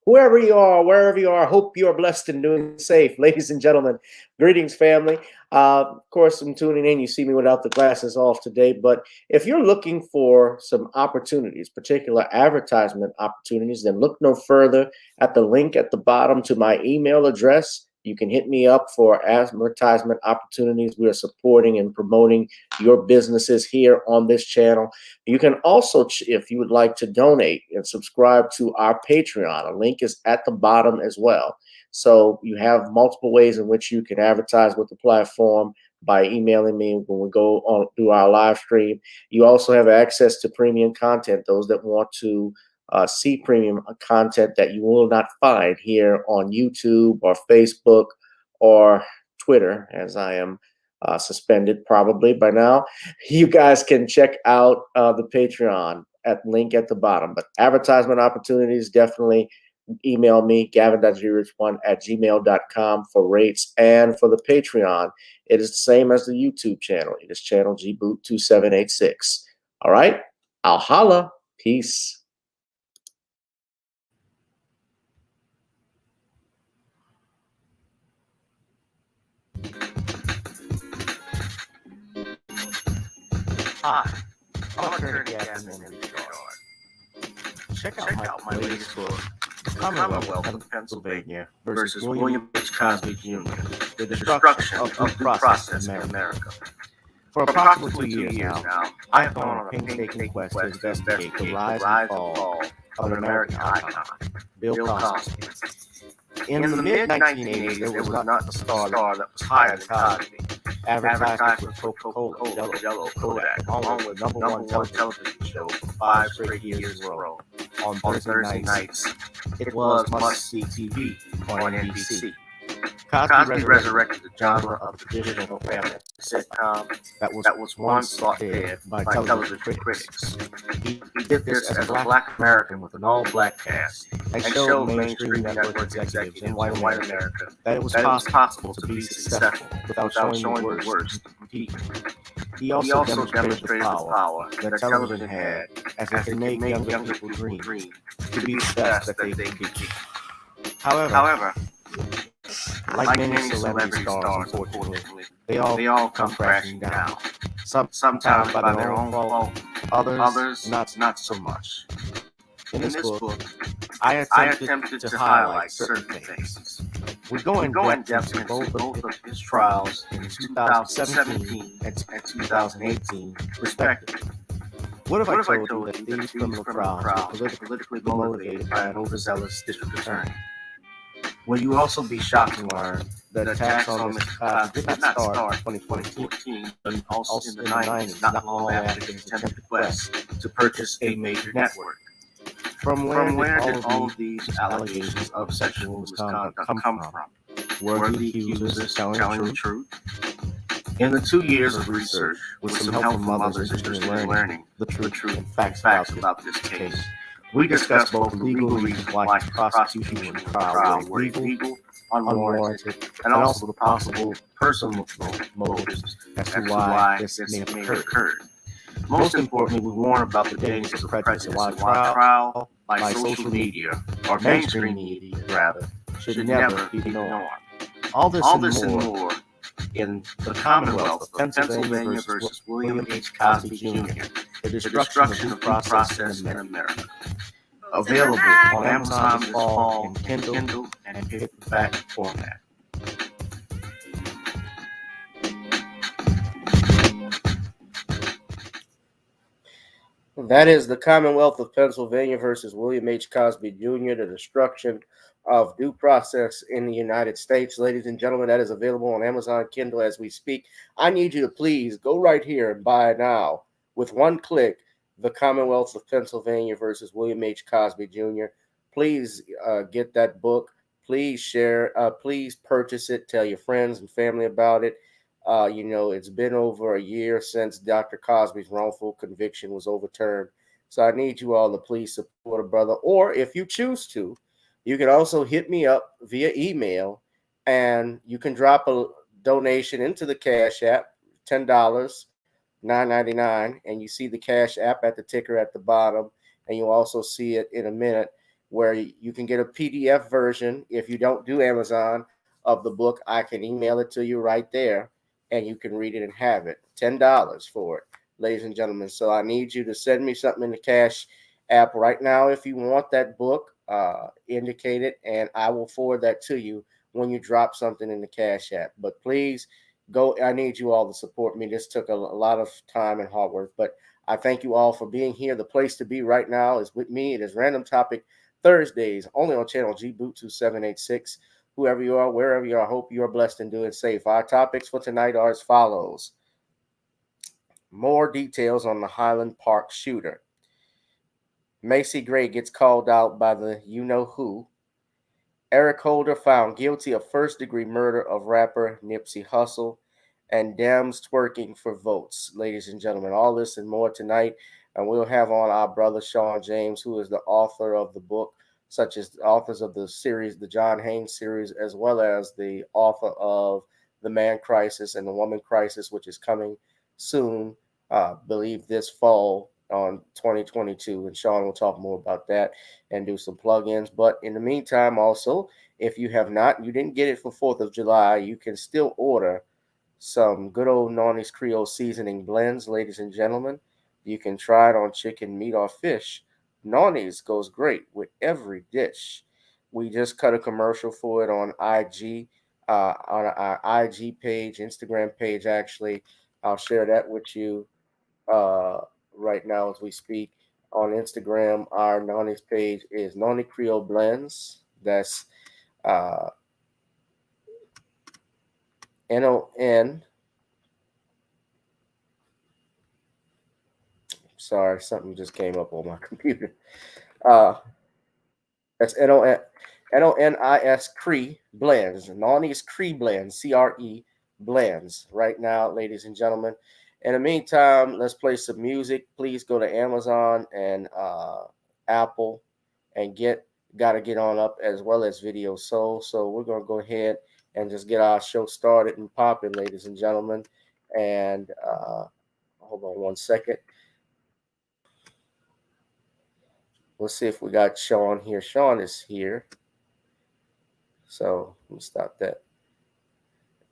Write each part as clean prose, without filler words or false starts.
whoever you are, wherever you are, hope you are blessed and doing safe. Ladies and gentlemen, greetings, family. Of course, I'm tuning in. You see me without the glasses off today, but if you're looking for some opportunities, particular advertisement opportunities, then look no further at the link at the bottom to my email address. You can hit me up for advertisement opportunities. We are supporting and promoting your businesses here on this channel. You can also, if you would like to donate and subscribe to our Patreon, a link is at the bottom as well. So you have multiple ways in which you can advertise with the platform by emailing me when we go on through our live stream. You also have access to premium content, those that want to see premium content that you will not find here on YouTube or Facebook or Twitter, as I am suspended probably by now. You guys can check out the Patreon at link at the bottom. But advertisement opportunities, definitely email me, gavin.grich1@gmail.com for rates. And for the Patreon, it is the same as the YouTube channel. It is channel gboot2786. All right, I'll holla. Peace. Hi, I'm attorney Gavin in Check out my latest book, Commonwealth of Pennsylvania versus William H. Cosby Jr., The Destruction of Due Process in America. For approximately 2 years now, I have gone on a painstaking quest to investigate the rise and fall of an American icon, Bill Cosby. In the mid-1980s, there was not a star that was higher than Cosby. Advertised with Coca-Cola, Jello, Kodak, along with #1 television show for 5 straight years in a row. On Thursday nights, it was must-see TV on NBC. Cosby resurrected the genre of traditional family sitcom that was once thought dead by television critics. He did this as a black American with an all-black cast and showed mainstream network executives in white America that it was possible to be successful without showing the worst people. He also demonstrated the power that television had as it can make young people dream to be the best that they can be. However, like many celebrity stars, unfortunately, they all come crashing down. Sometimes by their own fault, others not so much. In this book, I attempted to highlight certain things. We go in depth into both of his trials in 2017 and 2018, respectively. What if I told you that these criminal trials were politically motivated by an overzealous district attorney? Will you also be shocked to learn that attacks on Mr. Cosby did not start in 2014, but also in the 90s, not long after his attempted quest to purchase a major network? From where did all of these allegations of sexual misconduct come from? Were the accusers telling the truth? In the 2 years of research, with some help from others interested in learning the truth and facts about this case, we discussed both legal reasons why the prosecution and trial were illegal, unwarranted, and also the possible personal motives as to why this may have occurred. Most importantly, we warn about the dangers of prejudice while trial by social media, or mainstream media rather, should never be the norm. All this and more in The Commonwealth of Pennsylvania versus William H. Cosby Jr., The Destruction of Due Process in America. Available on Amazon this fall in Kindle and paperback format. That is The Commonwealth of Pennsylvania versus William H. Cosby Jr., The Destruction of Due Process in the United States. Ladies and gentlemen, that is available on Amazon Kindle as we speak. I need you to please go right here and buy now with one click The Commonwealth of Pennsylvania versus William H. Cosby Jr. Please get that book. Please share. Please purchase it. Tell your friends and family about it. It's been over a year since Dr. Cosby's wrongful conviction was overturned. So I need you all to please support a brother. Or if you choose to, you can also hit me up via email, and you can drop a donation into the Cash App, $10, $9.99, and you see the Cash App at the ticker at the bottom, and you'll also see it in a minute. where you can get a PDF version. If you don't do Amazon of the book, I can email it to you right there, and you can read it and have it. $10 for it, ladies and gentlemen. So I need you to send me something in the Cash App right now if you want that book. Indicate it, and I will forward that to you when you drop something in the Cash App. But please go. I need you all to support me. This took a lot of time and hard work, but I thank you all for being here. The place to be right now is with me. It is Random Topic Thursdays, only on channel G Boot 2786. Whoever you are, wherever you are, I hope you are blessed and doing safe. Our topics for tonight are as follows. More details on the Highland Park shooter. Macy Gray gets called out by the you-know-who. Eric Holder found guilty of first-degree murder of rapper Nipsey Hussle. And Dems twerking for votes. Ladies and gentlemen, all this and more tonight. And we'll have on our brother Shawn James, who is the author of the book, such as the authors of the series, the John Haynes series, as well as the author of The Man Crisis and The Woman Crisis, which is coming soon, believe this fall on 2022. And Shawn will talk more about that and do some plugins. But in the meantime, also, if you have not, you didn't get it for 4th of July, you can still order some good old Nani's Creole seasoning blends, ladies and gentlemen. You can try it on chicken, meat, or fish. Nani's goes great with every dish. We just cut a commercial for it on IG, on our IG page, Instagram page, actually. I'll share that with you right now as we speak. On Instagram, our Nani's page is Nani Creole Blends. That's NON. Sorry, something just came up on my computer. That's NONIS Cree Blends. Nani's Cree Blends, CRE Blends. Right now, ladies and gentlemen. In the meantime, let's play some music. Please go to Amazon and Apple and gotta get on up, as well as Video Soul. So we're gonna go ahead and just get our show started and popping, ladies and gentlemen. And hold on one second. Let's see if we got Shawn here. Shawn is here. So let me stop that.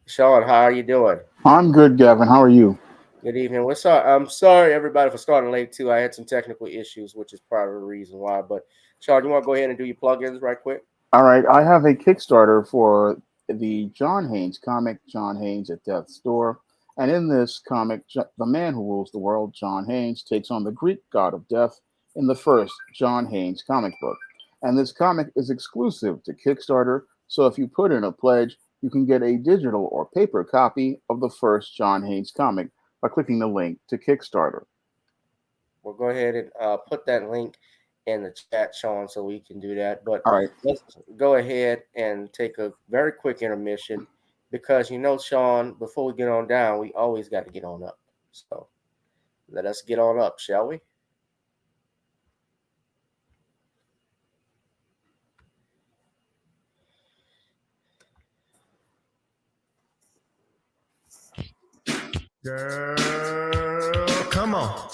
Shawn, how are you doing? I'm good, Gavin. How are you? Good evening. I'm sorry, everybody, for starting late, too. I had some technical issues, which is probably the reason why. But, Shawn, you want to go ahead and do your plugins right quick? All right. I have a Kickstarter for the John Haynes comic, John Haynes at Death's Door. And in this comic, the man who rules the world, John Haynes, takes on the Greek god of death in the first John Haynes comic book. And this comic is exclusive to Kickstarter, so if you put in a pledge, you can get a digital or paper copy of the first John Haynes comic by clicking the link to Kickstarter. We'll go ahead and put that link in the chat, Shawn, so we can do that. But all right, let's go ahead and take a very quick intermission because, Shawn, before we get on down, we always got to get on up. So let us get on up, shall we? Girl, come on.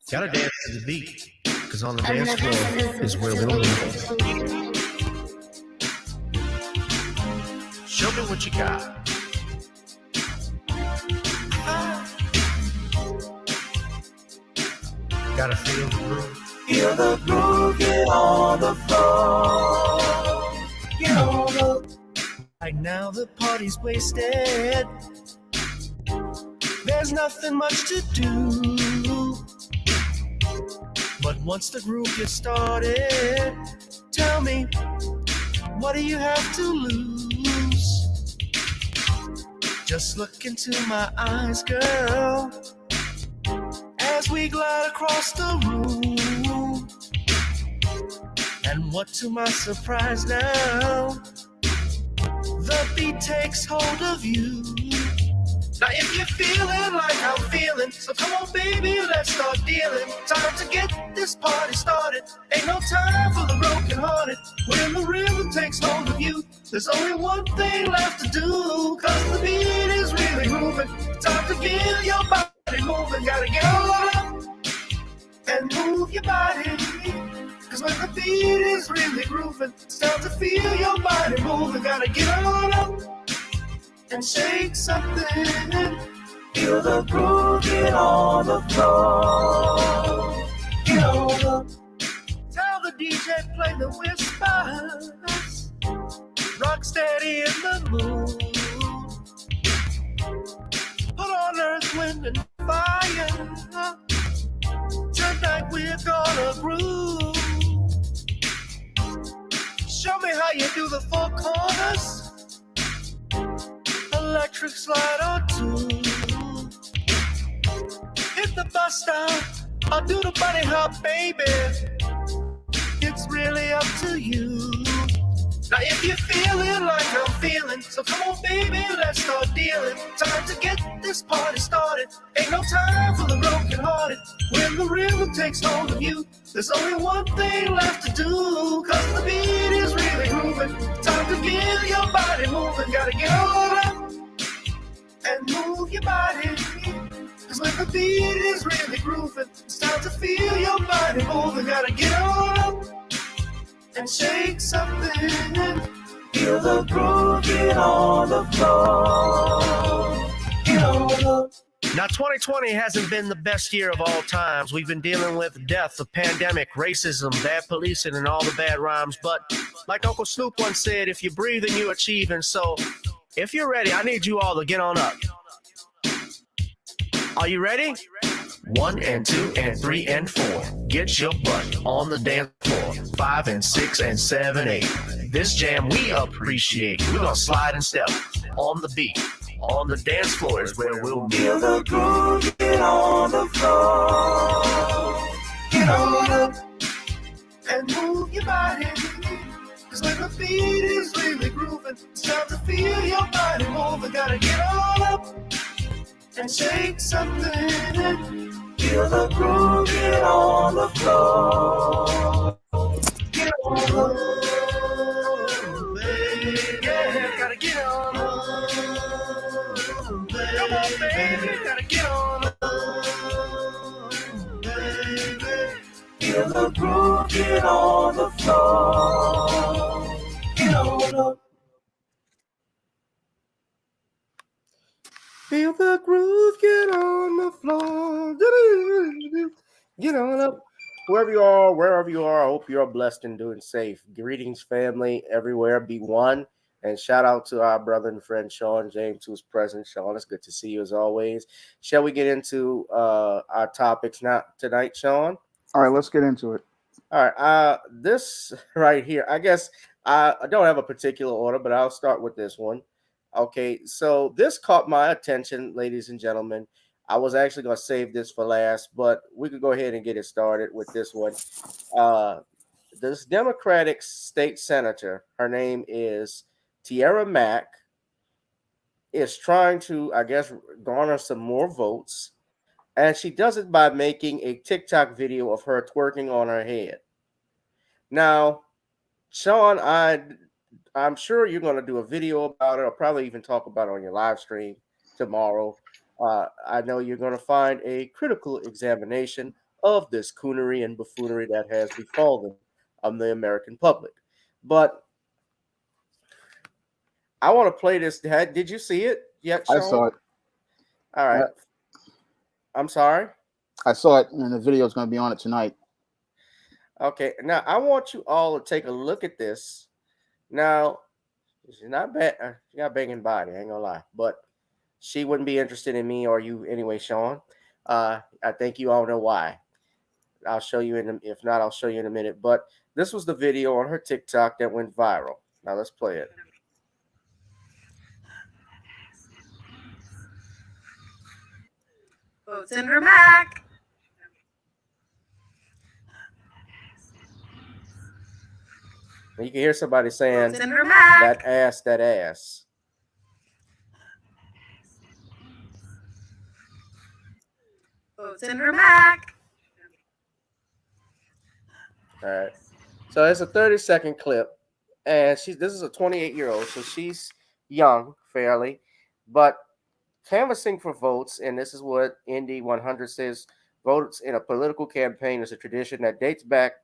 Gotta dance to the beat, because on the dance floor is where we'll be. Show me what you got. Gotta feel the groove. Feel the groove, get on the floor. Get on the... Right now the party's wasted. There's nothing much to do. But once the groove gets started, tell me, what do you have to lose? Just look into my eyes, girl, as we glide across the room. And what to my surprise now, the beat takes hold of you. Now if you're feeling like I'm feeling, so come on baby, let's start dealing. Time to get this party started. Ain't no time for the broken hearted. When the rhythm takes hold of you, there's only one thing left to do. Cause the beat is really moving. Time to get your body moving. Gotta get on up and move your body. Cause when the beat is really grooving, it's time to feel your body moving. Gotta get on up and shake something. Feel the groove, get on the floor. Get on up. Tell the DJ play the whispers. Rock steady in the mood. Put on earth, wind, and fire. Tonight we're gonna groove. Show me how you do the four corners. Electric slide or two. Hit the bus stop or do the bunny hop, baby. It's really up to you. Now if you're feeling like I'm feeling, so come on baby, let's start dealing. Time to get this party started. Ain't no time for the broken hearted. When the rhythm takes hold of you, there's only one thing left to do. Cause the beat is really grooving. Time to get your body moving. Gotta get on up and move your body. Cause when the beat is really grooving, it's time to feel your body moving. Gotta get on up and shake something. Feel the groove, get on the floor. Get on up. Now, 2020 hasn't been the best year of all times. We've been dealing with death, the pandemic, racism, bad policing, and all the bad rhymes. But like Uncle Snoop once said, if you breathe and you achieve. And so, if you're ready, I need you all to get on up. Are you ready? 1 and 2 and 3 and 4. Get your butt on the dance floor. 5 and 6 and 7, 8. This jam we appreciate. We're gonna slide and step on the beat. On the dance floor is where we'll feel the groove. Get on the floor. Get on up and move your body. Cause when the beat is really grooving, it's time to feel your body moving. Gotta get on up and shake something. Feel the groove, get on the floor. Get on up, baby. Yeah, gotta get on up, baby. Come on, baby, gotta get on up, baby. Feel the groove, get on the floor. Get on up. Feel the groove, get on the floor. Get on up. Wherever you are, wherever you are, I hope you're blessed and doing safe. Greetings, family, everywhere. Be one. And shout out to our brother and friend, Shawn James, who's present. Shawn, it's good to see you as always. Shall we get into our topics tonight, Shawn? All right, let's get into it. All right. This right here, I guess I don't have a particular order, but I'll start with this one. Okay, so this caught my attention, ladies and gentlemen. I was actually going to save this for last, but we could go ahead and get it started with this one. This Democratic state senator, her name is Tiara Mack, is trying to, I guess, garner some more votes. And she does it by making a TikTok video of her twerking on her head. Now, Shawn, I'm sure you're going to do a video about it, or probably even talk about it on your live stream tomorrow. I know you're going to find a critical examination of this coonery and buffoonery that has befallen the American public. But I want to play this. Did you see it yet, Shawn? I saw it. All right. I'm sorry? I saw it, and the video is going to be on it tonight. Okay. Now, I want you all to take a look at this. Now, she's not bad. She got a banging body, I ain't gonna lie. But she wouldn't be interested in me or you anyway, Shawn. I think you all know why. I'll show you if not, I'll show you in a minute. But this was the video on her TikTok that went viral. Now let's play it. Votes in for Mack. You can hear somebody saying, Votes in for Mack. that ass, that ass. Votes in for Mack. All right. So it's a 30-second clip. And this is a 28-year-old, so she's young, fairly. But canvassing for votes, and this is what Indy 100 says, votes in a political campaign is a tradition that dates back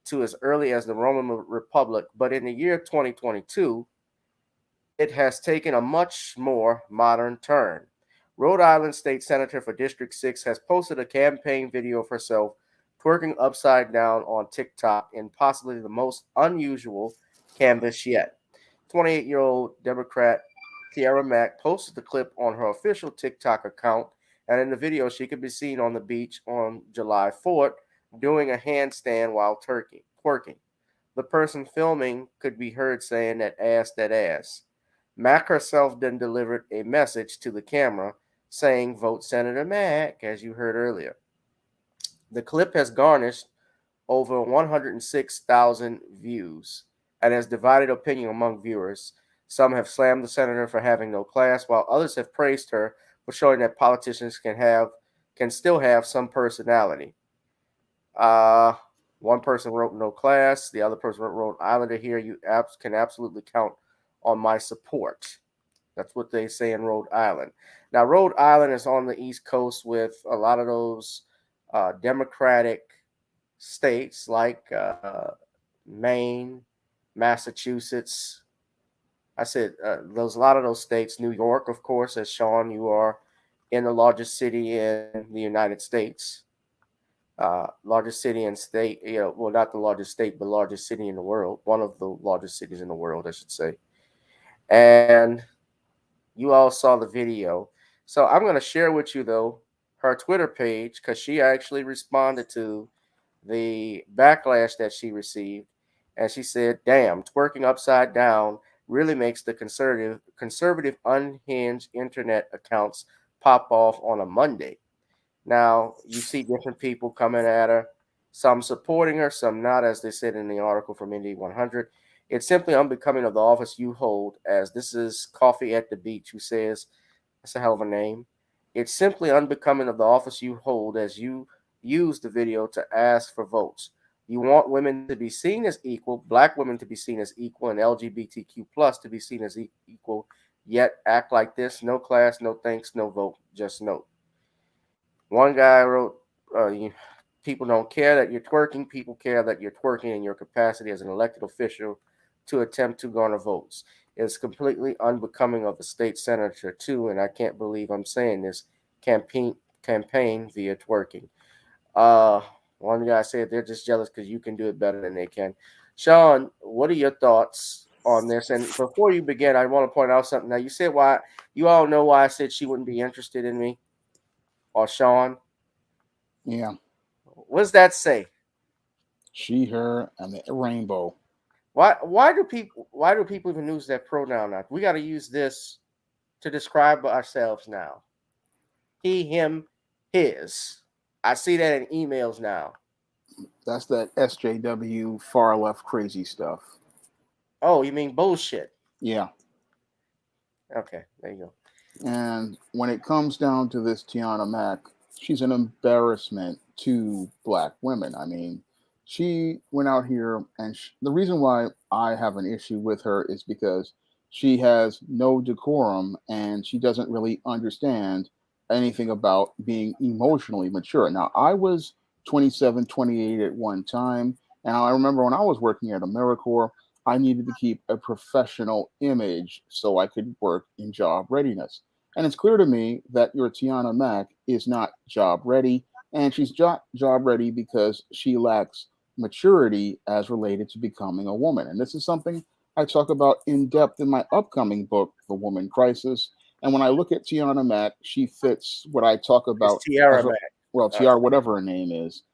to as early as the Roman Republic, but in the year 2022, it has taken a much more modern turn. Rhode Island State Senator for District 6 has posted a campaign video of herself twerking upside down on TikTok in possibly the most unusual canvas yet. 28-year-old Democrat Tiara Mack posted the clip on her official TikTok account, and in the video, she could be seen on the beach on July 4th doing a handstand while twerking. The person filming could be heard saying that ass. Mack herself then delivered a message to the camera saying, "Vote Senator Mack," as you heard earlier. The clip has garnished over 106,000 views and has divided opinion among viewers. Some have slammed the senator for having no class, while others have praised her for showing that politicians can still have some personality. One person wrote no class. The other person wrote Islander here. You can absolutely count on my support. That's what they say in Rhode Island. Now, Rhode Island is on the East Coast with a lot of those Democratic states like Maine, Massachusetts. I said a lot of those states. New York, of course, as Shawn, you are in the largest city in the United States. Largest city and state, well, not the largest state, but largest city in the world. One of the largest cities in the world, I should say. And you all saw the video. So I'm going to share with you, though, her Twitter page, because she actually responded to the backlash that she received. And she said, "Damn, twerking upside down really makes the conservative unhinged internet accounts pop off on a Monday." Now, you see different people coming at her, some supporting her, some not, as they said in the article from Indy 100. "It's simply unbecoming of the office you hold," as this is Coffee at the Beach, who says, that's a hell of a name. "It's simply unbecoming of the office you hold as you use the video to ask for votes. You want women to be seen as equal, black women to be seen as equal, and LGBTQ plus to be seen as equal, yet act like this. No class, no thanks, no vote, just no." One guy wrote, "People don't care that you're twerking. People care that you're twerking in your capacity as an elected official to attempt to garner votes. It's completely unbecoming of a state senator, too, and I can't believe I'm saying this, campaign via twerking." One guy said they're just jealous because you can do it better than they can. Shawn, what are your thoughts on this? And before you begin, I want to point out something. Now, you said why, you all know why I said she wouldn't be interested in me or Shawn. Yeah. What does that say? She, her, and the rainbow. Why do people even use that pronoun now? We got to use this to describe ourselves now. He, him, his. I see that in emails now. That's that SJW far left crazy stuff. Oh, you mean bullshit? Yeah. Okay, there you go. And when it comes down to this Tiana Mack, she's an embarrassment to black women. I mean, she went out here, and the reason why I have an issue with her is because she has no decorum and she doesn't really understand anything about being emotionally mature. Now, I was 27, 28 at one time, and I remember when I was working at AmeriCorps, I needed to keep a professional image so I could work in job readiness. And it's clear to me that your Tiana Mack is not job ready, and she's job ready because she lacks maturity as related to becoming a woman. And this is something I talk about in depth in my upcoming book, The Woman Crisis. And when I look at Tiana Mack, she fits what I talk about. It's Tiara Mack. Well, Tiara, whatever her name is.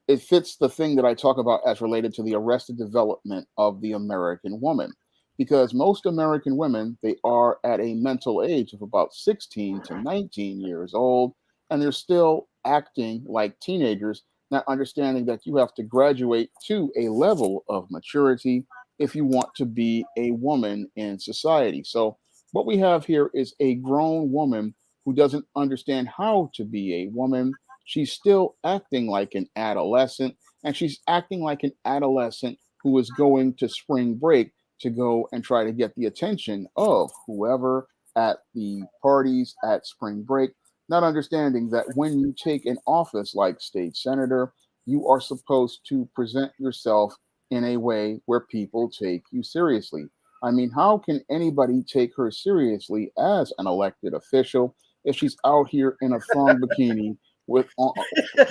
It fits the thing that I talk about as related to the arrested development of the American woman. Because most American women, they are at a mental age of about 16 to 19 years old, and they're still acting like teenagers, not understanding that you have to graduate to a level of maturity if you want to be a woman in society. So what we have here is a grown woman who doesn't understand how to be a woman. She's still acting like an adolescent, and she's acting like an adolescent who is going to spring break to go and try to get the attention of whoever at the parties at spring break, not understanding that when you take an office like state senator, you are supposed to present yourself in a way where people take you seriously. I mean, how can anybody take her seriously as an elected official if she's out here in a thong bikini with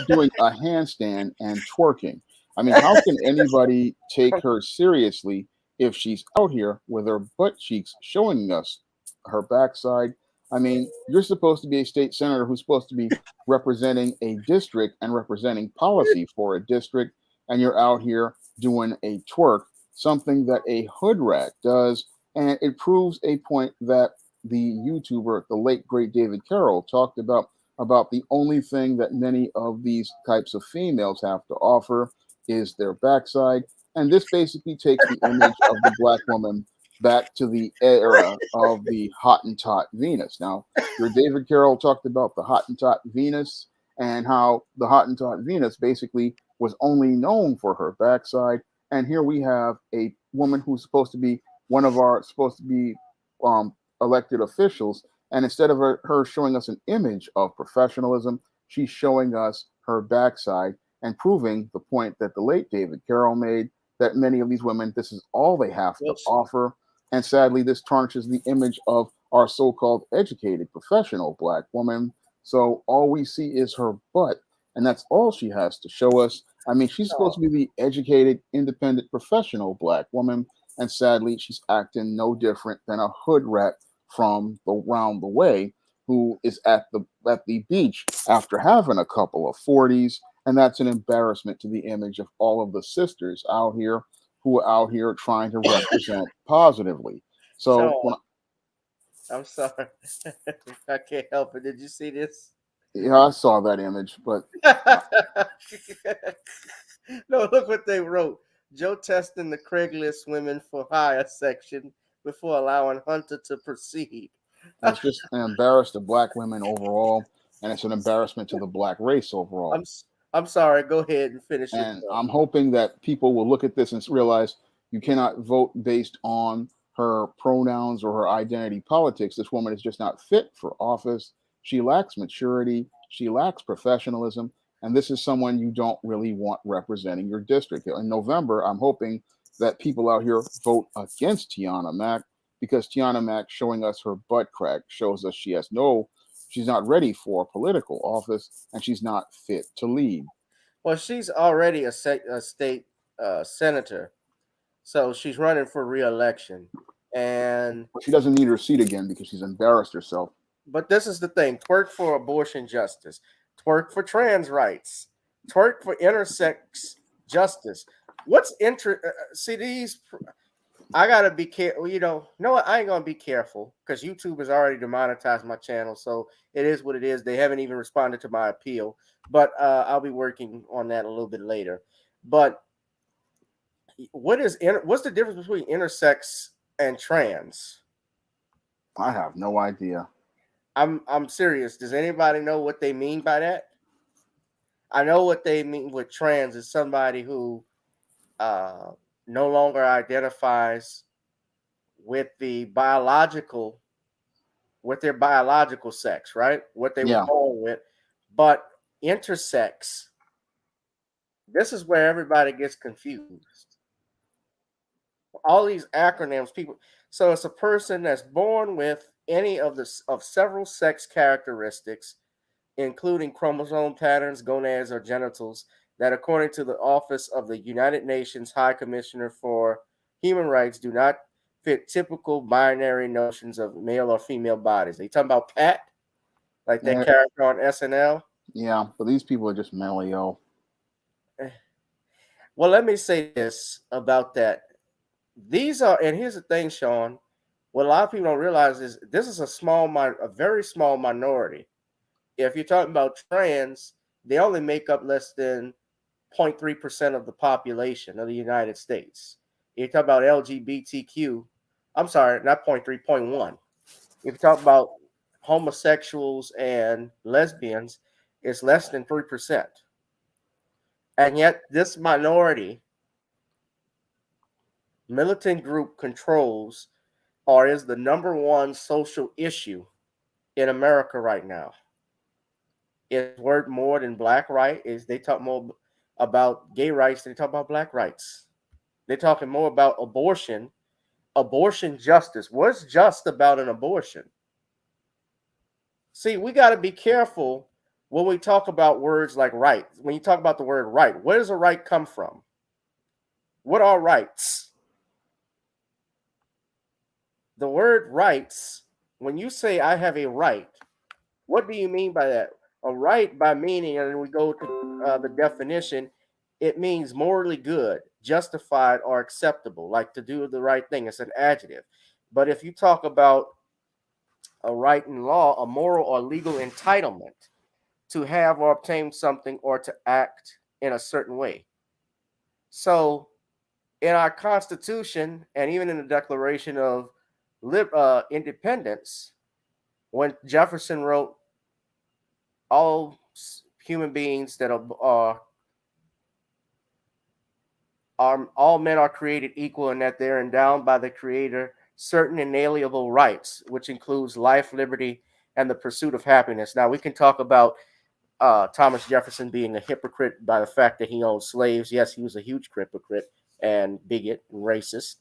doing a handstand and twerking? I mean, how can anybody take her seriously if she's out here with her butt cheeks showing us her backside? I mean, you're supposed to be a state senator who's supposed to be representing a district and representing policy for a district, and you're out here doing a twerk, something that a hood rat does, and it proves a point that the YouTuber, the late great David Carroll, talked about the only thing that many of these types of females have to offer is their backside. And this basically takes the image of the black woman back to the era of the Hottentot Venus. Now, your David Carroll talked about the Hottentot Venus and how the Hottentot Venus basically was only known for her backside. And here we have a woman who's supposed to be one of our elected officials. And instead of her showing us an image of professionalism, she's showing us her backside and proving the point that the late David Carroll made, that many of these women, this is all they have to offer. And sadly, this tarnishes the image of our so-called educated professional black woman. So all we see is her butt, and that's all she has to show us. I mean, she's supposed to be the educated, independent, professional black woman, and sadly, she's acting no different than a hood rat from around the way who is at the beach after having a couple of 40s, and that's an embarrassment to the image of all of the sisters out here who are out here trying to represent positively. So I'm sorry. I can't help it. Did you see this? Yeah, I saw that image, but no, look what they wrote. Joe testing the Craigslist women for hire section before allowing Hunter to proceed. it's just an embarrassment to black women overall, and it's an embarrassment to the black race overall. I'm sorry. Go ahead and finish it. And I'm hoping that people will look at this and realize you cannot vote based on her pronouns or her identity politics. This woman is just not fit for office. She lacks maturity. She lacks professionalism. And this is someone you don't really want representing your district. In November, I'm hoping that people out here vote against Tiana Mack, because Tiana Mack showing us her butt crack shows us she's not ready for political office, and she's not fit to lead. Well, she's already a state senator, so she's running for re-election, and she doesn't need her seat again because she's embarrassed herself. But this is the thing: twerk for abortion justice, twerk for trans rights, twerk for intersex justice. What's see these? I gotta be careful. No, I ain't gonna be careful because YouTube has already demonetized my channel, so it is what it is. They haven't even responded to my appeal, but I'll be working on that a little bit later. But what's the difference between intersex and trans? I have no idea. I'm serious. Does anybody know what they mean by that? I know what they mean with trans is somebody who no longer identifies with their biological sex, right? What they were born with. But intersex, this is where everybody gets confused. All these acronyms, people. So it's a person that's born with any of several sex characteristics, including chromosome patterns, gonads, or genitals, that according to the Office of the United Nations High Commissioner for Human Rights do not fit typical binary notions of male or female bodies. They talking about Pat, like that character on SNL? Yeah, but these people are just mentally ill. Well, let me say this about that. These are, and here's the thing, Shawn, what a lot of people don't realize is this is a very small minority. If you're talking about trans, they only make up less than 0.3% of the population of the United States. You talk about LGBTQ, I'm sorry, not 0.3, 0.1. If you talk about homosexuals and lesbians, it's less than 3%. And yet this minority militant group controls or is the number one social issue in America right now. It's worth more than black right. Is they talk more about gay rights than they talk about black rights. They're talking more about abortion justice. What's just about an abortion? See, we got to be careful when we talk about words like right. When you talk about the word right, where does a right come from? What are rights? The word rights, when you say I have a right, what do you mean by that? A right by meaning, and we go to the definition, it means morally good, justified, or acceptable, like to do the right thing. It's an adjective. But if you talk about a right in law, a moral or legal entitlement to have or obtain something or to act in a certain way. So in our Constitution and even in the Declaration of Independence, when Jefferson wrote, all human beings that are all men are created equal and that they're endowed by the Creator certain inalienable rights, which includes life, liberty, and the pursuit of happiness. Now, we can talk about Thomas Jefferson being a hypocrite by the fact that he owned slaves. Yes, he was a huge hypocrite and bigot and racist.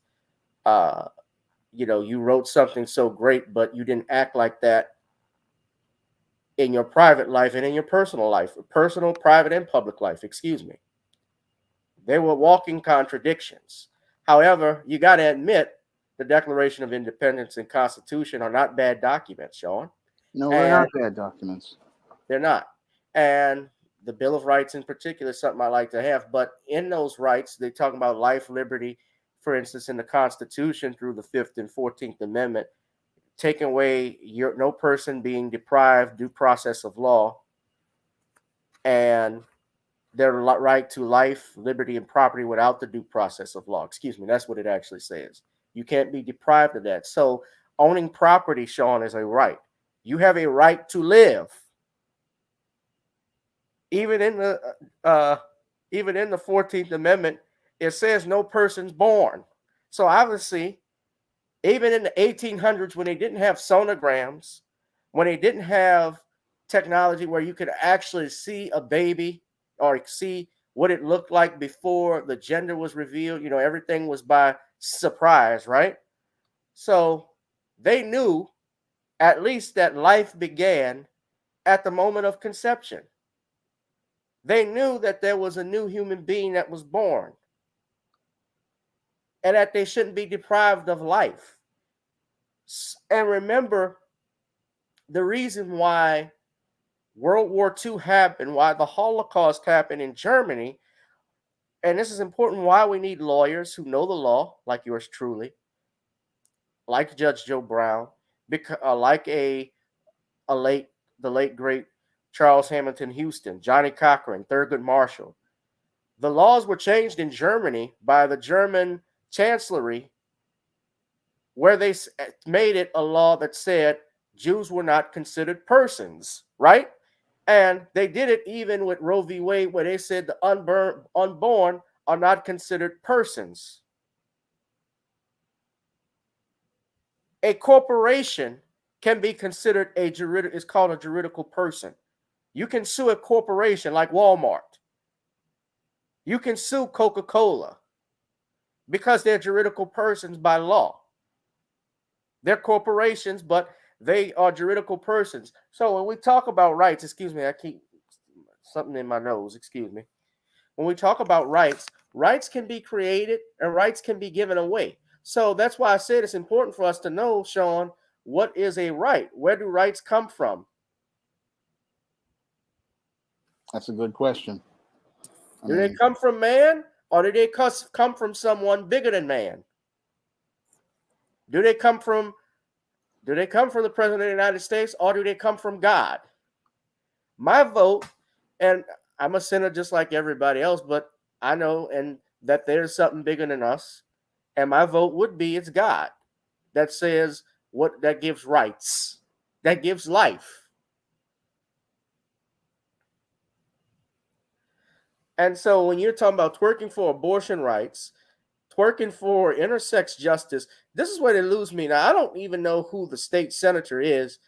You wrote something so great, but you didn't act like that in your private life and in your personal life, personal, private, and public life, excuse me. They were walking contradictions. However, you got to admit the Declaration of Independence and Constitution are not bad documents, Shawn. No, they're not bad documents. They're not. And the Bill of Rights in particular is something I like to have. But in those rights, they talk about life, liberty, for instance, in the Constitution through the 5th and 14th Amendment, taking away no person being deprived due process of law and their right to life, liberty, and property without the due process of law. Excuse me, that's what it actually says. You can't be deprived of that. So owning property, Shawn, is a right. You have a right to live. Even in the 14th Amendment, it says no person's born. So obviously, even in the 1800s, when they didn't have sonograms, when they didn't have technology where you could actually see a baby or see what it looked like before the gender was revealed, everything was by surprise, right? So they knew at least that life began at the moment of conception. They knew that there was a new human being that was born and that they shouldn't be deprived of life. And remember, the reason why World War II happened, why the Holocaust happened in Germany, and this is important, why we need lawyers who know the law, like yours truly, like Judge Joe Brown, like the late great Charles Hamilton Houston, Johnny Cochran, Thurgood Marshall. The laws were changed in Germany by the German Chancellery, where they made it a law that said Jews were not considered persons, right? And they did it even with Roe v. Wade, where they said the unborn are not considered persons. A corporation can be considered it's called a juridical person. You can sue a corporation like Walmart. You can sue Coca-Cola because they're juridical persons by law. They're corporations, but they are juridical persons. So when we talk about rights, excuse me, I keep something in my nose, excuse me. When we talk about rights, rights can be created and rights can be given away. So that's why I said it's important for us to know, Shawn, what is a right? Where do rights come from? That's a good question. Do they come from man, or do they come from someone bigger than man? Do they come from the President of the United States, or do they come from God? My vote, and I'm a sinner just like everybody else, but I know that there's something bigger than us, and my vote would be it's God that says that gives rights, that gives life. And so when you're talking about twerking for abortion rights, twerking for intersex justice, this is where they lose me. Now, I don't even know who the state senator is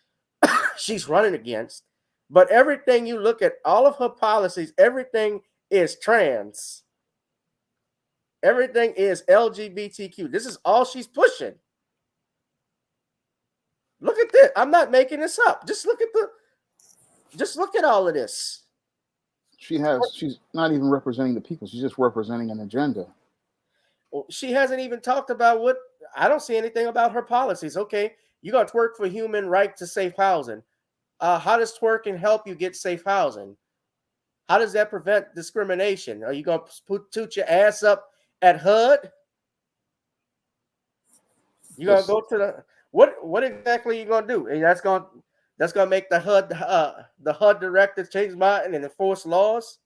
she's running against, but everything you look at, all of her policies, everything is trans. Everything is LGBTQ. This is all she's pushing. Look at this. I'm not making this up. Just look at all of this. She's not even representing the people. She's just representing an agenda. She hasn't even talked about what. I don't see anything about her policies. Okay, you got Twerk for human right to safe housing. How does twerking help you get safe housing? How does that prevent discrimination? Are you going to toot your ass up at HUD? You going to go to the what exactly are you going to do? And that's going to make the HUD director change mind and enforce laws.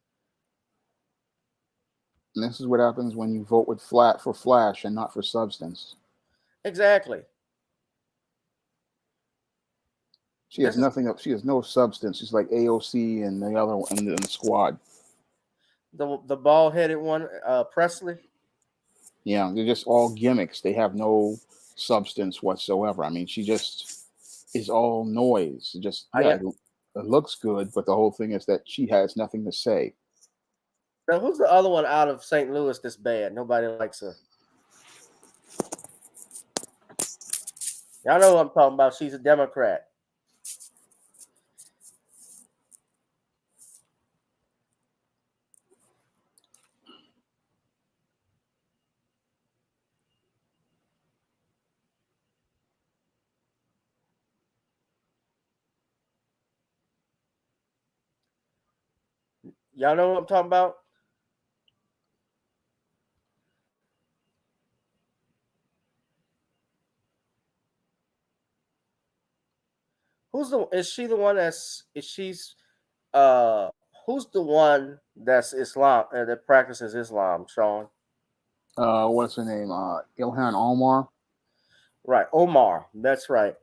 And this is what happens when you vote for flash and not for substance. Exactly. She has nothing up. She has no substance. She's like AOC and the other one in the squad. The bald-headed one, Presley. Yeah, they're just all gimmicks. They have no substance whatsoever. I mean, she just is all noise. It looks good, but the whole thing is that she has nothing to say. Now, who's the other one out of St. Louis that's bad? Nobody likes her. Y'all know what I'm talking about. She's a Democrat. Y'all know what I'm talking about? Is she the one who's the one that's Islam that practices Islam, Shawn? What's her name? Ilhan Omar. Right, Omar. That's right.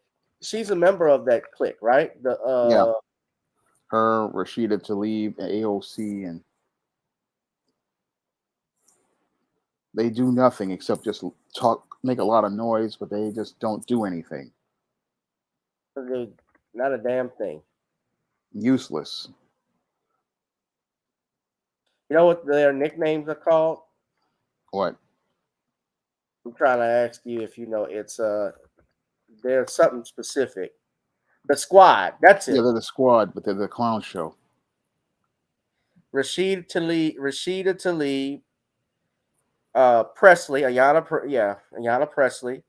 She's a member of that clique, right? Yeah. Her, Rashida Tlaib, and AOC, and they do nothing except just make a lot of noise, but they just don't do anything. Not a damn thing. Useless. You know what their nicknames are called? What? I'm trying to ask you if you know. It's there's something specific. The Squad. That's it. Yeah, they're the squad, but they're the clown show. Rashida Tlaib, Presley, Ayanna Presley,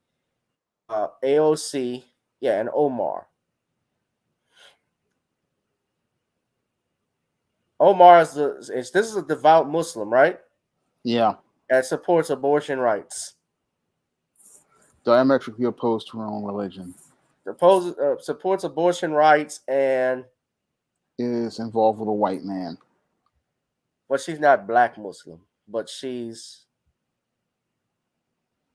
AOC, and Omar. Omar this is a devout Muslim, right? Yeah. That supports abortion rights. Diametrically opposed to her own religion. Supports abortion rights and is involved with a white man. Well, she's not black Muslim, but she's.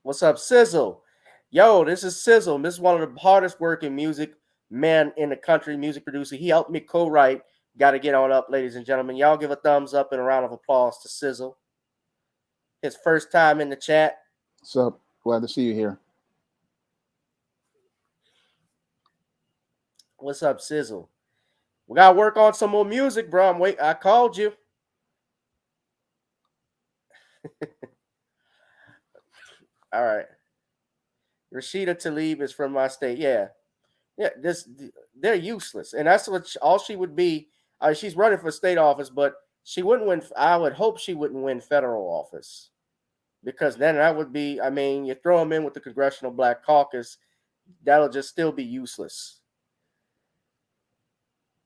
What's up, Sizzle? Yo, this is Sizzle. This is one of the hardest working music men in the country, music producer. He helped me co-write. Got to get on up, ladies and gentlemen. Y'all give a thumbs up and a round of applause to Sizzle. His first time in the chat. What's up? Glad to see you here. What's up, Sizzle? We got to work on some more music, bro. I called you. All right. Rashida Tlaib is from my state. Yeah. They're useless. And that's what all she would be. She's running for state office, but she wouldn't win. I would hope she wouldn't win federal office. Because then that would be, you throw them in with the Congressional Black Caucus, that'll just still be useless.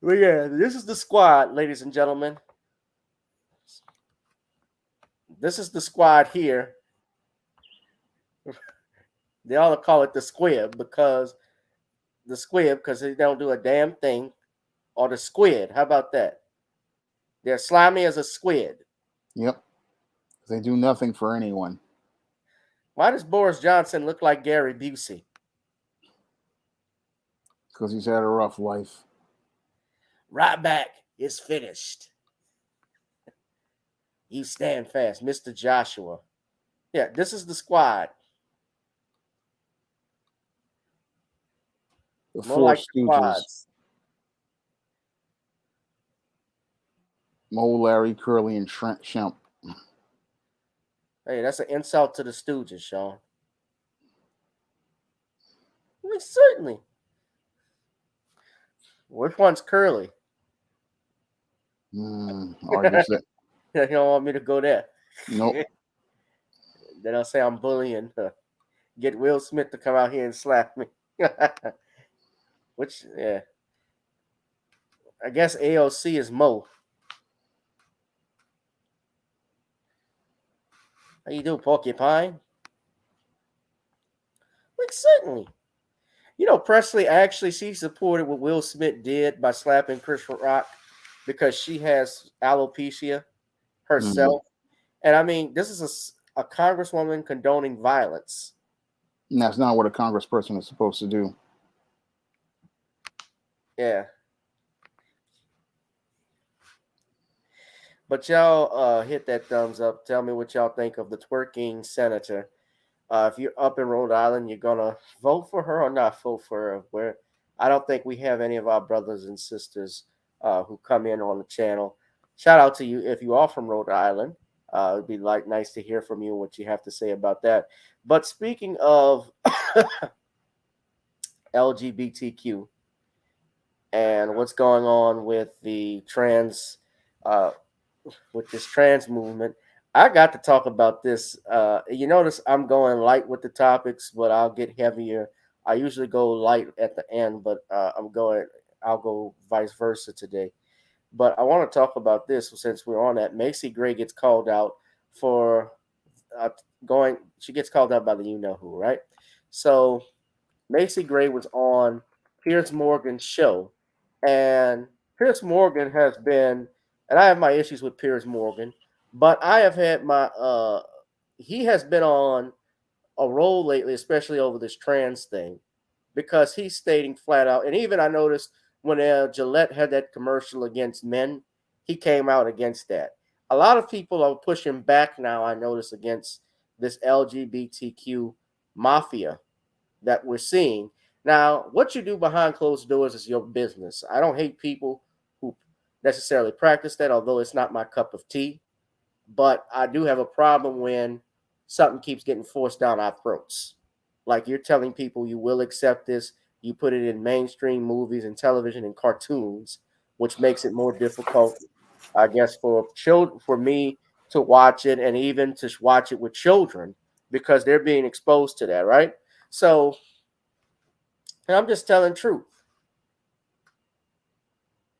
But yeah, this is the squad, ladies and gentlemen. This is the squad here. They all call it the squib because they don't do a damn thing. Or the squid. How about that? They're slimy as a squid. Yep. They do nothing for anyone. Why does Boris Johnson look like Gary Busey? Because he's had a rough life. Right back is finished. You stand fast, Mr. Joshua. Yeah, this is the squad. The Four Stooges. Mo, Larry, Curly, and Shemp. Hey, that's an insult to the Stooges, Shawn. I mean, certainly. Which one's Curly? Argues that. You don't want me to go there. Nope. Then I'll say I'm bullying. Get Will Smith to come out here and slap me. Which, yeah. I guess AOC is Mo. How you doing, Porcupine? Like, certainly. You know, Presley actually, she supported what Will Smith did by slapping Chris Rock because she has alopecia herself. And I mean, this is a congresswoman condoning violence. And that's not what a congressperson is supposed to do. Yeah. But y'all hit that thumbs up. Tell me what y'all think of the twerking senator. If you're up in Rhode Island, you're gonna vote for her or not vote for her. Where I don't think we have any of our brothers and sisters who come in on the channel. Shout out to you if you are from Rhode Island. It'd be nice to hear from you what you have to say about that. But speaking of LGBTQ and what's going on with the trans movement, I got to talk about this. You notice I'm going light with the topics, but I'll get heavier. I usually go light at the end, but I'll go vice versa today. But I want to talk about this since we're on that. Macy Gray gets called out for she gets called out by the you-know-who, right? So Macy Gray was on Piers Morgan's show, and Piers Morgan has been, and I have my issues with Piers Morgan, but I have had he has been on a roll lately, especially over this trans thing, because he's stating flat out, and even I noticed when Gillette had that commercial against men, he came out against that. A lot of people are pushing back now, I notice, against this LGBTQ mafia that we're seeing. Now, what you do behind closed doors is your business. I don't hate people who necessarily practice that, although it's not my cup of tea. But I do have a problem when something keeps getting forced down our throats. Like you're telling people you will accept this, you put it in mainstream movies and television and cartoons, which makes it more difficult, I guess, for me to watch it and even to watch it with children because they're being exposed to that, right? So, and I'm just telling truth.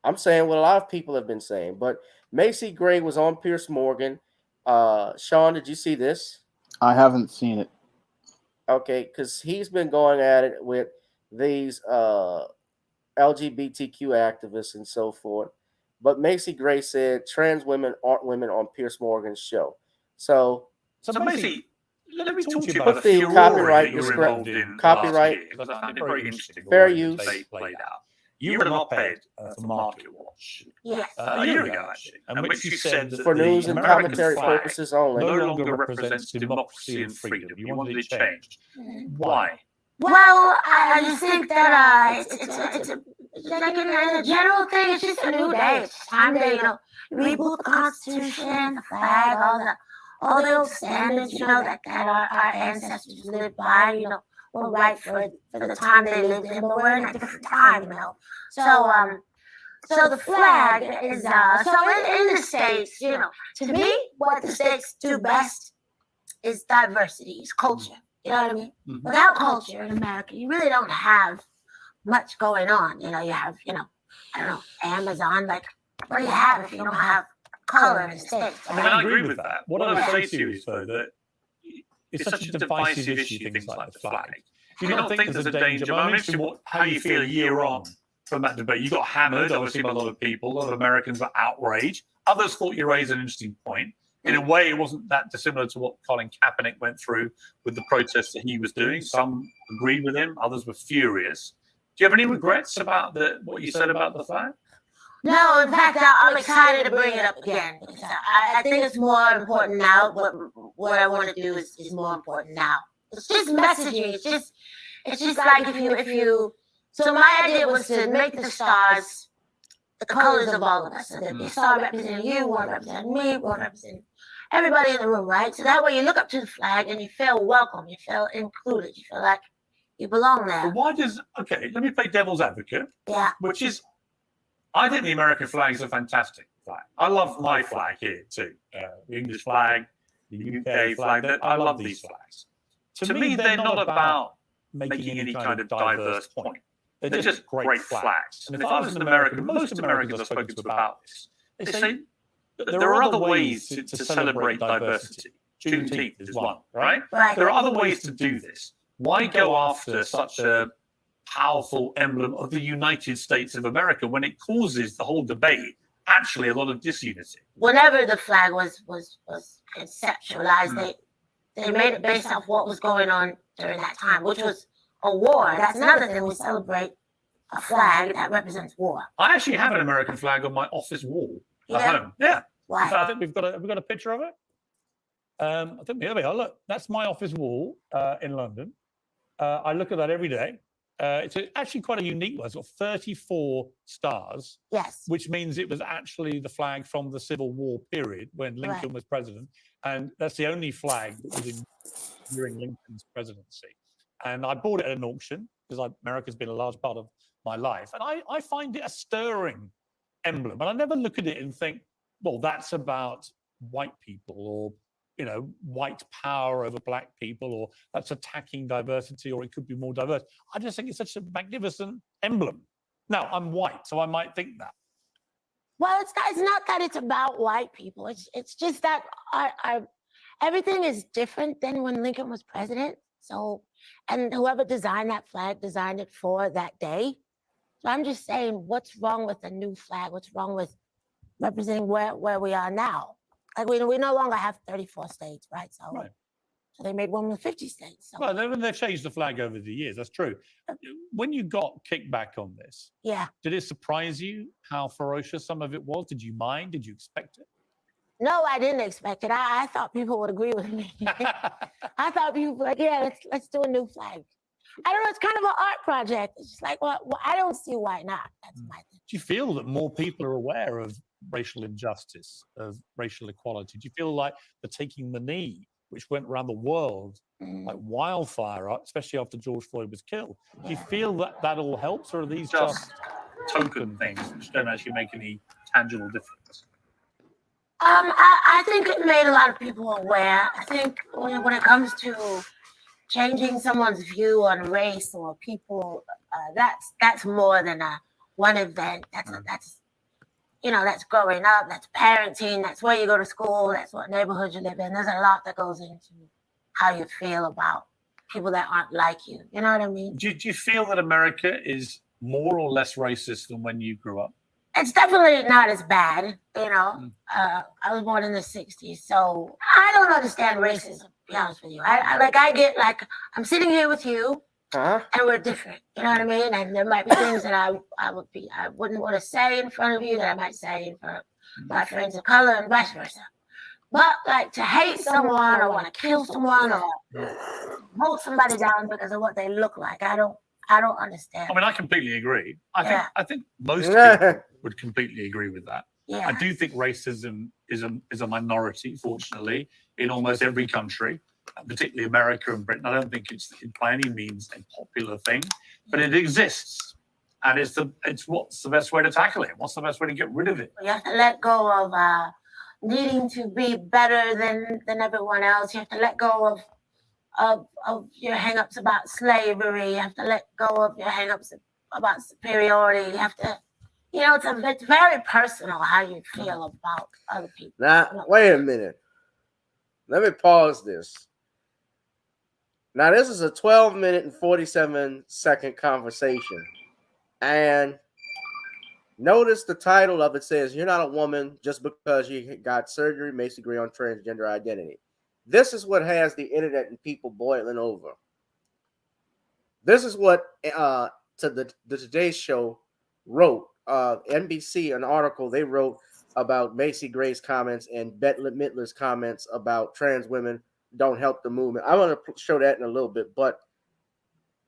I'm saying what a lot of people have been saying, but Macy Gray was on Piers Morgan. Shawn, did you see this? I haven't seen it. Okay, because he's been going at it with these LGBTQ activists and so forth. But Macy Gray said trans women aren't women on Piers Morgan's show. So Macy, let me talk to you about What's the the furore copyright that you were involved in copyright- last year, because I found it very interesting. Fair the way use. they played out. You wrote an op-ed for Market Watch Yes. a year ago, actually, in which you said that for the news and American commentary flag purposes only. no longer represents democracy and freedom. You wanted it changed. Why? Well, I just think that it's like in a general thing. It's just a new day. It's time to reboot the Constitution, the flag, all the old standards that our ancestors lived by. Were right for the time they lived in, but we're in a different time. So the flag is in the states. To me, what the states do best is diversity, is culture. You know what I mean? Mhm. Without culture in America, you really don't have much going on. You have, I don't know, Amazon. Like, what do you have if you don't have color in the States? I mean, I agree with that. What I would say to you is, though, that it's such a divisive issue, things like the flag. Do you not think there's a danger? I'm interested in how you feel a year on from that debate. You got hammered, obviously, by a lot of people. A lot of Americans were outraged. Others thought you raised an interesting point. In a way, it wasn't that dissimilar to what Colin Kaepernick went through with the protests that he was doing. Some agreed with him, others were furious. Do you have any regrets about what you said about the flag? No, in fact, I'm excited to bring it up again because I think it's more important now. What I want to do is more important now. It's just messaging. It's just like if you. So my idea was to make the stars the colors of all of us. So that they saw representing you, one representing me, one representing everybody in the room, right? So that way you look up to the flag and you feel welcome, you feel included, you feel like you belong there. But why does, okay, let me play devil's advocate. Yeah. Which is, I think the American flag is a fantastic flag. I love my flag here too. The English flag, the UK flag, I love these flags. To me, they're not about making any kind of diverse point. They're just great flags. And if I was an American, most Americans I've spoken to about this, they say there are other ways to celebrate diversity. Juneteenth is one, right? There are other ways to do this. Why go after such a powerful emblem of the United States of America when it causes the whole debate actually a lot of disunity? Whenever the flag was conceptualized, they made it based off what was going on during that time, which was a war. That's another thing. We celebrate a flag that represents war. I actually have an American flag on my office wall at home. Yeah. Why? I think we've got a picture of it. I think here we are. Look, that's my office wall in London. I look at that every day. It's actually quite a unique one. It's got 34 stars. Yes. Which means it was actually the flag from the Civil War period when Lincoln was president. And that's the only flag that was in during Lincoln's presidency. And I bought it at an auction because America's been a large part of my life. And I find it a stirring emblem. And I never look at it and think, well, that's about white people or, you know, white power over black people, or that's attacking diversity, or it could be more diverse. I just think it's such a magnificent emblem. Now, I'm white, so I might think that. Well, it's not that it's about white people. It's just that everything is different than when Lincoln was president. So, and whoever designed that flag designed it for that day. So I'm just saying, what's wrong with the new flag? What's wrong with representing where we are now? Like we no longer have 34 states, right? So, so they made one with 50 states. So. Well, they've changed the flag over the years. That's true. When you got kickback on this, did it surprise you how ferocious some of it was? Did you mind? Did you expect it? No, I didn't expect it. I thought people would agree with me. I thought people were like, yeah, let's do a new flag. I don't know. It's kind of an art project. It's just like, well, I don't see why not. That's my thing. Do you feel that more people are aware of racial injustice, of racial equality? Do you feel like the taking the knee, which went around the world like wildfire, especially after George Floyd was killed? Do you feel that all helps, or are these just token things which don't actually make any tangible difference? I think it made a lot of people aware. I think when it comes to changing someone's view on race or people, that's more than one event. That's you know, that's growing up, that's parenting, that's where you go to school, that's what neighborhood you live in. There's a lot that goes into how you feel about people that aren't like you. You know what I mean? Do you feel that America is more or less racist than when you grew up? It's definitely not as bad, you know. I was born in the 60s, so I don't understand racism, to be honest with you. I get like, I'm sitting here with you, and we're different, you know what I mean? And there might be things that I wouldn't want to say in front of you that I might say in front of my friends of color and vice versa. But like to hate someone or want to kill someone or hold somebody down because of what they look like, I don't understand. I mean, I completely agree. I think most people would completely agree with that. Yeah. I do think racism is a minority, fortunately, in almost every country, particularly America and Britain. I don't think it's by any means a popular thing, but it exists. And it's what's the best way to tackle it? What's the best way to get rid of it? You have to let go of needing to be better than everyone else. You have to let go of your hang-ups about slavery. You have to let go of your hang-ups about superiority. You have to, you know, it's very personal how you feel about other people. Now, wait a minute. Let me pause this. Now, this is a 12-minute and 47-second conversation. And notice the title of it says, "You're not a woman just because you got surgery, Macy Gray on transgender identity." This is what has the internet and people boiling over. This is what the Today Show wrote. NBC, an article they wrote about Macy Gray's comments and Bette Midler's comments about trans women don't help the movement. I'm going to show that in a little bit. But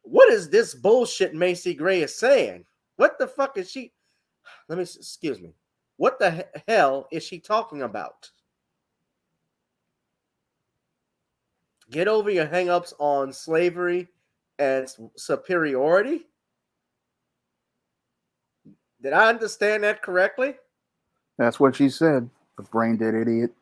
what is this bullshit Macy Gray is saying? What the fuck is she? excuse me. What the hell is she talking about? Get over your hang-ups on slavery and superiority? Did I understand that correctly? That's what she said. The brain dead idiot.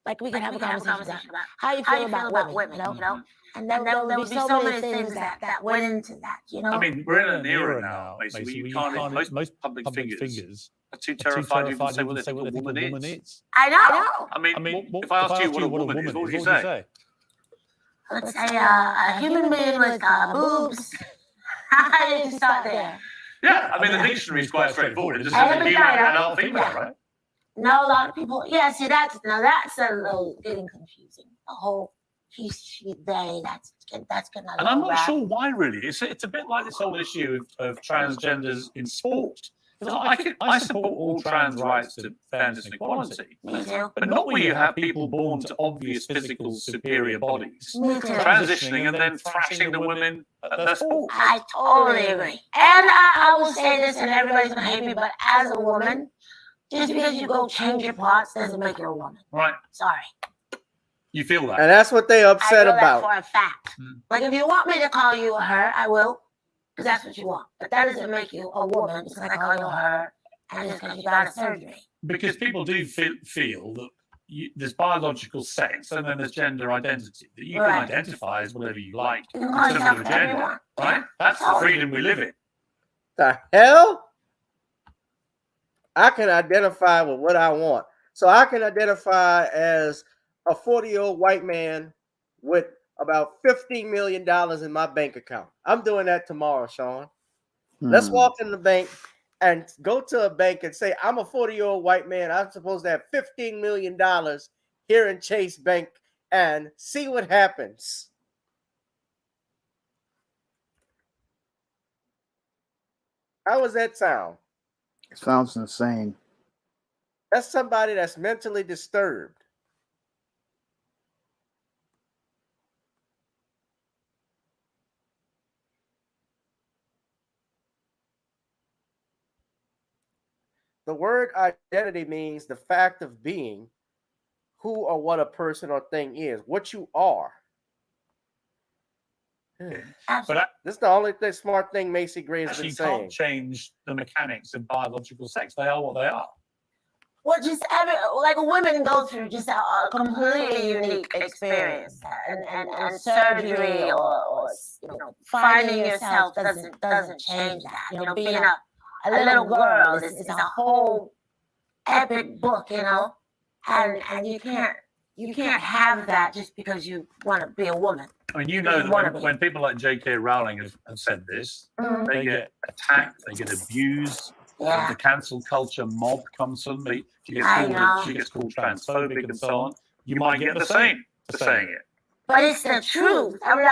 Like we can have a conversation about how you feel about women, you know? And there will be so many things that went into that, you know? I mean, we're in an era now, basically, where you can't, most public figures are too terrified to even say what they think a woman is. I know. I mean, if I asked you what a woman is, what would you say? Let's say a human being with boobs. How did you start there? Yeah, I mean, the dictionary is quite straightforward. It just says a human, adult, female, right? No, a lot of people. Yeah, see, that's a little getting confusing. The whole he, she, they. That's gonna. And I'm not sure why, really. It's a bit like this whole issue of transgenders in sport. I support all trans rights to fairness and equality, Me too. but not where you have people born to obvious physical superior bodies, Me too. transitioning and then thrashing the women at their sport. I totally agree. And I will say this, and everybody's gonna hate me, but as a woman, just because you go change your parts doesn't make you a woman. Right. Sorry. You feel that? And that's what they upset I feel about. that for a fact. Like, if you want me to call you a her, I will, because that's what you want. But that doesn't make you a woman because I call you a her and just because you got a surgery. Because people do feel that there's biological sex and then there's gender identity. That you can identify as whatever you like You can call in yourself terms of whatever you gender. want. Right? That's the freedom we live in. The hell? I can identify with what I want. So I can identify as a 40-year-old white man with about $15 million in my bank account. I'm doing that tomorrow, Shawn. Let's walk in the bank and go to a bank and say, I'm a 40-year-old white man. I'm supposed to have $15 million here in Chase Bank, and see what happens. How does that sound? It sounds insane. That's somebody that's mentally disturbed. The word identity means the fact of being, who or what a person or thing is, what you are. But This is the only smart thing Macy Gray has been you saying. can't change the mechanics of biological sex. They are what they are. Well, just like women go through just a completely unique experience, and surgery or finding yourself doesn't change that. You know, being a little girl is a whole epic book, you know, and you can't have that just because you want to be a woman. I mean, you know that when people like J.K. Rowling have said this, they get attacked, they get abused. Yeah. The cancel culture mob comes from me. She gets called transphobic and so on. You might get the same for saying it. But it's the truth. I mean,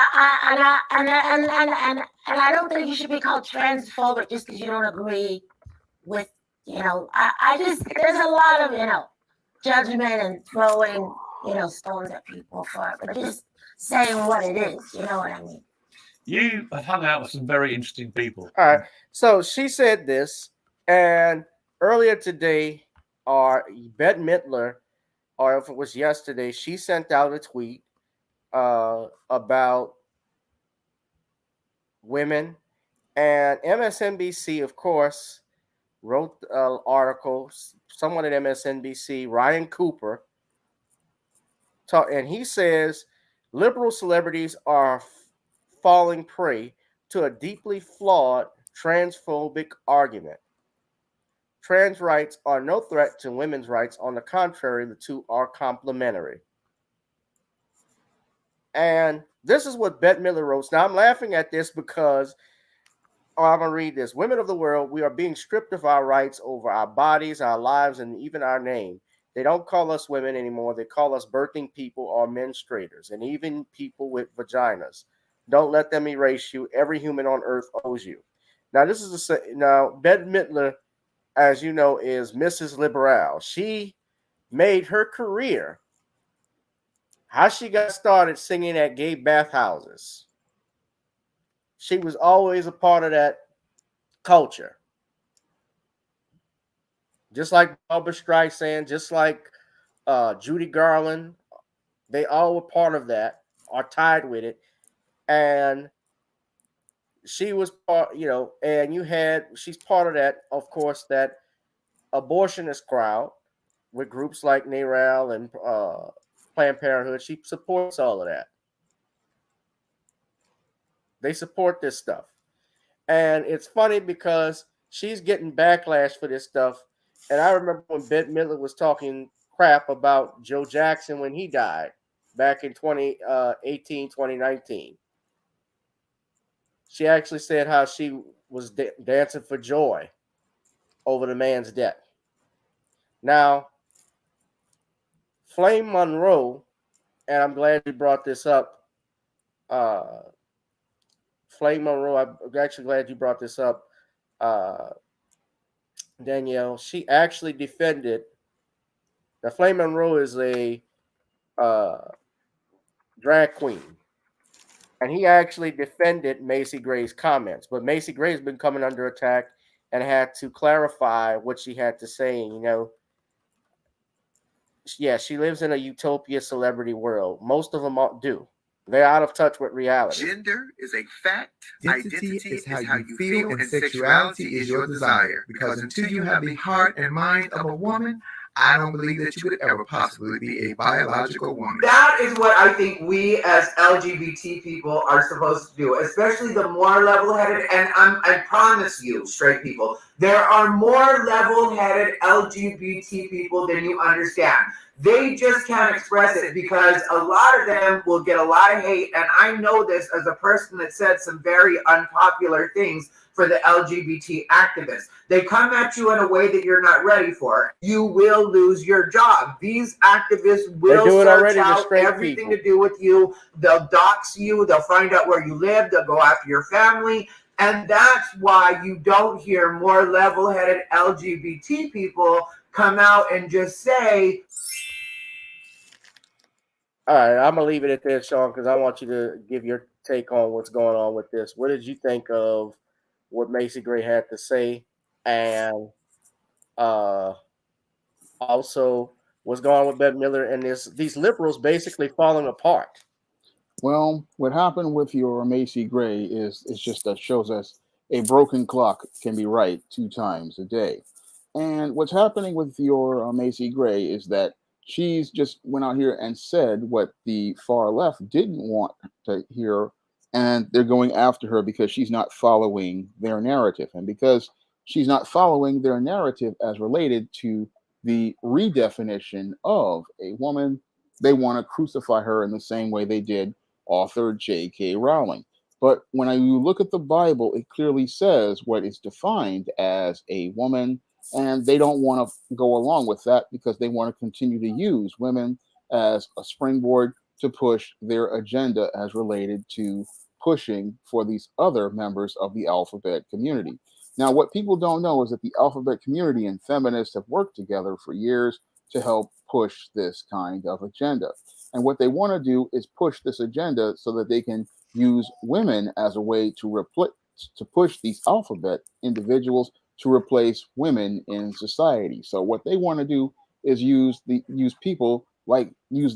and I don't think you should be called transphobic just because you don't agree with, I just, there's a lot of, judgment and throwing, stones at people for it, but just saying what it is, you know what I mean? You have hung out with some very interesting people. All right. So she said this, and earlier today, Bette Midler, or if it was yesterday, she sent out a tweet about women, and MSNBC, of course, wrote an article. Someone at MSNBC, Ryan Cooper, and he says liberal celebrities are falling prey to a deeply flawed transphobic argument. Trans rights are no threat to women's rights. On the contrary, the two are complementary. And this is what Bette Midler wrote. Now, I'm laughing at this because I'm going to read this. Women of the world, we are being stripped of our rights over our bodies, our lives, and even our name. They don't call us women anymore. They call us birthing people or menstruators, and even people with vaginas. Don't let them erase you. Every human on earth owes you. Now, Bette Midler, as you know, is Mrs. Liberal. She made her career. How she got started singing at gay bathhouses. She was always a part of that culture. just like Barbra Streisand, just like Judy Garland. They all were part of that, are tied with it. And she was part, and she's part of that, of course, that abortionist crowd with groups like NARAL and Planned Parenthood. She supports all of that. They support this stuff. And it's funny because she's getting backlash for this stuff. And I remember when Bette Midler was talking crap about Joe Jackson when he died back in 2018, 2019. She actually said how she was dancing for joy over the man's death. Now, Flame Monroe, and I'm glad you brought this up. Flame Monroe, I'm actually glad you brought this up, Danielle. She actually defended. Now, Flame Monroe is a drag queen, and he actually defended Macy Gray's comments. But Macy Gray's been coming under attack and had to clarify what she had to say. Yeah, she lives in a utopia celebrity world. Most of them do. They're out of touch with reality. Gender is a fact. Identity is how you feel, and sexuality is your desire. Because until you have the heart and mind of a woman, I don't believe that you could ever possibly be a biological woman. That is what I think we as LGBT people are supposed to do, especially the more level-headed. And I promise you, straight people, there are more level-headed LGBT people than you understand. They just can't express it because a lot of them will get a lot of hate. And I know this as a person that said some very unpopular things for the LGBT activists. They come at you in a way that you're not ready for. You will lose your job. These activists will search out everything to do with you. They'll dox you. They'll find out where you live. They'll go after your family. And that's why you don't hear more level-headed LGBT people come out and just say, all right, I'm going to leave it at this, Shawn, because I want you to give your take on what's going on with this. What did you think of what Macy Gray had to say? And also what's going on with Bette Midler and these liberals basically falling apart? Well, what happened with your Macy Gray is just that shows us a broken clock can be right 2 times a day. And what's happening with your Macy Gray is that she's just went out here and said what the far left didn't want to hear, and they're going after her because she's not following their narrative. And because she's not following their narrative as related to the redefinition of a woman, they want to crucify her in the same way they did author J.K. Rowling. But when you look at the Bible, it clearly says what is defined as a woman, and they don't want to go along with that because they want to continue to use women as a springboard to push their agenda as related to pushing for these other members of the alphabet community. Now, what people don't know is that the alphabet community and feminists have worked together for years to help push this kind of agenda. And what they want to do is push this agenda so that they can use women as a way to push these alphabet individuals to replace women in society. So what they want to do is use the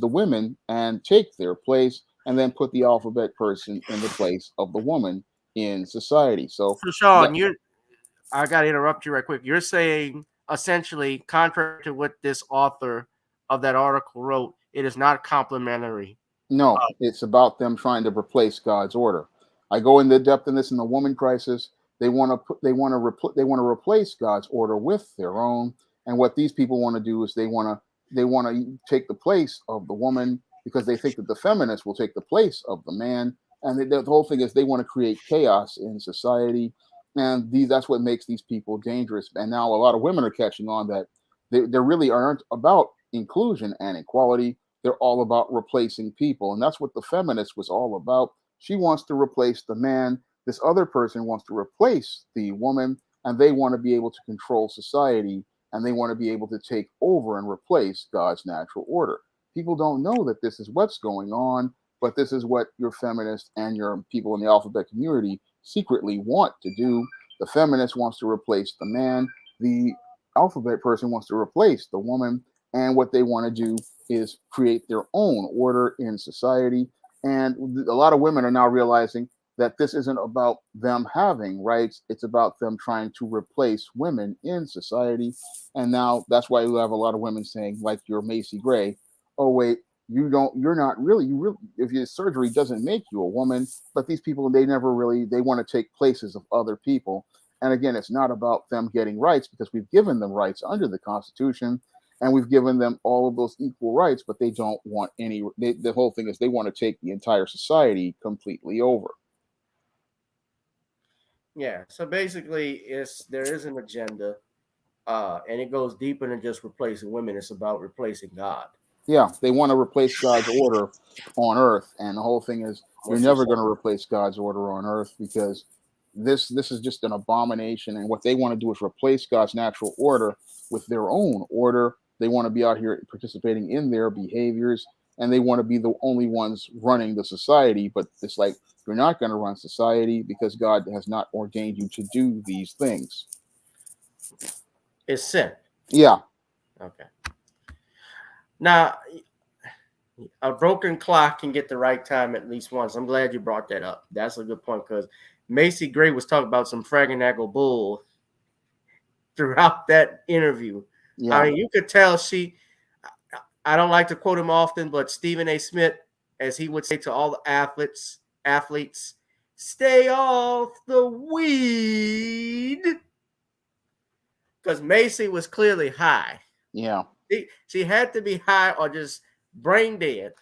women and take their place, and then put the alphabet person in the place of the woman in society. So Shawn, I got to interrupt you right quick. You're saying essentially, contrary to what this author of that article wrote, it is not complimentary. No, it's about them trying to replace God's order. I go into depth in this in the woman crisis. They want to replace God's order with their own. And what these people want to do is they want to take the place of the woman because they think that the feminists will take the place of the man. And the whole thing is they want to create chaos in society. And that's what makes these people dangerous. And now a lot of women are catching on that they really aren't about inclusion and equality. They're all about replacing people. And that's what the feminist was all about. She wants to replace the man. This other person wants to replace the woman, and they want to be able to control society, and they want to be able to take over and replace God's natural order. People don't know that this is what's going on, but this is what your feminists and your people in the alphabet community secretly want to do. The feminist wants to replace the man. The alphabet person wants to replace the woman, and what they want to do is create their own order in society. And a lot of women are now realizing that this isn't about them having rights, it's about them trying to replace women in society. And now that's why you have a lot of women saying, like your Macy Gray, oh wait, you're not really, if your surgery doesn't make you a woman. But these people, they want to take places of other people. And again, it's not about them getting rights, because we've given them rights under the Constitution, and we've given them all of those equal rights, but they don't want any. The whole thing is they want to take the entire society completely over. Yeah. So basically, there is an agenda, and it goes deeper than just replacing women. It's about replacing God. Yeah, they want to replace God's order on earth, and the whole thing is you're never going to replace God's order on earth, because this is just an abomination. And what they want to do is replace God's natural order with their own order. They want to be out here participating in their behaviors, and they want to be the only ones running the society. But it's like, you're not going to run society, because God has not ordained you to do these things. It's sin. Yeah. Okay. Now, a broken clock can get the right time at least once. I'm glad you brought that up. That's a good point, because Macy Gray was talking about some fragging bull throughout that interview. Yeah. I mean, you could tell I don't like to quote him often, but Stephen A. Smith, as he would say to all the athletes, stay off the weed. Because Macy was clearly high. Yeah. She had to be high or just brain dead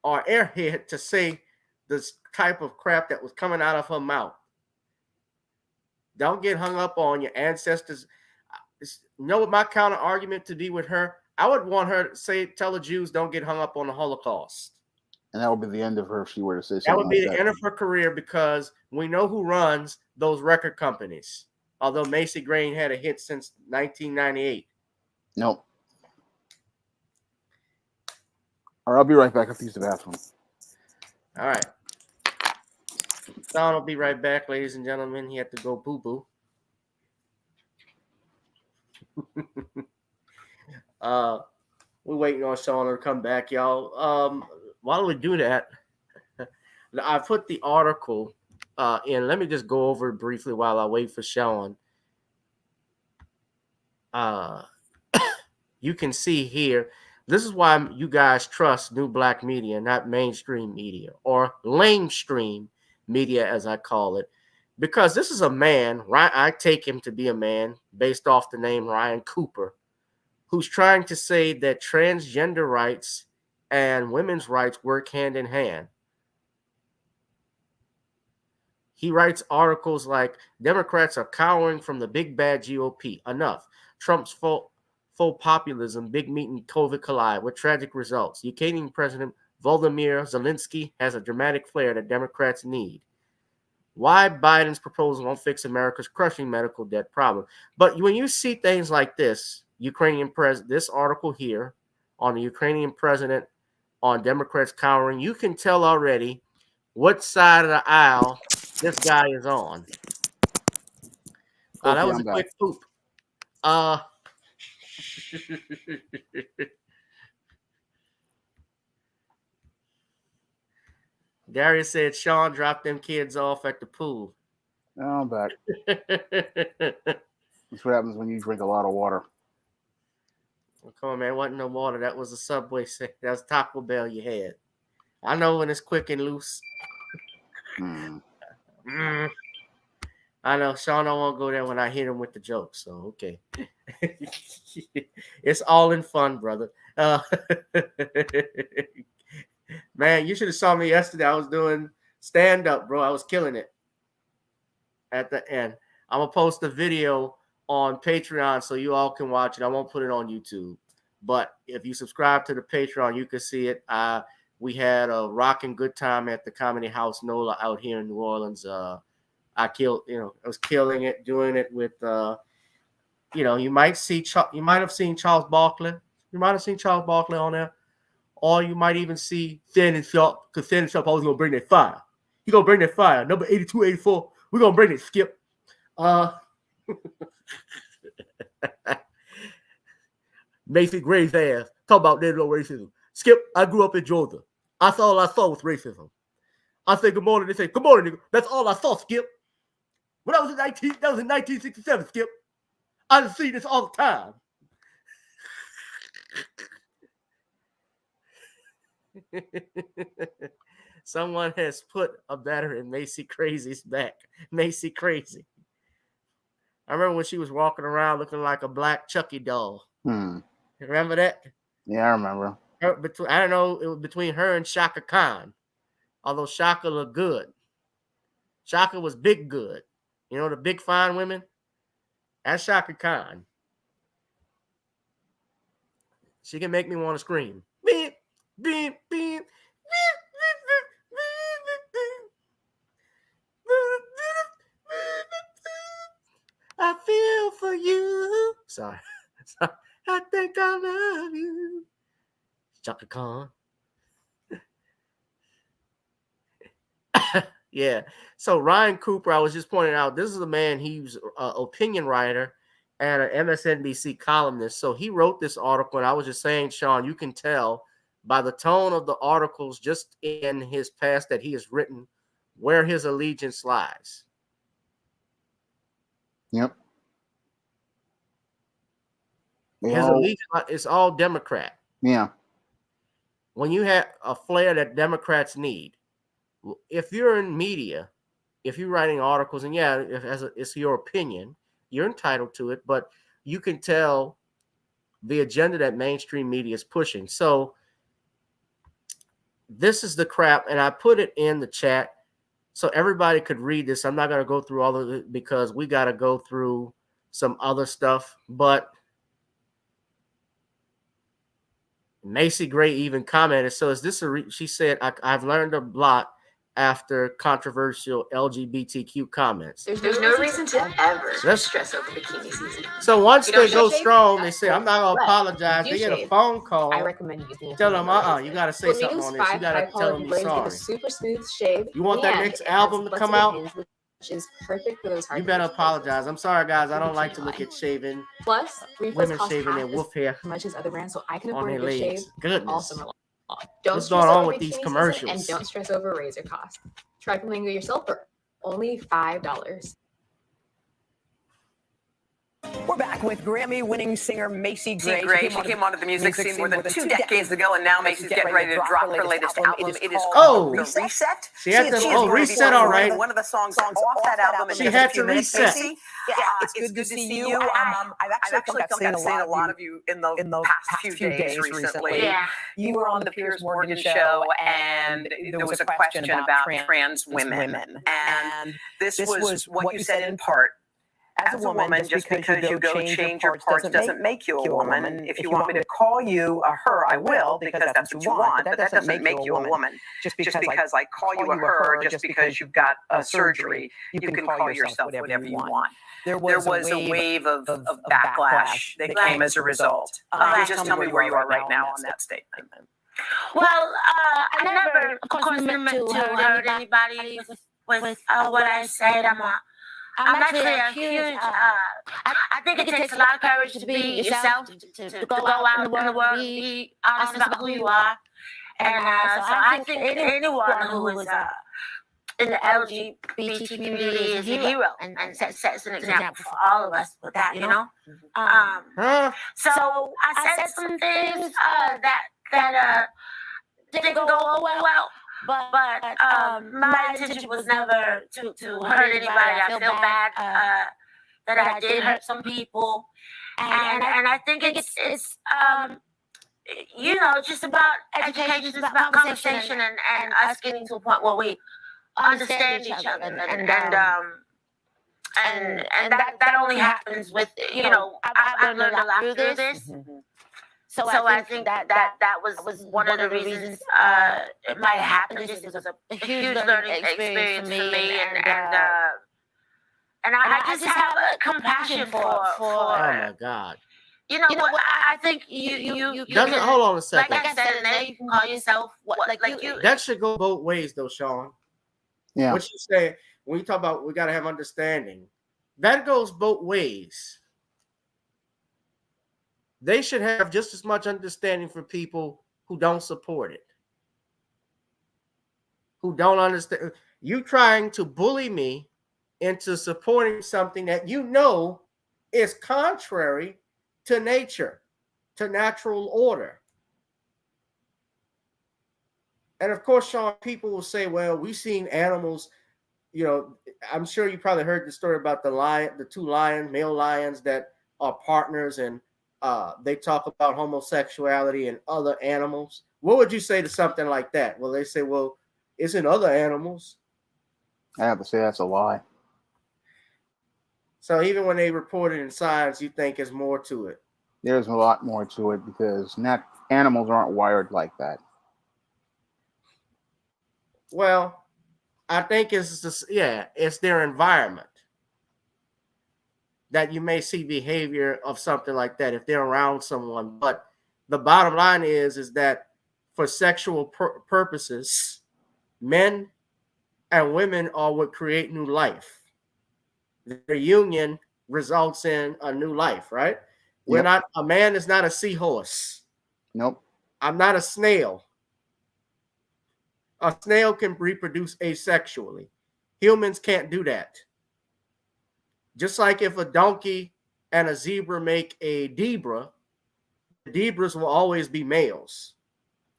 or airhead to say this type of crap that was coming out of her mouth. Don't get hung up on your ancestors. You know what my counter argument to be with her? I would want her to tell the Jews, don't get hung up on the Holocaust. And that would be the end of her if she were to say something. That would be the end of her career, because we know who runs those record companies. Although Macy Gray had a hit since 1998. Nope. All right, I'll be right back. I have to use the bathroom. All right. Sean will be right back, ladies and gentlemen. He had to go boo-boo. We're waiting on Sean to come back, y'all. While we do that, I put the article in. Let me just go over it briefly while I wait for Sean. You can see here, this is why you guys trust new black media, not mainstream media, or lamestream media, as I call it, because this is a man, I take him to be a man based off the name Ryan Cooper, who's trying to say that transgender rights and women's rights work hand in hand. He writes articles like, Democrats are cowering from the big bad GOP. Enough. Trump's faux populism, big meat and COVID collide with tragic results. Ukrainian President Volodymyr Zelensky has a dramatic flair that Democrats need. Why Biden's proposal won't fix America's crushing medical debt problem. But when you see things like this, this article here on the Ukrainian president on Democrats cowering, you can tell already what side of the aisle this guy is on. That was a quick poop. Darius said Sean dropped them kids off at the pool. Now I'm back. That's what happens when you drink a lot of water. Well, come on, man. It wasn't no water. That was a Subway. That was Taco Bell you had. I know when it's quick and loose. I know Sean don't want to go there when I hit him with the joke. So, okay. It's all in fun, brother. Man, you should have saw me yesterday. I was doing stand-up, bro. I was killing it at the end. I'm going to post the video on Patreon so you all can watch it. I won't put it on YouTube. But if you subscribe to the Patreon, you can see it. We had a rocking good time at the Comedy House NOLA out here in New Orleans. I was killing it, doing it with, you might have seen Charles Barkley. You might have seen Charles Barkley on there. Or you might even see Thin and Sharp, because Thin and Sharp always going to bring that fire. He's going to bring that fire. Number 82, 84. We're going to bring it, Skip. Macy Gray's ass. Talk about there's no racism. Skip, I grew up in Georgia. That's all I saw was racism. I say good morning. They say, good morning, nigga. That's all I saw, Skip. When I was in 1967, Skip. I done see this all the time. Someone has put a battery in Macy Crazy's back. Macy Crazy. I remember when she was walking around looking like a black Chucky doll. Remember that? Yeah, I remember. I don't know. It was between her and Shaka Khan. Although Shaka looked good. Shaka was big good. You know, the big fine women? That's Shaka Khan. She can make me want to scream. Beep, beep, beep. I feel for you. Sorry. I think I love you. Shaka Khan. Yeah. So Ryan Cooper, I was just pointing out, this is a man, he's an opinion writer and an MSNBC columnist. So he wrote this article, and I was just saying, Shawn, you can tell by the tone of the articles just in his past that he has written where his allegiance lies. Yep. His allegiance is all Democrat. Yeah. When you have a flair that Democrats need, if you're in media, if you're writing articles, and yeah, it's your opinion, you're entitled to it, but you can tell the agenda that mainstream media is pushing. So this is the crap, and I put it in the chat so everybody could read this. I'm not going to go through all of it because we got to go through some other stuff, but Macy Gray even commented, so is this she said, I've learned a lot after controversial LGBTQ comments. There's no reason to ever stress over bikini season. So once they go strong, they say, I'm not going to apologize. They get a phone call. I recommend using tell them, you got to say something on this. You got to tell them you're sorry. Super smooth shave. You want that next album to come out? Which is perfect for those hard. You better apologize. I'm sorry, guys. I don't like to look at shaving. Plus, women shaving their wolf hair much as other brands, so I can on afford their a good legs. shave. Goodness. Also, what's going on with these commercials? And don't stress over razor costs. Try Flamingo yourself for only $5. We're back with Grammy-winning singer Macy Gray. She came onto the music scene more than 2 decades ago, and now Macy's getting ready to drop her latest album. It is called The Reset. She had to reset, all right. One of the songs off that album. She had to reset. Yeah, it's good to see you. I've actually felt like I've seen a lot of you in the past few days recently. Yeah. You were on the Piers Morgan show, and there was a question about trans women. And this was what you said in part. As a woman, just because you go change your parts doesn't make you a woman. If you want me to call you a her, I will, because that's what you want. But that doesn't make you a woman. Just because I call you a her, just because you've got a surgery, you can call yourself whatever you want. There was a wave of backlash that came as a result. Just tell me where you are right now on that statement. Well, I never, of course, meant to hurt anybody with what I said. I'm actually a huge, I think it takes a lot of courage to be yourself, to go out in the world, be honest about who you are. And so I think anyone who is in the LGBT community is a hero and sets an example for all of us with that, you know? So I said some things that didn't go over well. But my intention was never to hurt anybody. I feel bad that I did hurt some people, and I think it's just about education, it's about conversation, and us getting to a point where we understand each other, and that only happens with I've learned a lot through this. So I think that was one of the reasons it might happen. It was a huge learning experience for me, and I just have a compassion for. Oh my God! You know what? I think you doesn't. Hold on a second. Like I said, and then you can call yourself like you. That should go both ways, though, Shawn. Yeah. What you say when you talk about we got to have understanding, that goes both ways. they should have just as much understanding for people who don't support it, who don't understand. You trying to bully me into supporting something that you know is contrary to nature, to natural order. And of course, Shawn, people will say, well, we've seen animals, you know, I'm sure you probably heard the story about the two lions, male lions that are partners, and they talk about homosexuality and other animals. What would you say to something like that? Well, they say, well, it's in other animals. I have to say that's a lie. So even when they report it in science, you think there's more to it? There's a lot more to it because animals aren't wired like that. Well, I think it's their environment that you may see behavior of something like that if they're around someone. But the bottom line is that for sexual purposes, men and women are what create new life. Their union results in a new life, right? We're not, a man is not a seahorse. Nope. I'm not a snail. A snail can reproduce asexually. Humans can't do that. Just like if a donkey and a zebra make a zebra, the zebras will always be males.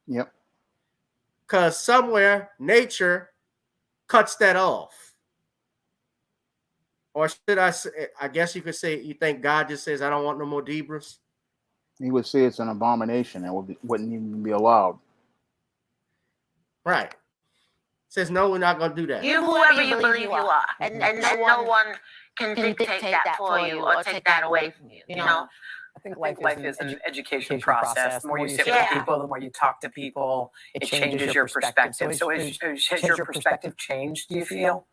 Yep. Because somewhere nature cuts that off. Or should I say, I guess you could say, you think God just says, I don't want no more zebras? He would say it's an abomination and wouldn't even be allowed. Right. Says, no, we're not going to do that. You whoever you believe you are. And no one can dictate that for you or take that away from you. You know? I think life is an education process. The more you sit with people, the more you talk to people, it changes your perspective. So has your perspective changed, do you feel?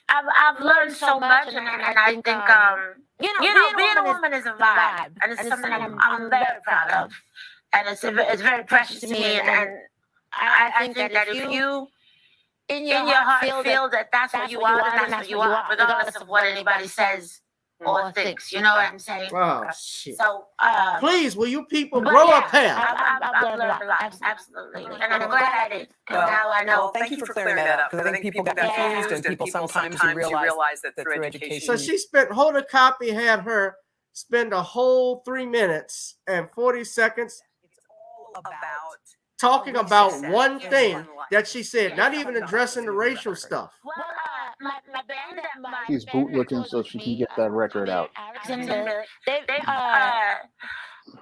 I've learned so much, and I think being a woman is a vibe, and it's something I'm very proud of, and it's very precious to me. And I think that if you in your heart feel that that's what you are, then that's what you are, regardless of what anybody says or thinks. You know what I'm saying? Oh shit! So please, will you people grow up here? I've learned a lot, absolutely, and I'm glad I did. Because now I know. Well, thank you for clearing that up. Because I think people get confused, and people sometimes realize that through education. So she spent. Holder Copy had her spend a whole 3 minutes and 40 seconds. It's all about talking about one thing that she said, not even addressing the racial stuff. Well, my band that She's bootlicking so she can get that record out.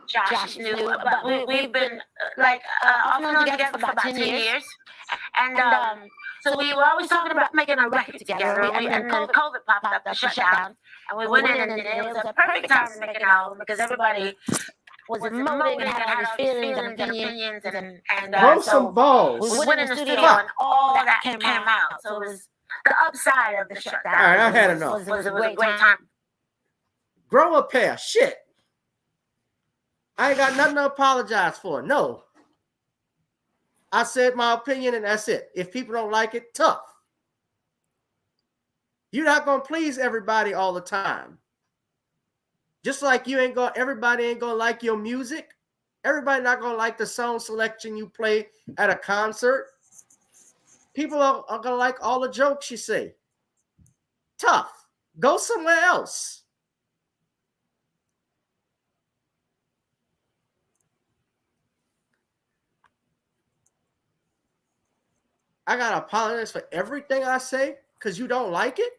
Josh knew, but we've been off and on together for about 10 years. And so we were always talking about making a record together. And then COVID popped up, the shutdown. And we went in and it was a perfect time to make an album because everybody was emoting and had all these feelings and opinions and some balls. We went in the studio and all that came out. So it was the upside of the shutdown. All right, I had enough. It was a great time. Grow a pair. Shit. I ain't got nothing to apologize for. No. I said my opinion and that's it. If people don't like it, tough. You're not going to please everybody all the time. Just like everybody ain't gonna like your music. Everybody not gonna like the song selection you play at a concert. People are gonna like all the jokes you say. Tough. Go somewhere else. I gotta apologize for everything I say because you don't like it.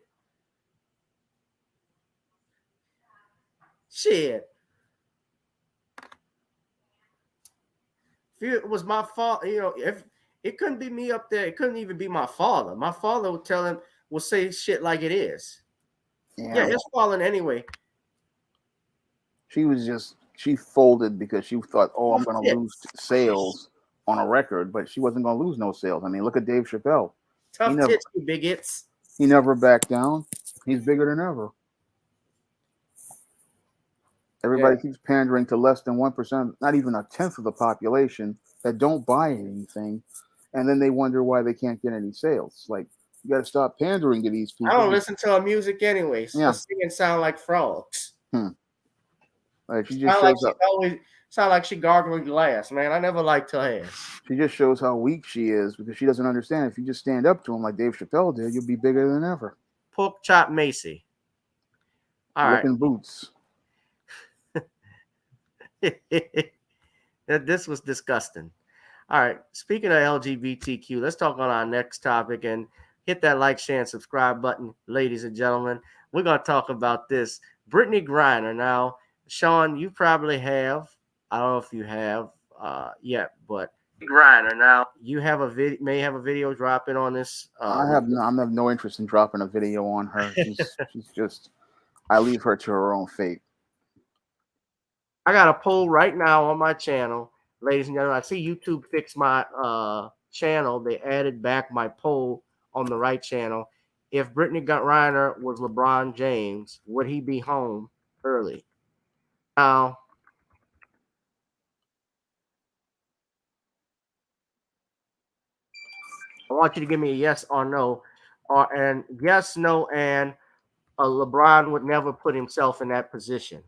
Shit. If it was my fault, if it couldn't be me up there, it couldn't even be my father. My father would say shit like it is. Yeah, it's falling anyway. She folded because she thought, I'm going to lose sales on a record, but she wasn't going to lose no sales. I mean, look at Dave Chappelle. Tough tits, you bigots. He never backed down. He's bigger than ever. Everybody keeps pandering to less than 1%, not even a tenth of the population that don't buy anything. And then they wonder why they can't get any sales. Like, you got to stop pandering to these people. I don't listen to her music anyway. So singing sound like frogs. Like she just shows up. Sound like she gargling glass, man. I never liked her ass. She just shows how weak she is because she doesn't understand. If you just stand up to him like Dave Chappelle did, you'll be bigger than ever. Pork chop Macy. All right. Licking boots. This was disgusting. All right. Speaking of LGBTQ, let's talk on our next topic and hit that like, share, and subscribe button, ladies and gentlemen. We're going to talk about this. Brittany Griner. Now, Shawn, you probably have. I don't know if you have yet, but Griner. Now, you have may have a video dropping on this. I have no interest in dropping a video on her. She's just. I leave her to her own fate. I got a poll right now on my channel, ladies and gentlemen. I see YouTube fixed my channel. They added back my poll on the right channel. If Brittany Griner was LeBron James, would he be home early? Now, I want you to give me a yes or no, and yes, no, and LeBron would never put himself in that position.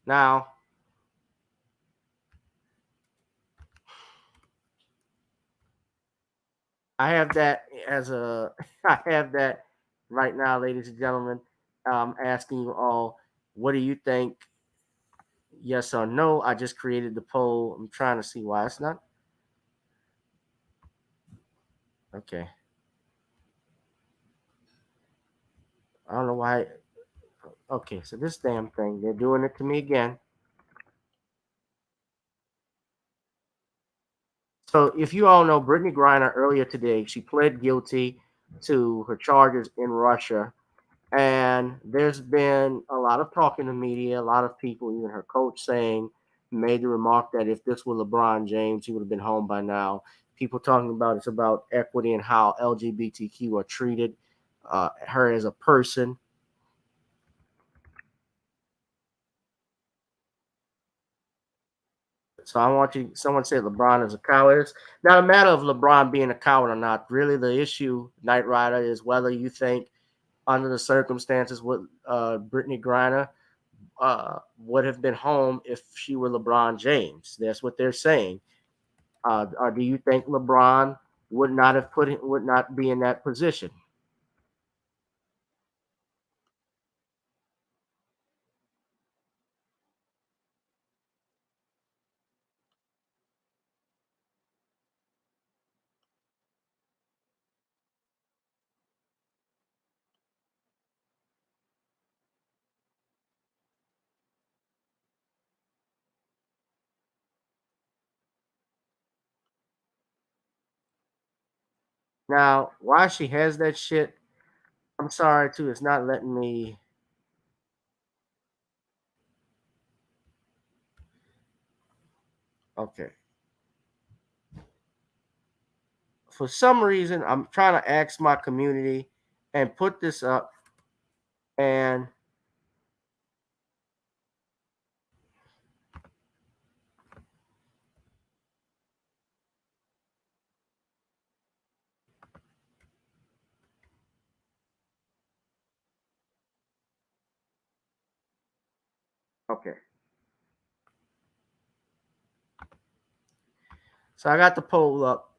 Now, I have that I have that right now, ladies and gentlemen. I'm asking you all, what do you think? Yes or no? I just created the poll. I'm trying to see why it's not. Okay. I don't know why. Okay, so this damn thing, they're doing it to me again. So if you all know, Brittany Griner earlier today, she pled guilty to her charges in Russia. And there's been a lot of talk in the media, a lot of people, even her coach made the remark that if this were LeBron James, he would have been home by now. People talking about it's about equity and how LGBTQ are treated, her as a person. So I want you, someone said LeBron is a coward. It's not a matter of LeBron being a coward or not. Really, the issue, Knight Rider, is whether you think under the circumstances with Brittany Griner would have been home if she were LeBron James. That's what they're saying. Or do you think LeBron would not be in that position? Now, why she has that shit, I'm sorry too, it's not letting me. Okay. For some reason, I'm trying to ask my community and put this up, and okay. So I got the poll up.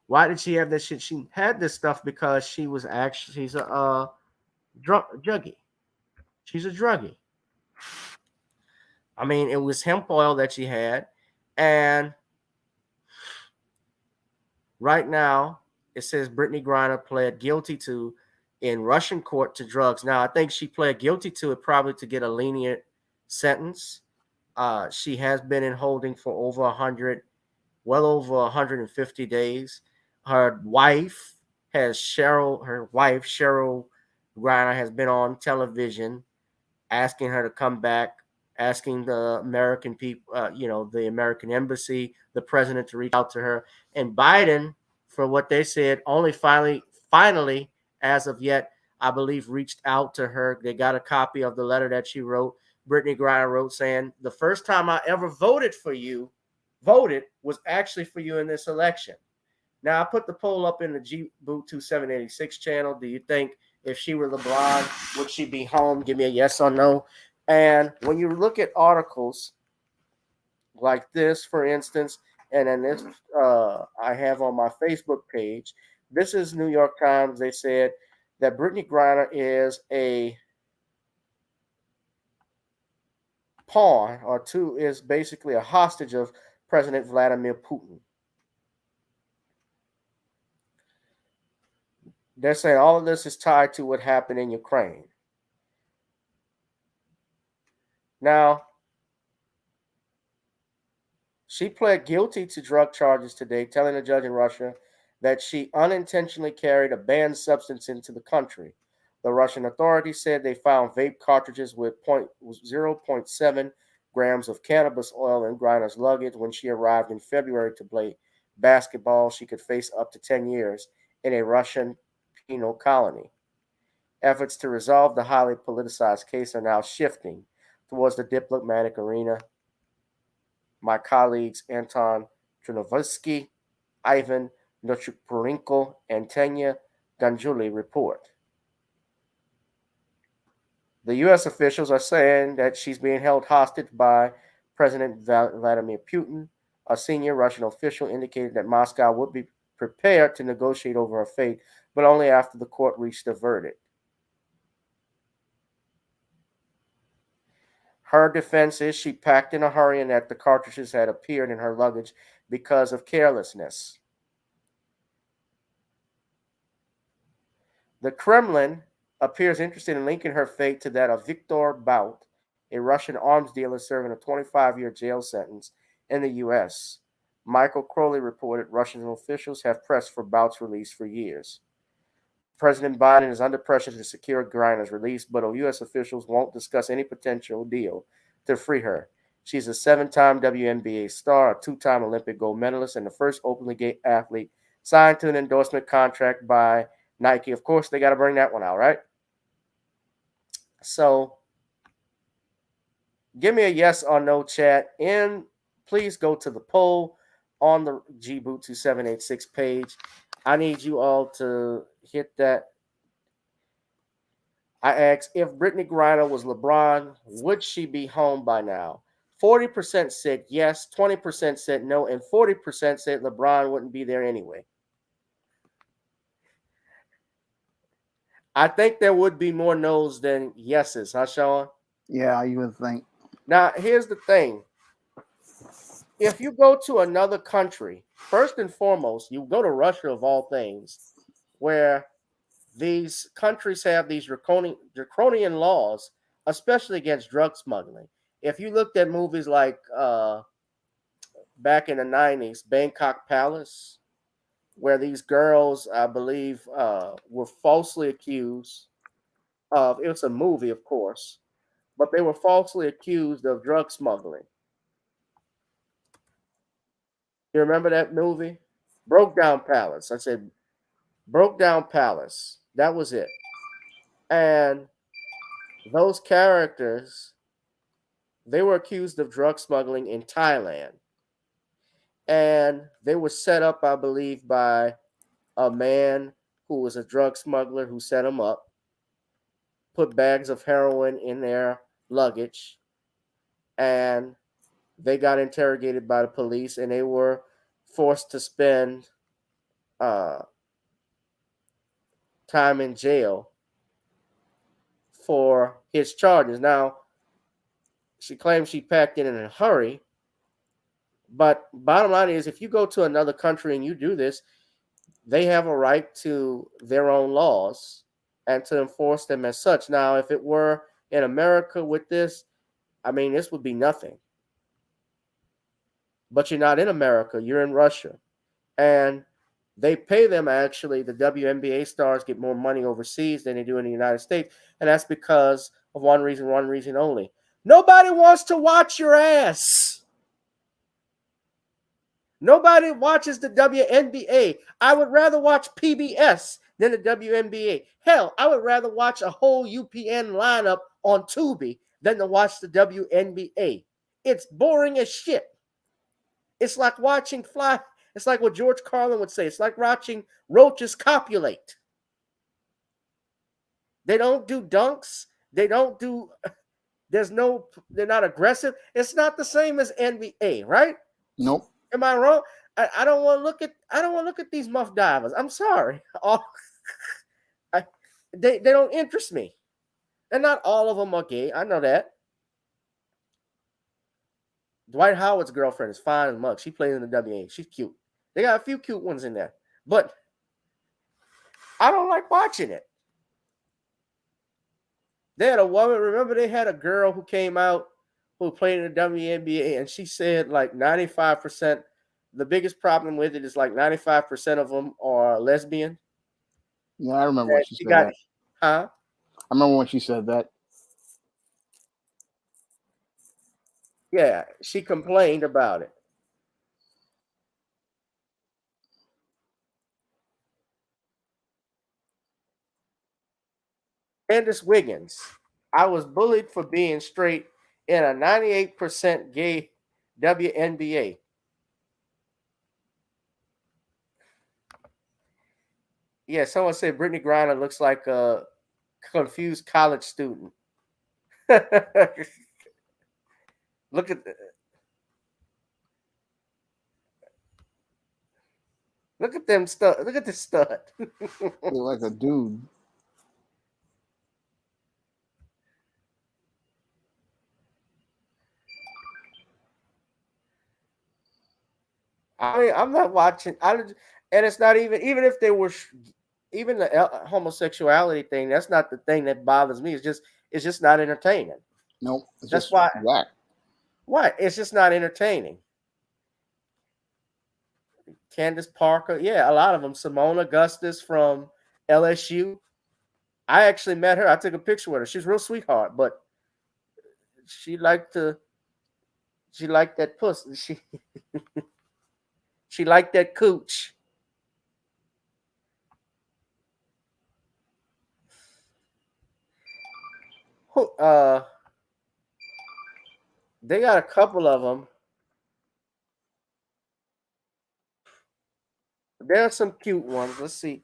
Why did she have that shit? She had this stuff because she's a druggie. She's a druggie. I mean, it was hemp oil that she had, and right now it says Brittany Griner pled guilty to in Russian court to drugs. Now I think she pled guilty to it probably to get a lenient sentence. She has been in holding for well over 150 days. Her wife, Cheryl Griner, has been on television asking her to come back, asking the American people, the American embassy, the president to reach out to her. And Biden, for what they said, only finally, as of yet, I believe, reached out to her. They got a copy of the letter that she wrote. Brittany Griner wrote saying, the first time I ever voted was actually for you in this election. Now, I put the poll up in the G-Boot 2786 channel. Do you think if she were LeBron, would she be home? Give me a yes or no. And when you look at articles like this, for instance, and then this I have on my Facebook page, this is New York Times. They said that Brittany Griner is a pawn is basically a hostage of President Vladimir Putin. They're saying all of this is tied to what happened in Ukraine. Now, she pled guilty to drug charges today, telling a judge in Russia that she unintentionally carried a banned substance into the country. The Russian authorities said they found vape cartridges with 0.7 grams of cannabis oil in Griner's luggage when she arrived in February to play basketball. She could face up to 10 years in a Russian penal colony. Efforts to resolve the highly politicized case are now shifting towards the diplomatic arena. My colleagues Anton Chernovsky, Ivan Nochupurenko, and Tanya Ganjuli report. The U.S. officials are saying that she's being held hostage by President Vladimir Putin. A senior Russian official indicated that Moscow would be prepared to negotiate over her fate, but only after the court reached a verdict. Her defense is she packed in a hurry and that the cartridges had appeared in her luggage because of carelessness. The Kremlin appears interested in linking her fate to that of Viktor Bout, a Russian arms dealer serving a 25-year jail sentence in the U.S. Michael Crowley reported Russian officials have pressed for Bout's release for years. President Biden is under pressure to secure Griner's release, but U.S. officials won't discuss any potential deal to free her. She's a 7-time WNBA star, a 2-time Olympic gold medalist, and the first openly gay athlete signed to an endorsement contract by Nike. Of course, they got to bring that one out, right? So, give me a yes or no, chat, and please go to the poll on the G-Boot 2786 page. I need you all to hit that. I asked, if Brittany Griner was LeBron, would she be home by now? 40% said yes, 20% said no, and 40% said LeBron wouldn't be there anyway. I think there would be more no's than yeses, huh, Shawn? Yeah, you would think. Now, here's the thing. If you go to another country, first and foremost, you go to Russia of all things, where these countries have these draconian laws, especially against drug smuggling. If you looked at movies like back in the 90s, Bangkok Palace, where these girls, I believe, were falsely accused of, it was a movie, of course, but they were falsely accused of drug smuggling. You remember that movie? Broke Down Palace. I said, Broke Down Palace. That was it. And those characters, they were accused of drug smuggling in Thailand. And they were set up, I believe, by a man who was a drug smuggler who set them up, put bags of heroin in their luggage, and they got interrogated by the police, and they were forced to spend time in jail for his charges. Now, she claims she packed in a hurry, but bottom line is, if you go to another country and you do this, they have a right to their own laws and to enforce them as such. Now, if it were in America with this, I mean, this would be nothing. But you're not in America, you're in Russia. And they pay them, actually, the WNBA stars get more money overseas than they do in the United States. And that's because of one reason only. Nobody wants to watch your ass. Nobody watches the WNBA. I would rather watch PBS than the WNBA. Hell, I would rather watch a whole UPN lineup on Tubi than to watch the WNBA. It's boring as shit. It's like watching It's like what George Carlin would say. It's like watching roaches copulate. They don't do dunks. They don't do. They're not aggressive. It's not the same as NBA, right? Nope. Am I wrong? I don't want to look at. I don't want to look at these muff divers. I'm sorry. They don't interest me. And not all of them are gay. I know that. Dwight Howard's girlfriend is fine as mug. She plays in the WNBA. She's cute. They got a few cute ones in there. But I don't like watching it. They had a woman, remember they had a girl who came out who played in the WNBA, and she said like 95%, the biggest problem with it is like 95% of them are lesbian. Yeah, I remember when she said that. Huh? I remember when she said that. Yeah, she complained about it. Candace Wiggins. I was bullied for being straight in a 98% gay WNBA. Yeah, someone said Brittany Griner looks like a confused college student. Look at them stud. Look at this stud. Look like a dude. I mean, I'm not watching. And it's not even if they were even the homosexuality thing. That's not the thing that bothers me. It's just not entertaining. Nope. That's why. Whack. Why? It's just not entertaining. Candace Parker, yeah, a lot of them. Simone Augustus from LSU. I actually met her. I took a picture with her. She's a real sweetheart, but she liked that pussy. She liked that cooch. They got a couple of them. There are some cute ones. Let's see.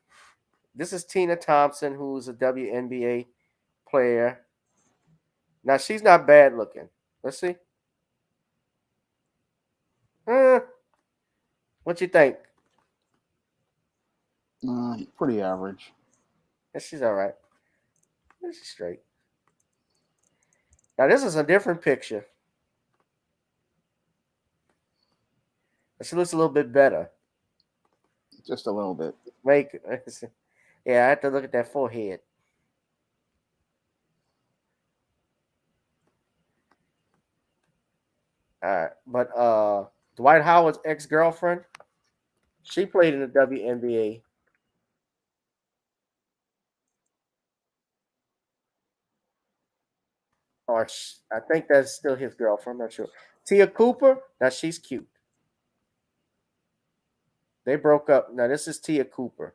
This is Tina Thompson, who's a WNBA player. Now, she's not bad looking. Let's see. What you think? Pretty average. Yeah, she's all right. She's straight. Now, this is a different picture. She looks a little bit better. Just a little bit. Yeah, I have to look at that forehead. All right, but Dwight Howard's ex-girlfriend, she played in the WNBA. Or I think that's still his girlfriend. I'm not sure. Tia Cooper, now she's cute. They broke up. Now this is Tia Cooper.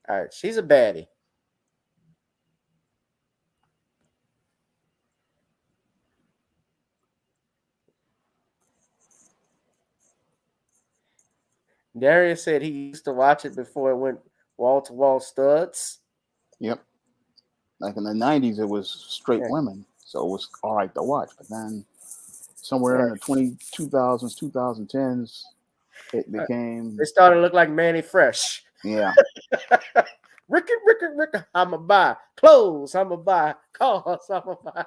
All right, she's a baddie. Darius said he used to watch it before it went wall-to-wall studs. Yep. Like in the 90s, it was straight women, so it was all right to watch. But then somewhere in the 2000s, 2010s, it became... They started to look like Manny Fresh. Yeah. Ricky, I'ma buy clothes. I'ma buy cars. I'ma buy.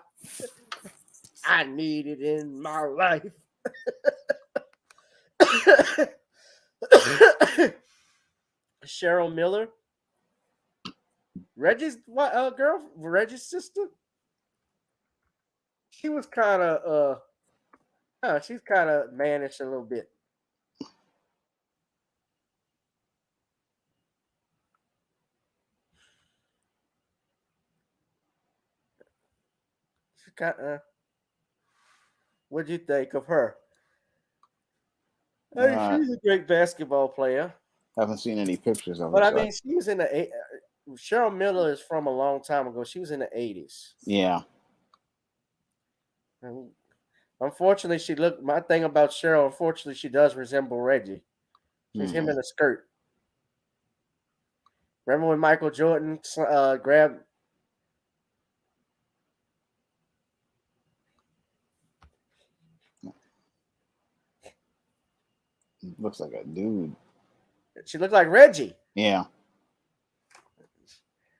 I need it in my life. Cheryl Miller, Reggie's Reggie's sister. She was kind of she's kind of mannish a little bit. She got what'd you think of her? She's a great basketball player. Haven't seen any pictures of her. But I mean, she was in the Cheryl Miller is from a long time ago. She was in the 80s. Yeah. And unfortunately, she looked. My thing about Cheryl, unfortunately, she does resemble Reggie. She's him in a skirt. Remember when Michael Jordan grabbed? Looks like a dude. She looked like Reggie. Yeah.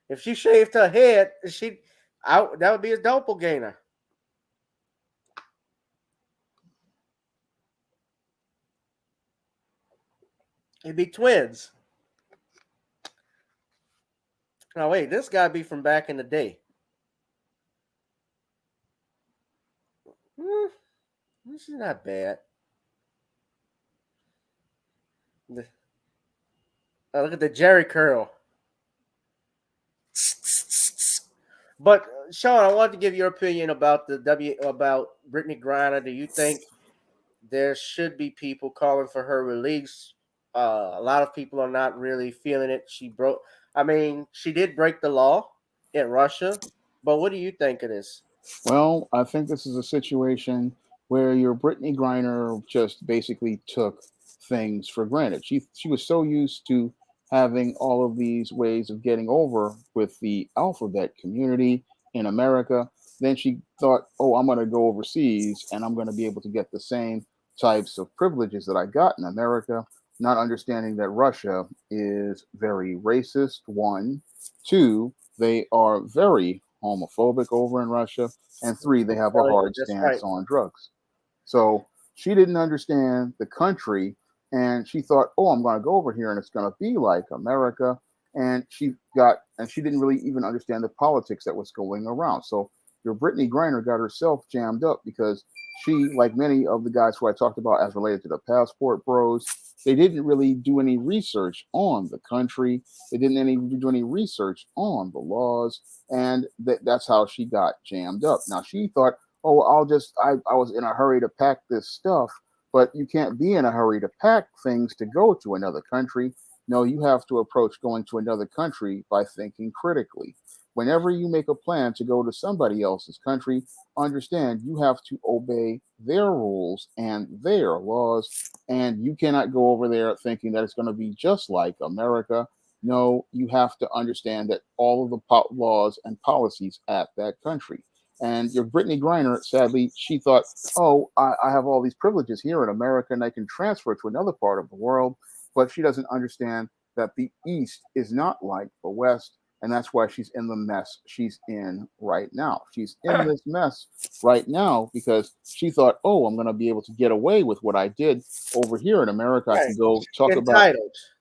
If she shaved her head, that would be a doppelganger. It'd be twins. Now wait, this gotta be from back in the day. This is not bad. Look at the Jerry curl. But Shawn, I wanted to give your opinion about about Brittany Griner. Do you think there should be people calling for her release? A lot of people are not really feeling it. She did break the law in Russia. But what do you think of this? Well, I think this is a situation where your Brittany Griner just basically took things for granted. She was so used to having all of these ways of getting over with the alphabet community in America. Then she thought, oh, I'm going to go overseas and I'm going to be able to get the same types of privileges that I got in America, not understanding that Russia is very racist, one. Two, they are very homophobic over in Russia. And three, they have a hard stance on drugs. So she didn't understand the country, and she thought, oh, I'm going to go over here and it's going to be like America. And she didn't really even understand the politics that was going around. So your Brittany Griner got herself jammed up because she, like many of the guys who I talked about as related to the passport bros, they didn't really do any research on the country. They didn't do any research on the laws. And that's how she got jammed up. Now she thought, oh, I was in a hurry to pack this stuff, but you can't be in a hurry to pack things to go to another country. No, you have to approach going to another country by thinking critically. Whenever you make a plan to go to somebody else's country, understand you have to obey their rules and their laws, and you cannot go over there thinking that it's going to be just like America. No, you have to understand that all of the laws and policies at that country. And your Brittany Griner, sadly, she thought, oh, I have all these privileges here in America and I can transfer to another part of the world. But she doesn't understand that the East is not like the West. And that's why she's in the mess she's in right now. She's in this mess right now because she thought, oh, I'm going to be able to get away with what I did over here in America. I can go talk about.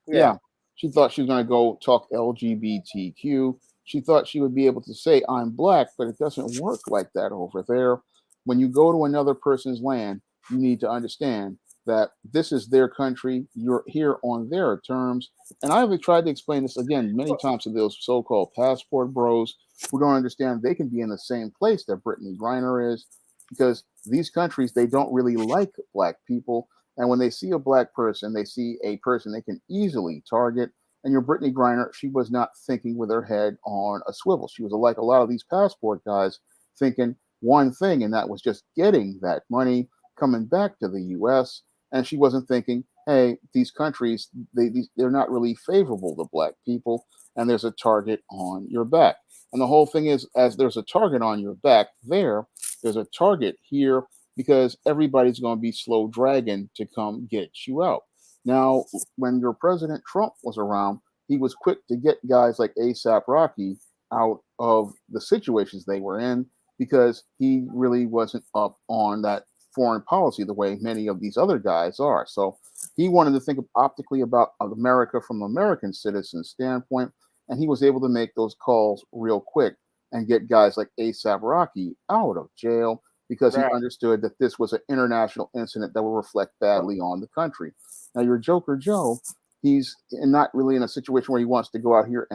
Yeah. She thought she was going to go talk LGBTQ. She thought she would be able to say, I'm black, but it doesn't work like that over there. When you go to another person's land, you need to understand that this is their country. You're here on their terms. And I've tried to explain this again many times to those so-called passport bros who don't understand they can be in the same place that Brittany Griner is, because these countries, they don't really like black people. And when they see a black person, they see a person they can easily target. And your Brittany Griner, she was not thinking with her head on a swivel. She was like a lot of these passport guys thinking one thing, and that was just getting that money, coming back to the U.S., and she wasn't thinking, hey, these countries, they're not really favorable to black people, and there's a target on your back. And the whole thing is, as there's a target on your back there's a target here, because everybody's going to be slow dragging to come get you out. Now, when your President Trump was around, he was quick to get guys like ASAP Rocky out of the situations they were in, because he really wasn't up on that foreign policy the way many of these other guys are. So he wanted to think optically about America from an American citizen standpoint, and he was able to make those calls real quick and get guys like ASAP Rocky out of jail, because he understood that this was an international incident that will reflect badly on the country. Now, your Joker Joe, he's not really in a situation where he wants to go out here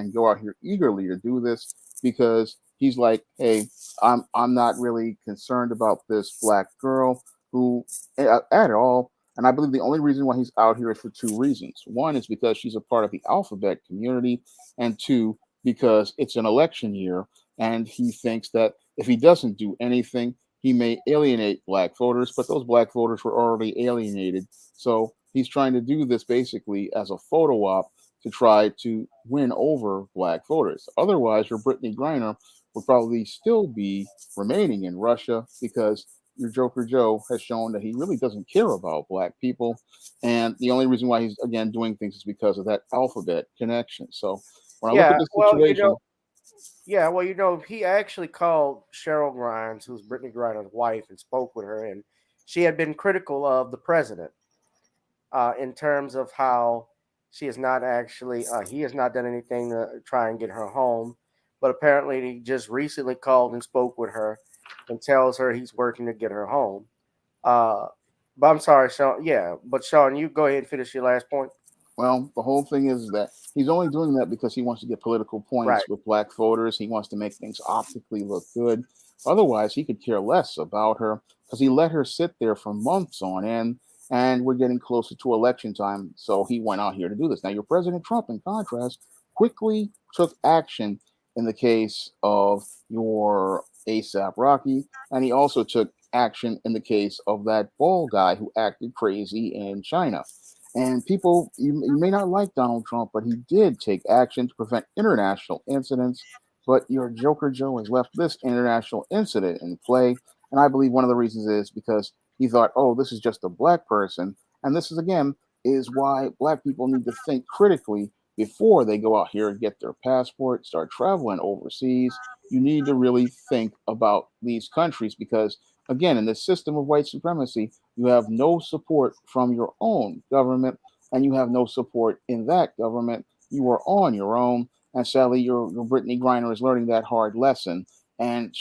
eagerly to do this, because he's like, hey, I'm not really concerned about this black girl who at all. And I believe the only reason why he's out here is for two reasons. One is because she's a part of the alphabet community, and two, because it's an election year, and he thinks that if he doesn't do anything, he may alienate black voters, but those black voters were already alienated. So he's trying to do this basically as a photo op to try to win over black voters. Otherwise, your Brittany Griner would probably still be remaining in Russia because your Joker Joe has shown that he really doesn't care about black people. And the only reason why he's again doing things is because of that alphabet connection. So when I look at Yeah, this well, situation, he actually called Cheryl Grimes, who's Brittany Griner's wife, and spoke with her, and she had been critical of the president in terms of how she has not actually, he has not done anything to try and get her home, but apparently he just recently called and spoke with her and tells her he's working to get her home. Uh, but I'm sorry, Sean. Yeah, but Sean, you go ahead and finish your last point. well, the whole thing is that he's only doing that because he wants to get political Right. points with black voters. He wants to make things optically look good. Otherwise, he could care less about her because he let her sit there for months on end, and we're getting closer to election time. So he went out here to do this. Now, your President Trump, in contrast, quickly took action in the case of your ASAP Rocky, and he also took action in the case of that ball guy who acted crazy in China. And people, you may not like Donald Trump, but he did take action to prevent international incidents. But your Joker Joe has left this international incident in play. And I believe one of the reasons is because he thought, oh, this is just a black person. And this is, again, is why black people need to think critically before they go out here and get their passport, start traveling overseas. You need to really think about these countries because, again, in this system of white supremacy, you have no support from your own government, and you have no support in that government. You are on your own, and sadly, your Brittany Griner is learning that hard lesson. And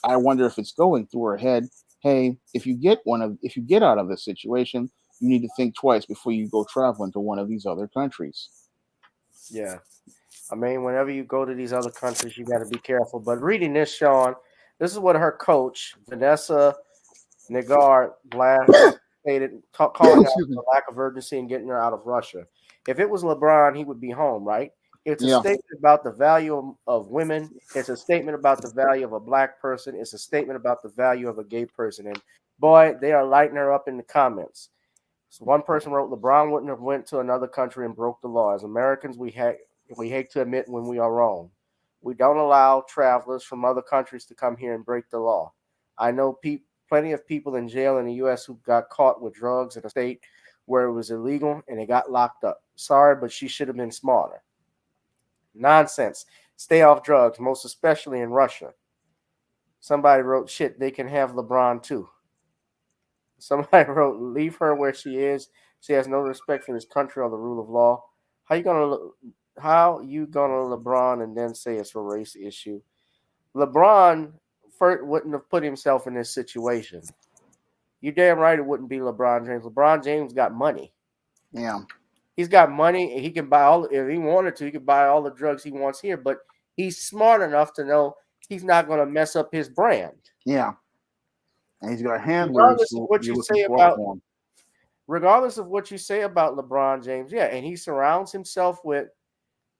I wonder if it's going through her head. Hey, if you get out of this situation, you need to think twice before you go traveling to one of these other countries. Yeah. I mean, whenever you go to these other countries, you got to be careful. But reading this, Sean, this is what her coach, Vanessa Nagard, last stated, calling out Excuse me. the lack of urgency in getting her out of Russia. If it was LeBron, he would be home, right? It's a Yeah. statement about the value of women. It's a statement about the value of a black person. It's a statement about the value of a gay person. And boy, they are lighting her up in the comments. So one person wrote, LeBron wouldn't have went to another country and broke the law. As Americans, we hate to admit when we are wrong. We don't allow travelers from other countries to come here and break the law. I know plenty of people in jail in the U.S. who got caught with drugs in a state where it was illegal and they got locked up. Sorry, but she should have been smarter. Nonsense. Stay off drugs, most especially in Russia. Somebody wrote, shit, they can have LeBron too. Somebody wrote, leave her where she is. She has no respect for this country or the rule of law. How you gonna LeBron and then say it's a race issue? LeBron first wouldn't have put himself in this situation. You damn right it wouldn't be LeBron James. LeBron James got money. Yeah. He's got money. He can buy if he wanted to, he could buy all the drugs he wants here. But he's smart enough to know he's not going to mess up his brand. Yeah. And he's got handlers who will be looking for him. Regardless of what you say about LeBron James, yeah, and he surrounds himself with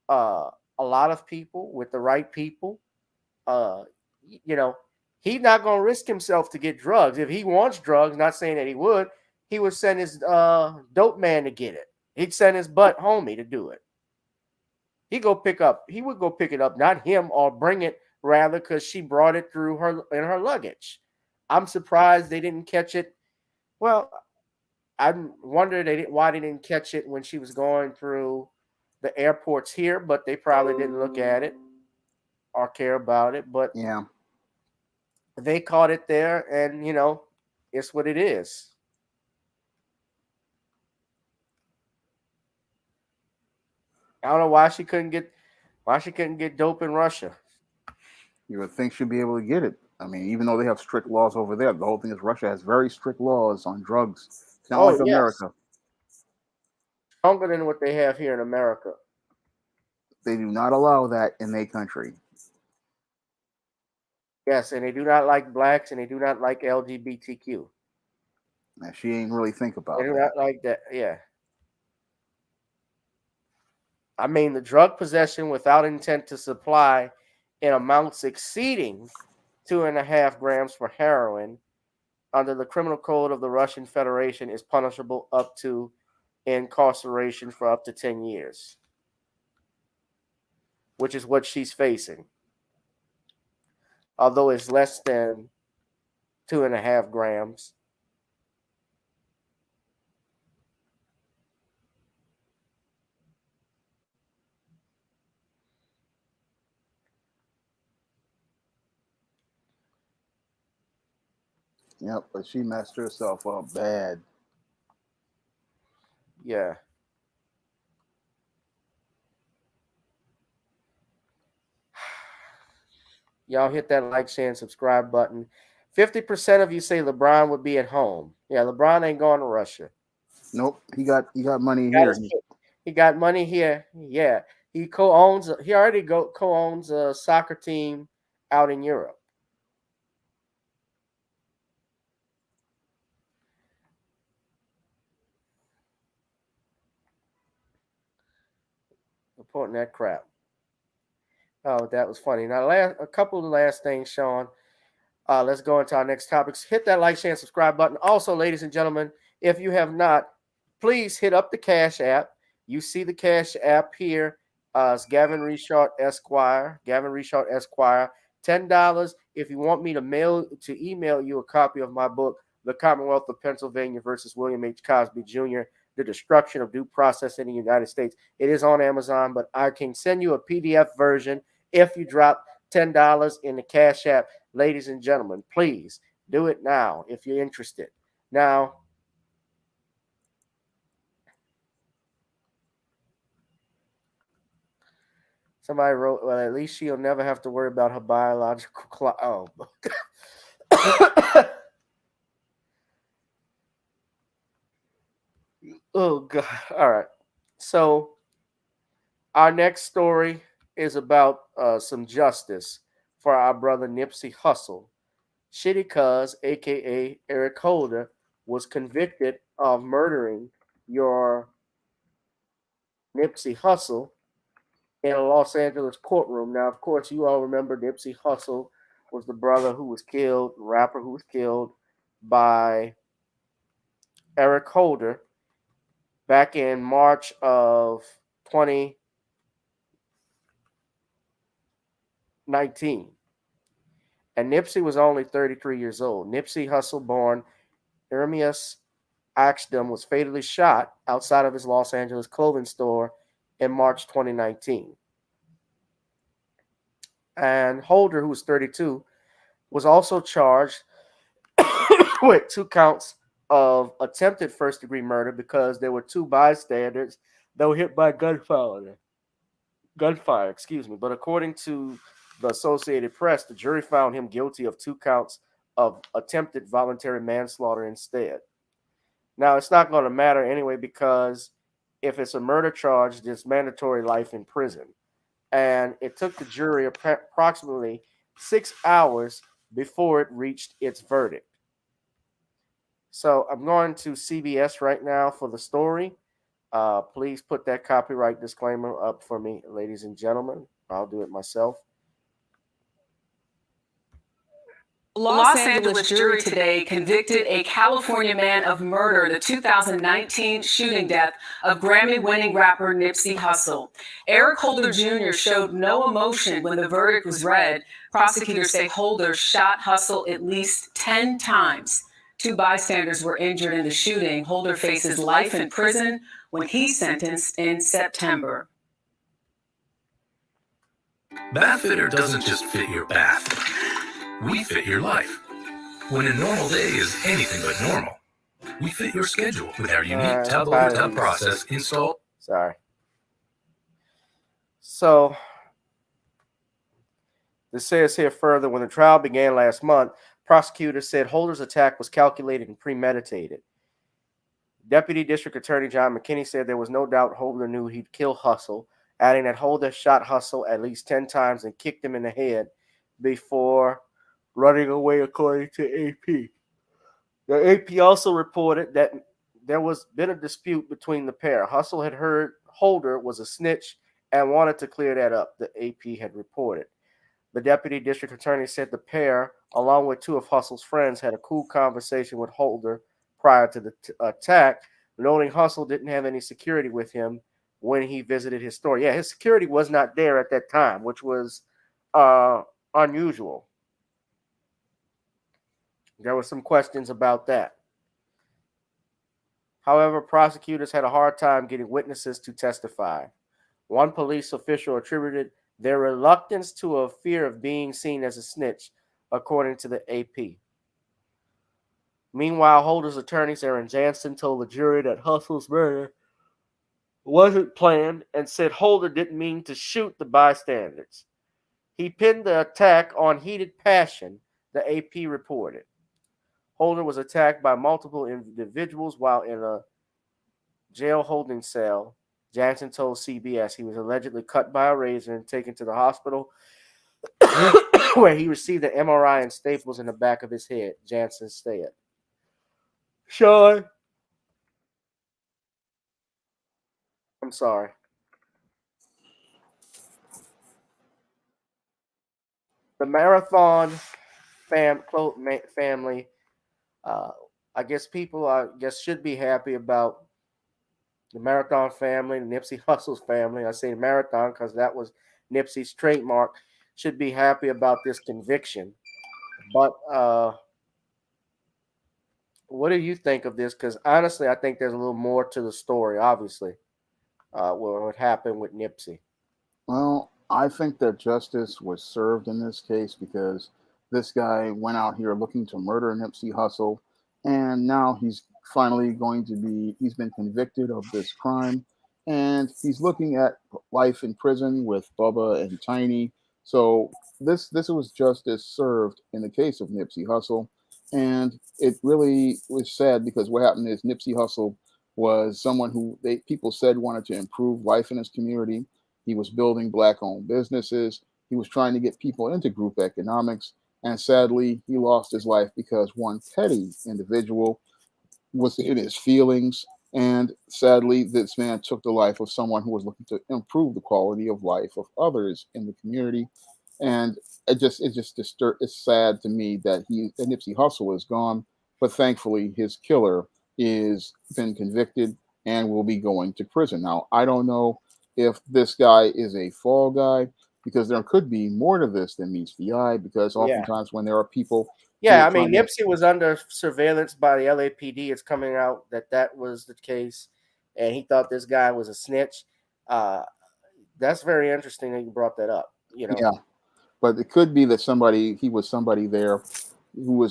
a lot of people, with the right people. He's not going to risk himself to get drugs. If he wants drugs, not saying that he would send his dope man to get it. He'd send his butt homie to do it. He would go pick it up, not him, or bring it rather, because she brought it through in her luggage. I'm surprised they didn't catch it. Well, I wonder why they didn't catch it when she was going through the airports here, but they probably didn't look at it or care about it. But yeah, they caught it there, and it's what it is. I don't know why she couldn't get dope in Russia. You would think she'd be able to get it. I mean, even though they have strict laws over there, the whole thing is Russia has very strict laws on drugs. It's not like America. Stronger than what they have here in America. They do not allow that in their country. Yes, and they do not like blacks, and they do not like LGBTQ. Now, she ain't really think about They do not like that. Yeah. the drug possession without intent to supply in amounts exceeding 2.5 grams for heroin under the criminal code of the Russian Federation is punishable up to incarceration for up to 10 years, which is what she's facing. Although it's less than 2.5 grams. Yep, but she messed herself up bad. Yeah. Y'all hit that like, share, and subscribe button. 50% of you say LeBron would be at home. Yeah, LeBron ain't going to Russia. Nope, he got money here. He got money here. Yeah, he co-owns. He already co-owns a soccer team out in Europe. Reporting that crap. Oh, that was funny. Now, a couple of the last things, Shawn. Let's go into our next topics. Hit that like, share, and subscribe button. Also, ladies and gentlemen, if you have not, please hit up the Cash App. You see the Cash App here. It's Gavin Reshart Esquire. Gavin Reshart Esquire. $10 if you want me to email you a copy of my book, The Commonwealth of Pennsylvania versus William H. Cosby Jr., The Destruction of Due Process in the United States. It is on Amazon, but I can send you a PDF version if you drop $10 in the Cash App. Ladies and gentlemen, please do it now if you're interested. Now, somebody wrote, well, at least she'll never have to worry about her biological clock. Oh. Oh, God. All right. So, our next story is about some justice for our brother Nipsey Hussle. Shitty Cuz, a.k.a. Eric Holder, was convicted of murdering your Nipsey Hussle in a Los Angeles courtroom. Now, of course, you all remember Nipsey Hussle was the brother who was killed, the rapper who was killed by Eric Holder back in March of 2019. And Nipsey was only 33 years old. Nipsey Hussle, born Ermias Axdom, was fatally shot outside of his Los Angeles clothing store in March 2019. And Holder, who was 32, was also charged with 2 counts of attempted first-degree murder because there were 2 bystanders that were hit by gunfire. But according to the Associated Press, the jury found him guilty of 2 counts of attempted voluntary manslaughter instead. Now, it's not going to matter anyway because if it's a murder charge, there's mandatory life in prison. And it took the jury approximately 6 hours before it reached its verdict. So I'm going to CBS right now for the story. Please put that copyright disclaimer up for me, ladies and gentlemen. I'll do it myself. A Los Angeles jury today convicted a California man of murder, the 2019 shooting death of Grammy-winning rapper Nipsey Hussle. Eric Holder Jr. showed no emotion when the verdict was read. Prosecutors say Holder shot Hussle at least 10 times. 2 bystanders were injured in the shooting. Holder faces life in prison when he's sentenced in September. Bathfitter doesn't just fit your bath. We fit your life. When a normal day is anything but normal, we fit your schedule with our unique tub-over-tub process installed. Sorry. So, this says here further, when the trial began last month, prosecutors said Holder's attack was calculated and premeditated. Deputy District Attorney John McKinney said there was no doubt Holder knew he'd kill Hussle, adding that Holder shot Hussle at least 10 times and kicked him in the head before running away, according to AP. The AP also reported that there was been a dispute between the pair. Hussle had heard Holder was a snitch and wanted to clear that up, the AP had reported. The deputy district attorney said the pair, along with two of Hussle's friends, had a cool conversation with Holder prior to the attack, noting Hussle didn't have any security with him when he visited his store. Yeah, his security was not there at that time, which was unusual. There were some questions about that. However, prosecutors had a hard time getting witnesses to testify. One police official attributed their reluctance to a fear of being seen as a snitch, according to the AP. Meanwhile, Holder's attorneys, Aaron Jansen, told the jury that Hussle's murder wasn't planned and said Holder didn't mean to shoot the bystanders. He pinned the attack on heated passion, the AP reported. Holder was attacked by multiple individuals while in a jail holding cell. Jansen told CBS he was allegedly cut by a razor and taken to the hospital where he received an MRI and staples in the back of his head, Jansen said. Shawn. I'm sorry. The Marathon family, I guess people should be happy about the Marathon family, the Nipsey Hussle's family. I say Marathon because that was Nipsey's trademark. Should be happy about this conviction. But what do you think of this? Because honestly, I think there's a little more to the story, obviously, what happened with Nipsey. Well, I think that justice was served in this case because this guy went out here looking to murder Nipsey Hussle, and now he's he's been convicted of this crime, and he's looking at life in prison with Bubba and Tiny. So this was justice served in the case of Nipsey Hussle, and it really was sad because what happened is Nipsey Hussle was someone who people said wanted to improve life in his community. He was building black-owned businesses. He was trying to get people into group economics. And sadly, he lost his life because one petty individual was in his feelings. And sadly, this man took the life of someone who was looking to improve the quality of life of others in the community. And it's sad to me that Nipsey Hussle is gone, but thankfully his killer is been convicted and will be going to prison. Now, I don't know if this guy is a fall guy, because there could be more to this than meets the eye, because oftentimes when there are people... Yeah, I mean, Nipsey was under surveillance by the LAPD. It's coming out that was the case, and he thought this guy was a snitch. That's very interesting that you brought that up. Yeah, but it could be that he was somebody there who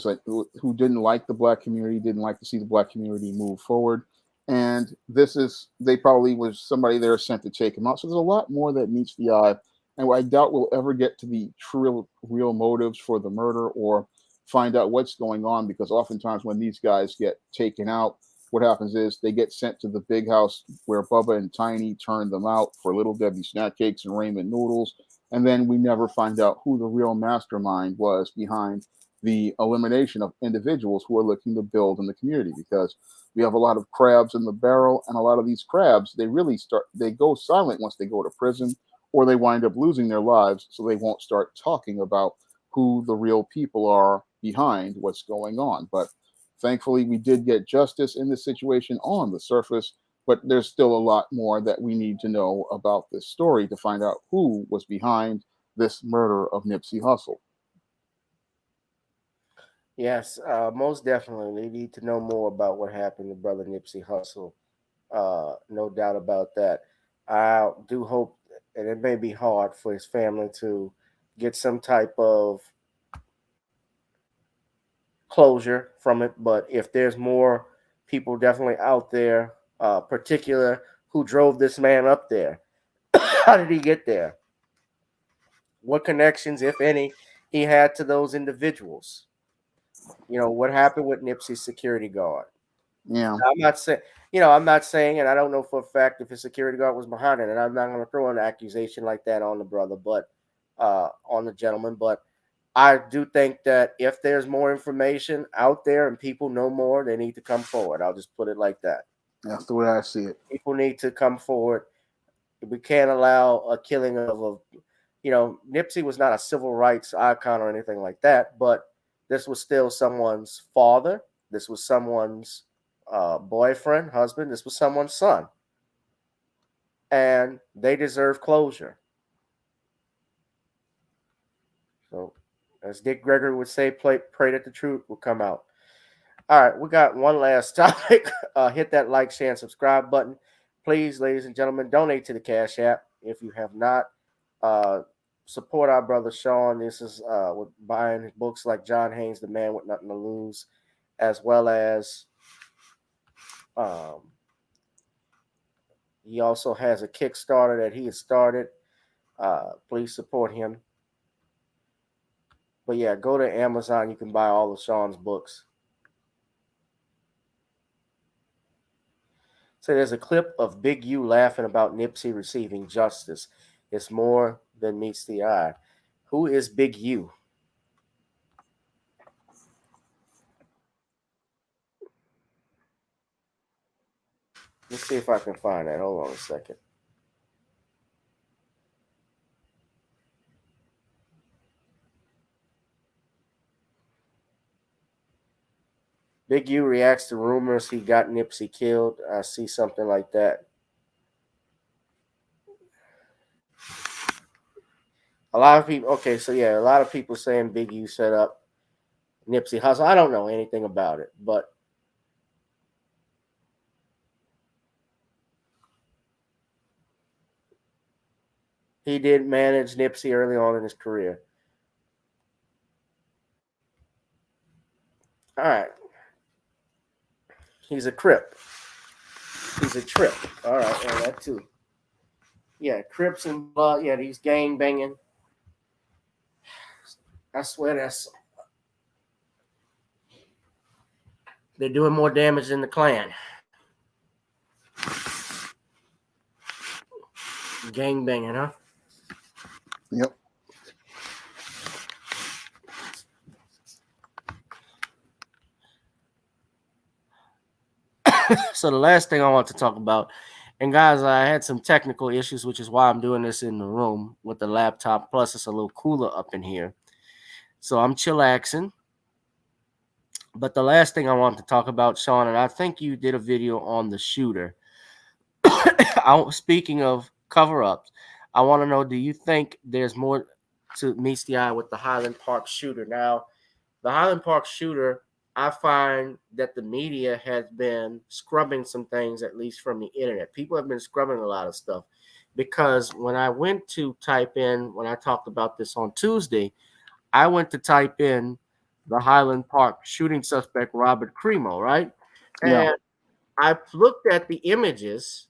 who didn't like the black community, didn't like to see the black community move forward. And they probably was somebody there sent to take him out. So there's a lot more that meets the eye. And I doubt we'll ever get to the real motives for the murder or find out what's going on, because oftentimes when these guys get taken out, what happens is they get sent to the big house where Bubba and Tiny turned them out for Little Debbie snack cakes and ramen noodles. And then we never find out who the real mastermind was behind the elimination of individuals who are looking to build in the community, because we have a lot of crabs in the barrel, and a lot of these crabs, they go silent once they go to prison, or they wind up losing their lives, so they won't start talking about who the real people are behind what's going on. But thankfully, we did get justice in this situation on the surface, but there's still a lot more that we need to know about this story to find out who was behind this murder of Nipsey Hussle. Yes, most definitely. They need to know more about what happened to brother Nipsey Hussle. No doubt about that. I do hope, and it may be hard for his family to get some type of closure from it, but if there's more people definitely out there, particular who drove this man up there, how did he get there? What connections, if any, he had to those individuals? What happened with Nipsey's security guard? Yeah, I'm not saying, and I don't know for a fact if his security guard was behind it, and I'm not going to throw an accusation like that on the brother, but on the gentleman. But I do think that if there's more information out there and people know more, they need to come forward. I'll just put it like that. That's the way I see it. People need to come forward We can't allow a killing of a, Nipsey was not a civil rights icon or anything like that, but this was still someone's father. This was someone's boyfriend, husband. This was someone's son. And they deserve closure. So, as Dick Gregory would say, pray that the truth will come out. All right, we got one last topic. Hit that like, share, and subscribe button. Please, ladies and gentlemen, donate to the Cash App if you have not. Support our brother Shawn. This is with buying books like John Haynes, The Man with Nothing to Lose, as well as he also has a Kickstarter that he has started. Please support him. But yeah, go to Amazon. You can buy all of Shawn's books. So there's a clip of Big U laughing about Nipsey receiving justice. It's more than meets the eye. Who is Big U? Let's see if I can find that. Hold on a second. Big U reacts to rumors he got Nipsey killed. I see something like that. A lot of people, okay, so yeah, a lot of people saying Big U set up Nipsey Hussle. I don't know anything about it, but he did manage Nipsey early on in his career. All right. He's a Crip. He's a Trip. All right, and that too. Yeah, Crips and blood. Yeah, he's gang banging. I swear they're doing more damage than the Klan. Gang banging, huh? Yep. So the last thing I want to talk about, and guys, I had some technical issues, which is why I'm doing this in the room with the laptop. Plus, it's a little cooler up in here. So I'm chillaxing. But the last thing I want to talk about, Shawn, and I think you did a video on the shooter. Speaking of cover-ups, I want to know, do you think there's more to meets the eye with the Highland Park shooter? Now, the Highland Park shooter, I find that the media has been scrubbing some things, at least from the internet. People have been scrubbing a lot of stuff because when I went to type in, when I talked about this on Tuesday, I went to type in the Highland Park shooting suspect, Robert Crimo, right? Yeah. And I looked at the images.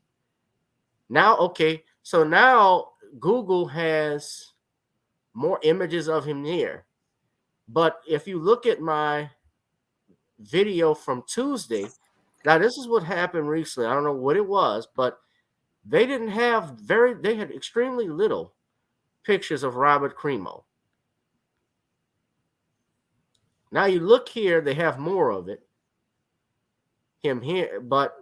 Now, okay, so now Google has more images of him here. But if you look at my video from Tuesday, now this is what happened recently. I don't know what it was, but they didn't have they had extremely little pictures of Robert Crimo. Now you look here, they have more of it. Him here, but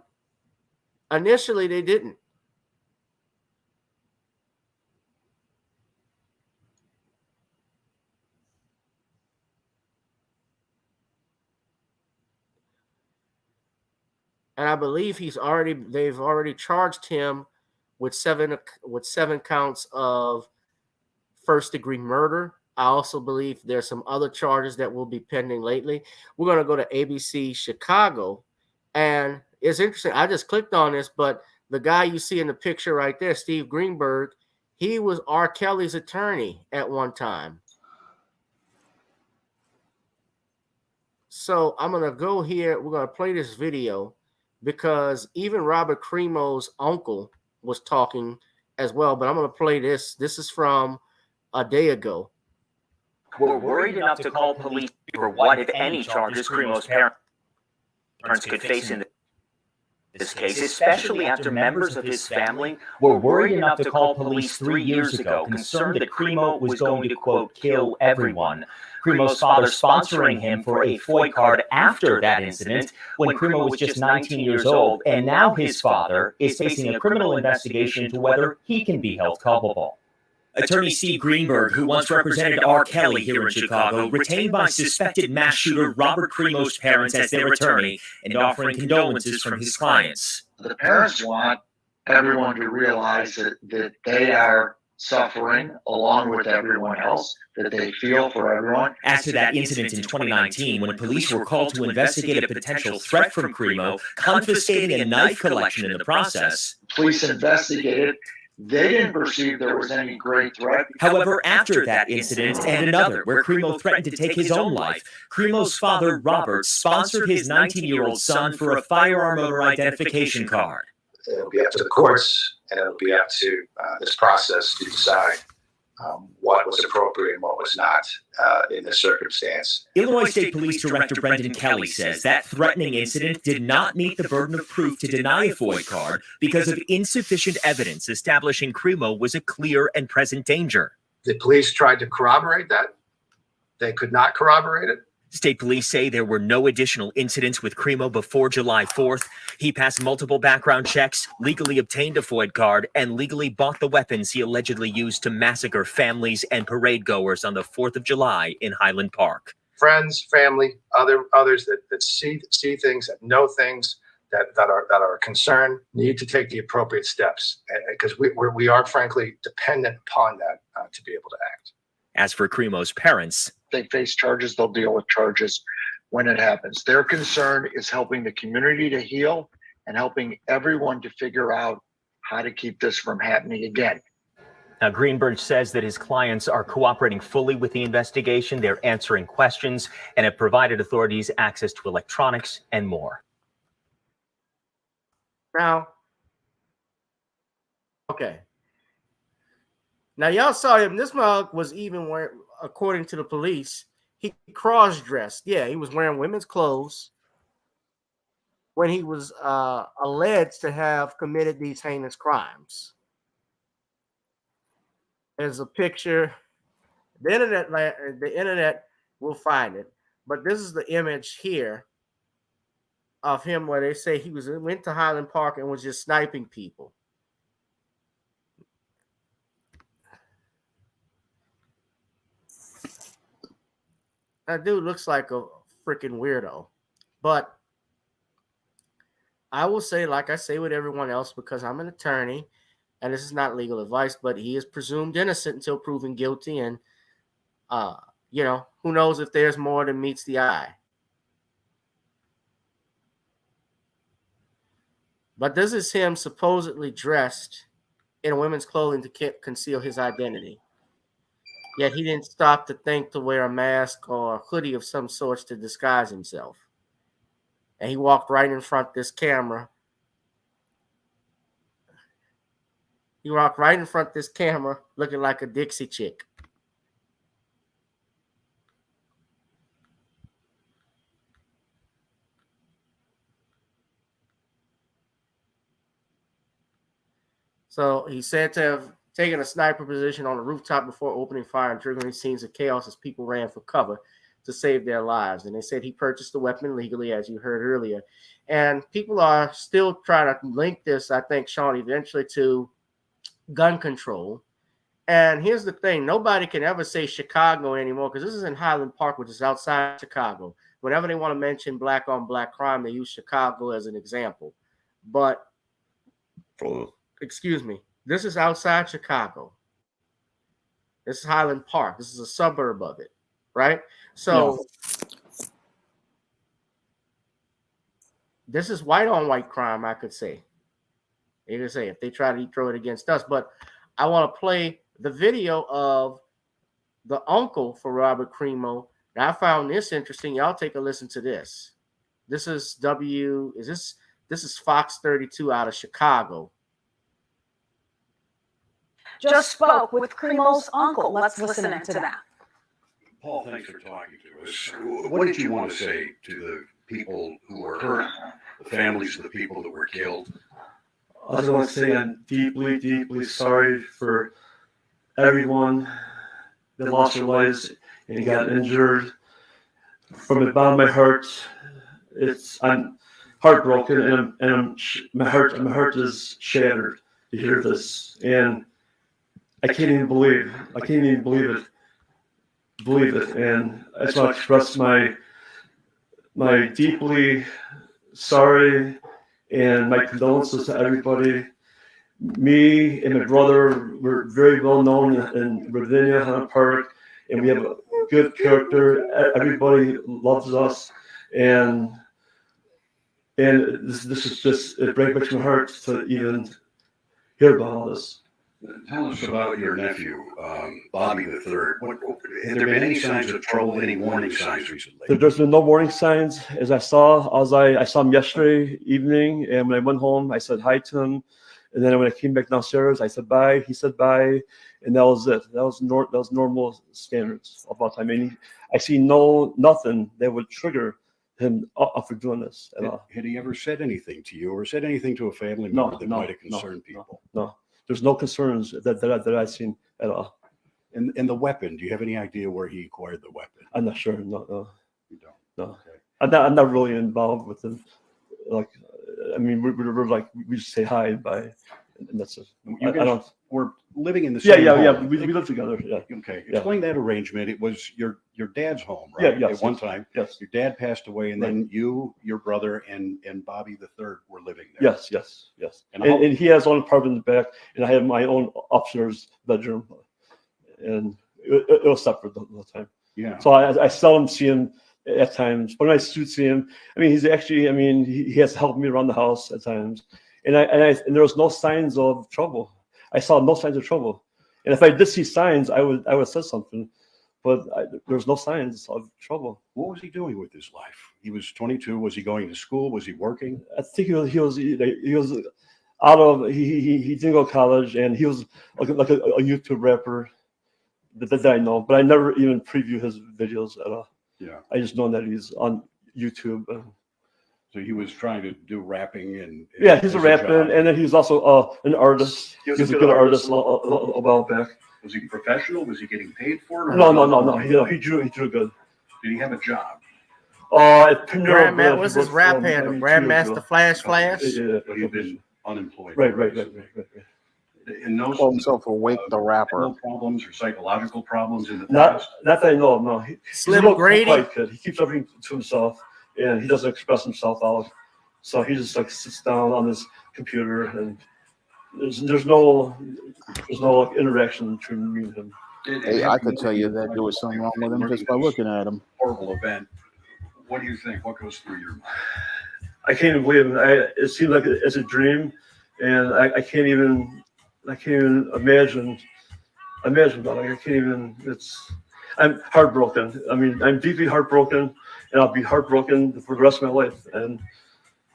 initially they didn't. And I believe they've already charged him with seven counts of first-degree murder. I also believe there's some other charges that will be pending lately. We're going to go to ABC Chicago, and it's interesting. I just clicked on this, but the guy you see in the picture right there, Steve Greenberg, he was R. Kelly's attorney at one time. So I'm going to go here. We're going to play this video because even Robert Crimo's uncle was talking as well, but I'm going to play this. This is from a day ago. We're worried enough to call police for what, if any, charges Crimo's parents could face in the this case, especially after members of his family were worried enough to call police 3 years ago, concerned that Cremo was going to, quote, kill everyone. Cremo's father sponsoring him for a FOID card after that incident when Cremo was just 19 years old, and now his father is facing a criminal investigation into whether he can be held culpable. Attorney Steve Greenberg, who once represented R. Kelly here in Chicago, retained by suspected mass shooter Robert Cremo's parents as their attorney and offering condolences from his clients. The parents want everyone to realize that they are suffering along with everyone else, that they feel for everyone. As to that incident in 2019, when police were called to investigate a potential threat from Cremo, confiscating a knife collection in the process. Police investigated. They didn't perceive there was any great threat. However, after that incident and another where Cremo threatened to take his own life, Cremo's father, Robert, sponsored his 19-year-old son for a firearm owner identification card. It'll be up to the courts, and it'll be up to this process to decide what was appropriate and what was not in this circumstance. Illinois State Police Director Brendan Kelly says that threatening incident did not meet the burden of proof to deny a FOID card because of insufficient evidence establishing Cremo was a clear and present danger. The police tried to corroborate that. They could not corroborate it. State police say there were no additional incidents with Cremo before July 4th. He passed multiple background checks, legally obtained a FOID card, and legally bought the weapons he allegedly used to massacre families and parade goers on the 4th of July in Highland Park. Friends, family, others that see things, that know things, that are concerned, need to take the appropriate steps because we are frankly dependent upon that to be able to act. As for Cremo's parents, they face charges, they'll deal with charges when it happens. Their concern is helping the community to heal and helping everyone to figure out how to keep this from happening again. Now, Greenberg says that his clients are cooperating fully with the investigation. They're answering questions and have provided authorities access to electronics and more. Now, okay. Now, y'all saw him. This mug was even wearing, according to the police, he cross-dressed. Yeah, he was wearing women's clothes when he was alleged to have committed these heinous crimes. There's a picture. The internet will find it. But this is the image here of him where they say he went to Highland Park and was just sniping people. That dude looks like a freaking weirdo. But I will say, like I say with everyone else, because I'm an attorney, and this is not legal advice, but he is presumed innocent until proven guilty. And, who knows if there's more than meets the eye. But this is him supposedly dressed in women's clothing to conceal his identity. Yet he didn't stop to think to wear a mask or a hoodie of some sort to disguise himself. And he walked right in front of this camera. He walked right in front of this camera looking like a Dixie chick. So he said to have taken a sniper position on the rooftop before opening fire and triggering scenes of chaos as people ran for cover to save their lives. And they said he purchased the weapon legally, as you heard earlier. And people are still trying to link this, I think, Shawn, eventually to gun control. And here's the thing. Nobody can ever say Chicago anymore because this is in Highland Park, which is outside Chicago. Whenever they want to mention black on black crime, they use Chicago as an example. But, excuse me, this is outside Chicago. This is Highland Park. This is a suburb of it, right? So this is white on white crime, I could say. You could say if they try to throw it against us. But I want to play the video of the uncle for Robert Cremo. Now, I found this interesting. Y'all take a listen to this. This is this is Fox 32 out of Chicago. Just spoke with Cremo's uncle. Let's listen to that. Paul, thanks for talking to us. What did you want to say to the people who were hurt, the families of the people that were killed. I just want to say I'm deeply, deeply sorry for everyone that lost their lives and got injured. From the bottom of my heart, I'm heartbroken, and my heart is shattered to hear this, and I can't even believe it, and I just want to express my deeply sorry and my condolences to everybody. Me and my brother were very well known in Virginia, Highland Park, and we have a good character. Everybody loves us, and this is just, it breaks my heart to even hear about all this. Tell us about your nephew, Bobby the Third. Have there been any signs of trouble, any warning signs recently? There's been no warning signs. As I saw him yesterday evening, and when I went home, I said hi to him. And then when I came back downstairs, I said bye. He said bye, and that was it. That was normal standards about time. I mean, I see nothing that would trigger him up for doing this at all. Had he ever said anything to you, or said anything to a family member that might have concerned people? No. There's no concerns that I've seen at all. And the weapon, do you have any idea where he acquired the weapon? I'm not sure. No. You don't? No. Okay. I'm not really involved with him. Like, I mean, we're like, we just say hi and bye, and that's it. You guys were living in the same home. Yeah. We live together. Yeah. Okay. Yeah. Explain that arrangement. It was your dad's home, right? Yeah. At one time. Yes. Your dad passed away, and then you, your brother, and Bobby the Third were living there. Yes. And And he has his own apartment in the back, and I have my own upstairs bedroom, and it was separate the whole time. Yeah. So I seldom see him at times, but when I do see him, I mean, he's actually, I mean, he has helped me around the house at times, and there was no signs of trouble. I saw no signs of trouble, and if I did see signs, I would have said something, but there was no signs of trouble. What was he doing with his life? He was 22. Was he going to school? Was he working? I think he was out of, he didn't go to college, and he was like a YouTube rapper that I know, but I never even preview his videos at all. Yeah. I just know that he's on YouTube. So he was trying to do rapping and yeah, he's a rapper, and then he's also an artist. He was a good artist a while back. Was he professional? Was he getting paid for it? No. He drew good. Did he have a job? Grandmaster, what's his rap handle? Grandmaster Flash. Yeah. But he'd been unemployed. Right. And no, called himself Awake the Rapper. No problems or psychological problems in the past? Not that I know of, no. Slim Grady? Quiet kid. He keeps everything to himself, and he doesn't express himself out. So he just like sits down on his computer, and there's no like, interaction between me and him. Hey, I could tell you that there was something wrong with him just by looking at him. Horrible event. What do you think? What goes through your mind? I can't even believe it. It seemed like it's a dream, and I can't even imagine about it. I can't even. I'm heartbroken. I mean, I'm deeply heartbroken, and I'll be heartbroken for the rest of my life.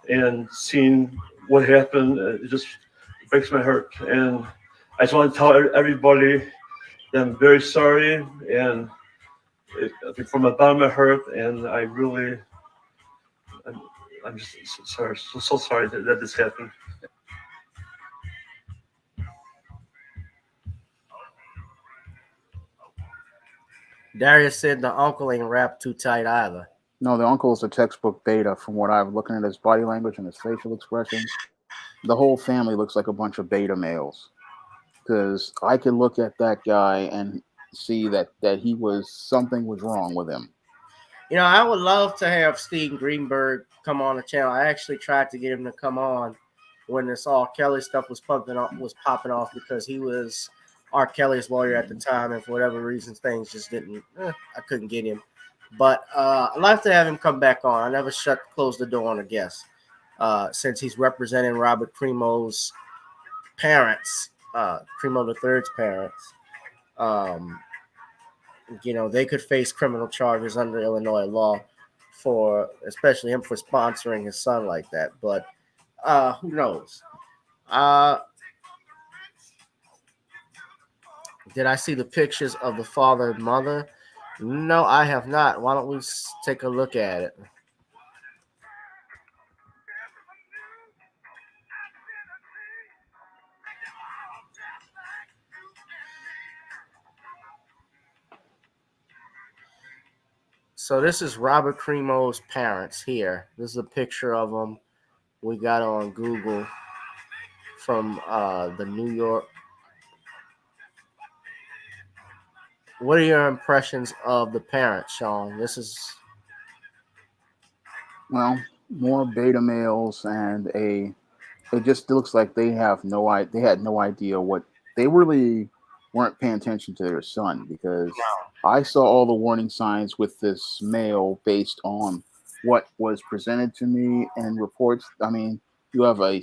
And seeing what happened, it just breaks my heart. And I just want to tell everybody that I'm very sorry, and from the bottom of my heart. And I'm just sorry, so sorry that this happened. Darius said the uncle ain't wrapped too tight either. No, the uncle is a textbook beta from what I'm looking at his body language and his facial expressions. The whole family looks like a bunch of beta males. Because I could look at that guy and see that something was wrong with him. You know, I would love to have Steve Greenberg come on the channel. I actually tried to get him to come on when this R. Kelly stuff was popping off because he was R. Kelly's lawyer at the time, and for whatever reasons, things just didn't. I couldn't get him, but I'd like to have him come back on. I never closed the door on a guest since he's representing Robert Cremo's parents, Cremo III's parents. You know, they could face criminal charges under Illinois law especially him for sponsoring his son like that. But who knows? Did I see the pictures of the father and mother? No, I have not. Why don't we take a look at it? So this is Robert Cremo's parents here. This is a picture of them we got on Google from the New York. What are your impressions of the parents, Shawn? This is Well, more beta males and a. It just looks like they have no idea. They had no idea what they really weren't paying attention to their son, because I saw all the warning signs with this male based on what was presented to me and reports. I mean, you have a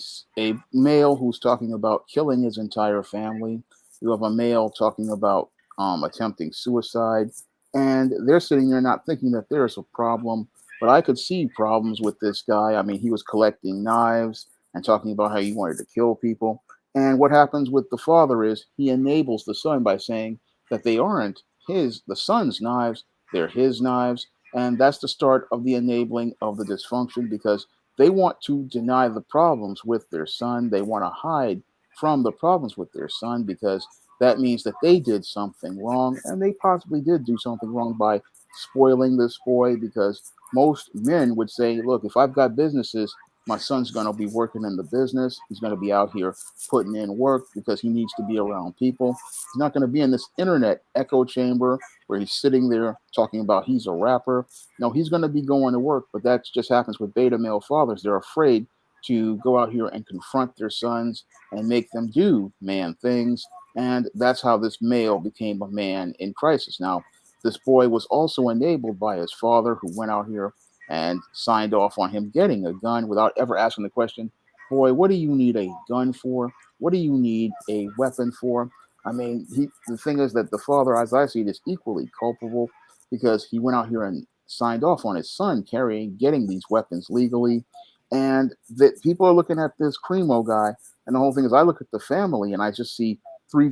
male who's talking about killing his entire family. You have a male talking about attempting suicide, and they're sitting there not thinking that there's a problem. But I could see problems with this guy. I mean, he was collecting knives and talking about how he wanted to kill people. And what happens with the father is he enables the son by saying that they aren't the son's knives, they're his knives. And that's the start of the enabling of the dysfunction, because they want to deny the problems with their son. They want to hide from the problems with their son, because that means that they did something wrong, and they possibly did do something wrong by spoiling this boy. Because most men would say, look, if I've got businesses, my son's going to be working in the business. He's going to be out here putting in work because he needs to be around people. He's not going to be in this internet echo chamber where he's sitting there talking about he's a rapper. No, he's going to be going to work. But that just happens with beta male fathers. They're afraid to go out here and confront their sons and make them do man things. And that's how this male became a man in crisis. Now, this boy was also enabled by his father, who went out here and signed off on him getting a gun without ever asking the question, boy, what do you need a gun for? What do you need a weapon for? I mean, the thing is that the father, as I see it, is equally culpable, because he went out here and signed off on his son getting these weapons legally. And that people are looking at this Cremo guy, and the whole thing is, I look at the family and I just see two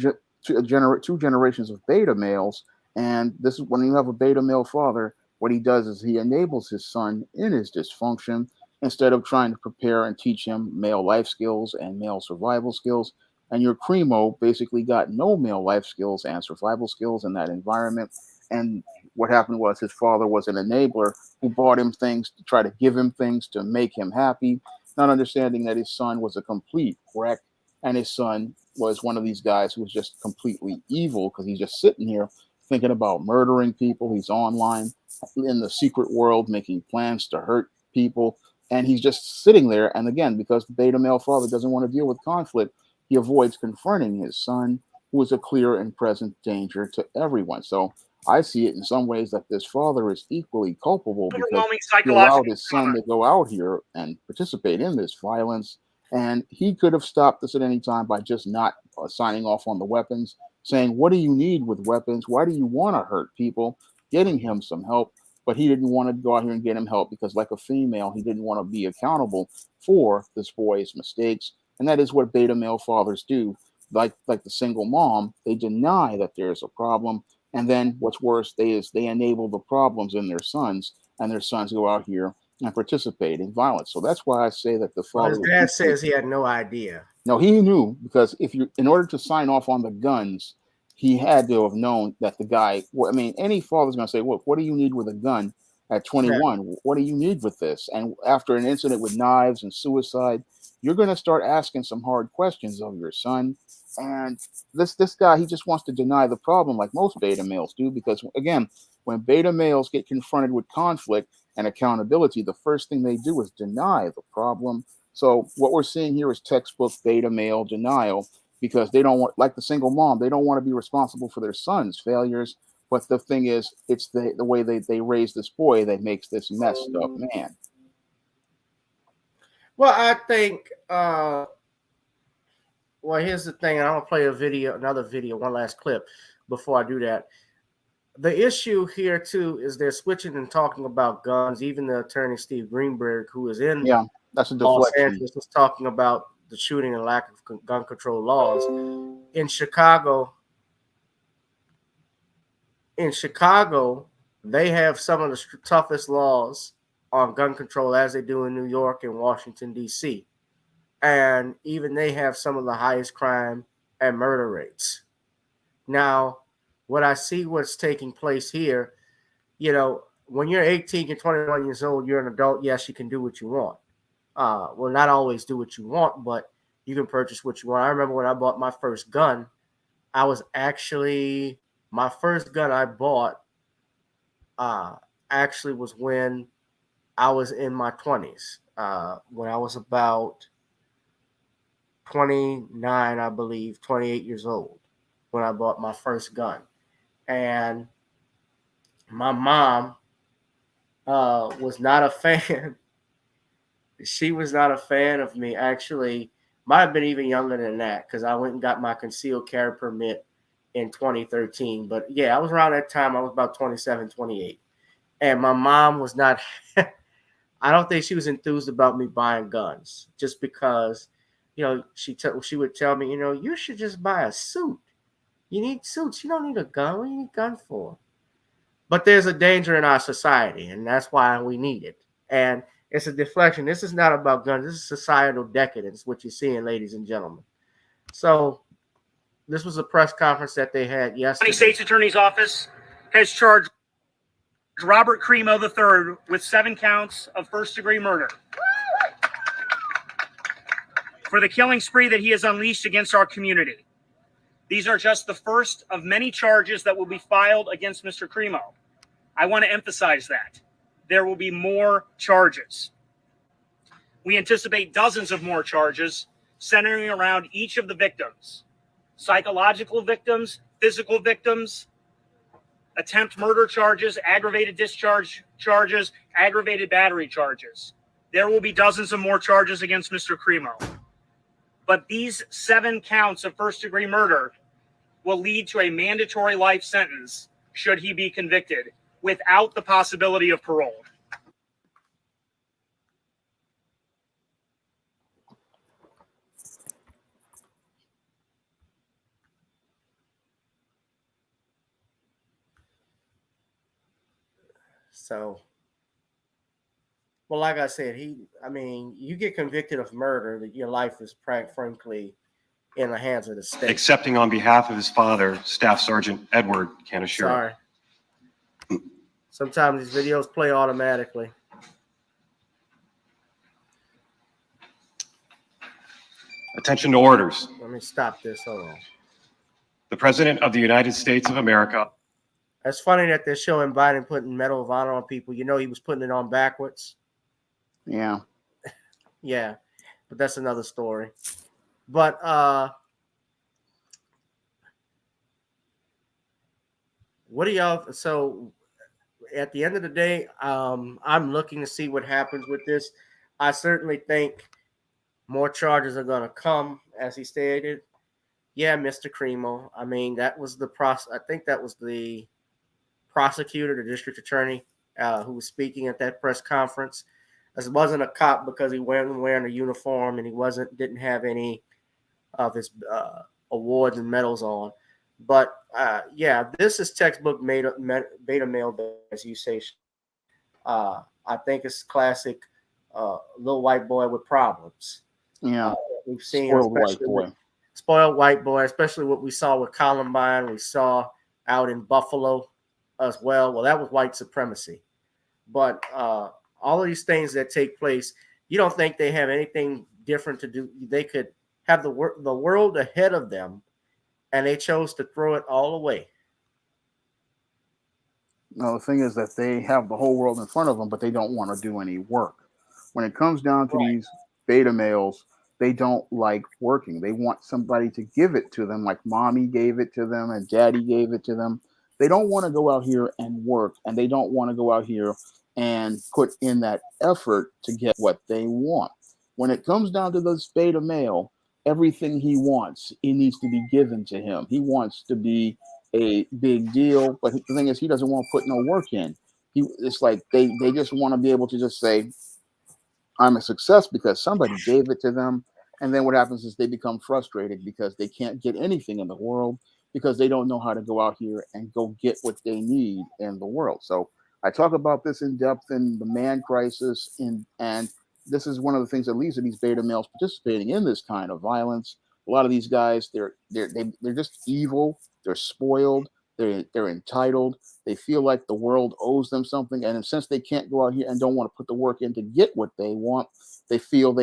generations of beta males. And this is when you have a beta male father, what he does is he enables his son in his dysfunction instead of trying to prepare and teach him male life skills and male survival skills. And your Cremo basically got no male life skills and survival skills in that environment. And what happened was his father was an enabler who bought him things to try to give him things to make him happy, not understanding that his son was a complete wreck. And his son was one of these guys who was just completely evil, because he's just sitting here thinking about murdering people. He's online in the secret world making plans to hurt people. And he's just sitting there. And again, because the beta male father doesn't want to deal with conflict, he avoids confronting his son, who is a clear and present danger to everyone. So I see it in some ways that this father is equally culpable, because he allowed his son to go out here and participate in this violence. And he could have stopped this at any time by just not signing off on the weapons, saying, what do you need with weapons? Why do you want to hurt people? Getting him some help. But he didn't want to go out here and get him help, because like a female, he didn't want to be accountable for this boy's mistakes. And that is what beta male fathers do. Like the single mom, they deny that there's a problem. And then what's worse, they enable the problems in their sons, and their sons go out here and participate in violence. So that's why I say that the father. Well, his dad says he had no idea. No, he knew, because in order to sign off on the guns, he had to have known that the guy. I mean, any father's going to say, "Look, what do you need with a gun at 21? Yeah. What do you need with this?" And after an incident with knives and suicide, you're going to start asking some hard questions of your son. And this guy, he just wants to deny the problem, like most beta males do, because again, when beta males get confronted with conflict and accountability, the first thing they do is deny the problem. So what we're seeing here is textbook beta male denial, because they don't want, like the single mom, they don't want to be responsible for their son's failures. But the thing is, it's the way they raise this boy that makes this messed up man. Well, I think, well, here's the thing. And I'm going to play another video, one last clip before I do that. The issue here, too, is they're switching and talking about guns. Even the attorney, Steve Greenberg, who is in that's a Los Angeles, was talking about the shooting and lack of gun control laws. In Chicago, they have some of the toughest laws on gun control as they do in New York and Washington, D.C. And even they have some of the highest crime and murder rates. Now, what I see what's taking place here, when you're 18, you're 21 years old, you're an adult. Yes, you can do what you want. Well, not always do what you want, but you can purchase what you want. I remember when I bought my first gun, my first gun I bought actually was when I was in my 20s, when I was about 29, I believe, 28 years old, when I bought my first gun. And my mom was not a fan. She was not a fan of me. Actually, might have been even younger than that, because I went and got my concealed carry permit in 2013. But yeah, I was around that time. I was about 27, 28. And my mom was not, I don't think she was enthused about me buying guns, just because, she would tell me, you should just buy a suit. You need suits. You don't need a gun. What do you need a gun for? But there's a danger in our society, and that's why we need it. And it's a deflection. This is not about guns. This is societal decadence, what you're seeing, ladies and gentlemen. So this was a press conference that they had yesterday. The State's Attorney's Office has charged Robert Crimo III with 7 counts of first-degree murder for the killing spree that he has unleashed against our community. These are just the first of many charges that will be filed against Mr. Crimo. I want to emphasize that. There will be more charges. We anticipate dozens of more charges centering around each of the victims. Psychological victims, physical victims, attempt murder charges, aggravated discharge charges, aggravated battery charges. There will be dozens of more charges against Mr. Crimo. But these 7 counts of first-degree murder will lead to a mandatory life sentence should he be convicted, without the possibility of parole. So, well, like I said, you get convicted of murder, that your life is frankly in the hands of the state. Accepting on behalf of his father, Staff Sergeant Edward Kanashiro. Sorry. Sometimes these videos play automatically. Attention to orders. Let me stop this. Hold on. The President of the United States of America. It's funny that they're showing Biden putting Medal of Honor on people. He was putting it on backwards. Yeah. Yeah. But that's another story. But what do y'all, so at the end of the day, I'm looking to see what happens with this. I certainly think more charges are going to come, as he stated. Yeah, Mr. Crimo. I mean, that was I think that was the prosecutor, the district attorney, who was speaking at that press conference. This wasn't a cop, because he wasn't wearing a uniform and he didn't have any of his awards and medals on. But yeah, this is textbook beta male, as you say. I think it's classic little white boy with problems. Yeah, we've seen spoiled white boy, especially what we saw with Columbine. We saw out in Buffalo as well. Well, that was white supremacy. But all of these things that take place, you don't think they have anything different to do? They could have the world ahead of them, and they chose to throw it all away. No, the thing is that they have the whole world in front of them, but they don't want to do any work. When it comes down to these beta males, they don't like working. They want somebody to give it to them, like mommy gave it to them and daddy gave it to them. They don't want to go out here and work, and they don't want to go out here and put in that effort to get what they want. When it comes down to this beta male, everything he wants, it needs to be given to him. He wants to be a big deal, but the thing is, he doesn't want to put no work in. It's like they just want to be able to just say, I'm a success because somebody gave it to them. And then what happens is they become frustrated because they can't get anything in the world, because they don't know how to go out here and go get what they need in the world. So I talk about this in depth in the man crisis, and this is one of the things that leads to these beta males participating in this kind of violence. A lot of these guys, they're just evil. They're spoiled. they're entitled. They feel like the world owes them something, and since they can't go out here and don't want to put the work in to get what they want, they feel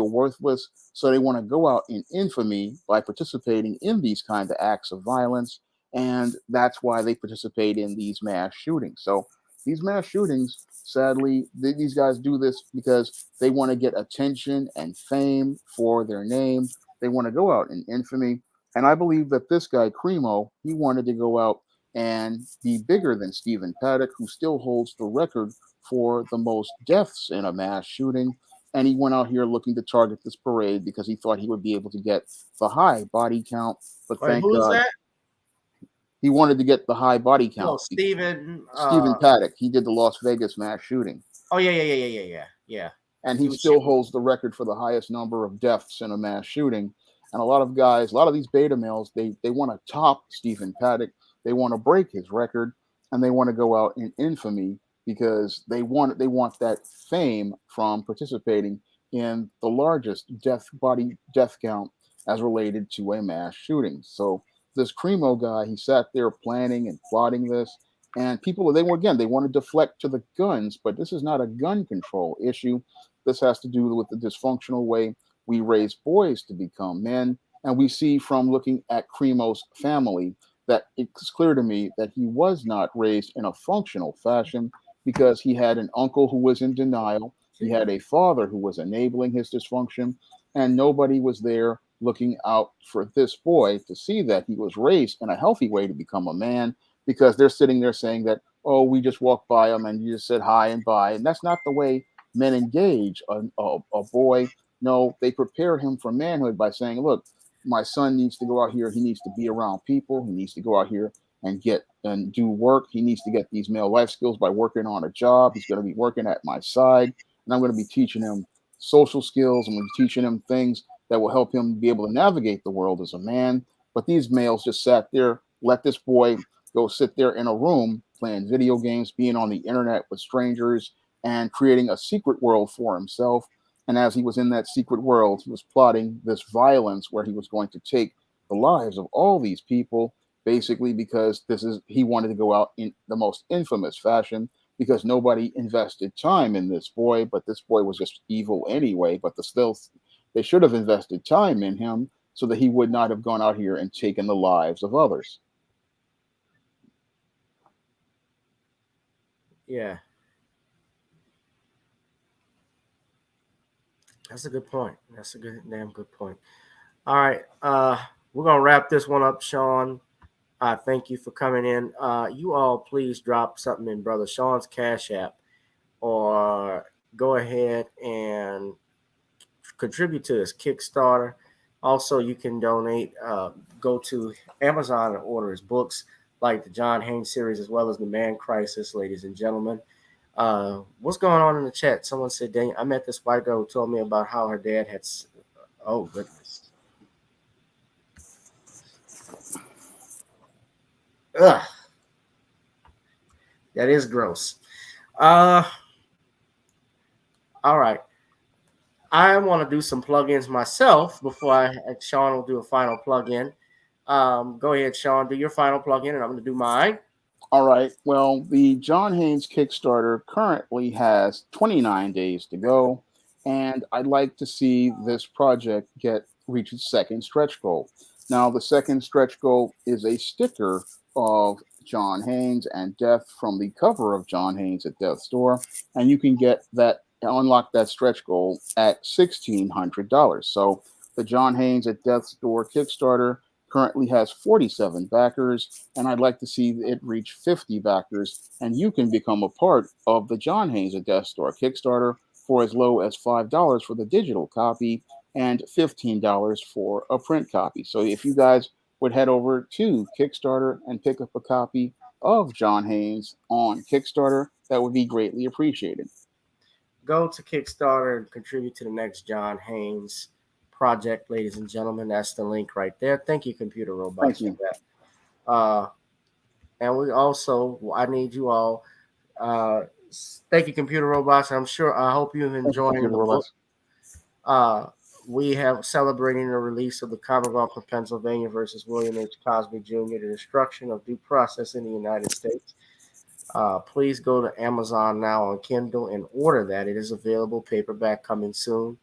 worthless. So they want to go out in infamy by participating in these kind of acts of violence, and that's why they participate in these mass shootings. So these mass shootings, sadly, these guys do this because they want to get attention and fame for their name. They want to go out in infamy. And I believe that this guy, Cremo, he wanted to go out and be bigger than Stephen Paddock, who still holds the record for the most deaths in a mass shooting. And he went out here looking to target this parade because he thought he would be able to get the high body count. But Wait, thank who is God, that? he wanted to get the high body count. No, Stephen Paddock. He did the Las Vegas mass shooting. Oh yeah. And he still holds the record for the highest number of deaths in a mass shooting. And a lot of these beta males, they want to top Stephen Paddock. They want to break his record, and they want to go out in infamy because they want that fame from participating in the largest body death count as related to a mass shooting. So this Cremo guy, he sat there planning and plotting this, and people they want to deflect to the guns, but this is not a gun control issue. This has to do with the dysfunctional way we raise boys to become men. And we see from looking at Cremo's family that it's clear to me that he was not raised in a functional fashion because he had an uncle who was in denial. He had a father who was enabling his dysfunction, and nobody was there looking out for this boy to see that he was raised in a healthy way to become a man, because they're sitting there saying that, oh, we just walked by him and you just said hi and bye. And that's not the way men engage a boy. No, they prepare him for manhood by saying, look, my son needs to go out here. He needs to be around people. He needs to go out here and do work. He needs to get these male life skills by working on a job. He's going to be working at my side. And I'm going to be teaching him social skills. I'm going to be teaching him things that will help him be able to navigate the world as a man. But these males just sat there, let this boy go sit there in a room playing video games, being on the internet with strangers, and creating a secret world for himself. And as he was in that secret world, he was plotting this violence where he was going to take the lives of all these people, basically because he wanted to go out in the most infamous fashion, because nobody invested time in this boy, but this boy was just evil anyway. But they should have invested time in him so that he would not have gone out here and taken the lives of others. Yeah. That's a good point. That's a damn good point. All right. We're going to wrap this one up, Shawn. Thank you for coming in. You all please drop something in Brother Shawn's Cash App, or go ahead and contribute to his Kickstarter. Also, you can donate. Go to Amazon and order his books, like the John Haynes series, as well as the Man Crisis, ladies and gentlemen. What's going on in the chat? Someone said, dang, I met this white girl who told me about how her dad had, oh goodness. Ugh. That is gross. All right. I want to do some plugins myself before Shawn will do a final plug-in. Go ahead, Shawn, do your final plug-in, and I'm going to do mine. All right. Well, the John Haynes Kickstarter currently has 29 days to go, and I'd like to see this project reach its second stretch goal. Now, the second stretch goal is a sticker of John Haynes and Death from the cover of John Haynes at Death Store, and you can unlock that stretch goal at $1,600. So the John Haynes at Death Store Kickstarter currently has 47 backers, and I'd like to see it reach 50 backers, and you can become a part of the John Haynes at Death Store Kickstarter for as low as $5 for the digital copy and $15 for a print copy. So if you guys would head over to Kickstarter and pick up a copy of John Haynes on Kickstarter, that would be greatly appreciated. Go to Kickstarter and contribute to the next John Haynes project, ladies and gentlemen. That's the link right there. Thank you, Computer Robots, for that. And we also, I need you all. Thank you, Computer Robots. I hope you've enjoyed the book. we have celebrating the release of the Commonwealth of Pennsylvania versus William H. Cosby Jr., the destruction of due process in the United States. Please go to Amazon now on Kindle and order that. It is available, paperback coming soon.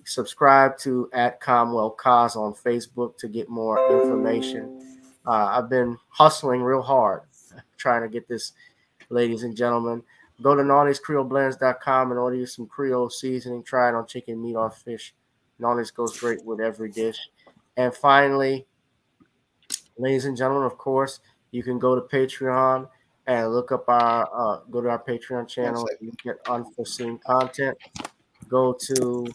Subscribe to @ComwellCos on Facebook to get more information. I've been hustling real hard trying to get this, ladies and gentlemen. Go to Nawny'sCreoleBlends.com and order you some Creole seasoning. Try it on chicken, meat, or fish. Nawny's goes great with every dish. And finally, ladies and gentlemen, of course, you can go to Patreon and look up our go to our Patreon channel. You get unforeseen content. Go to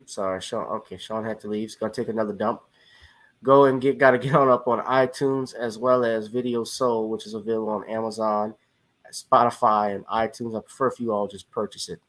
sorry, Sean. Okay, Sean had to leave. He's gonna take another dump. Go and gotta get on up on iTunes as well as Video Soul, which is available on Amazon, Spotify, and iTunes. I prefer if you all just purchase it.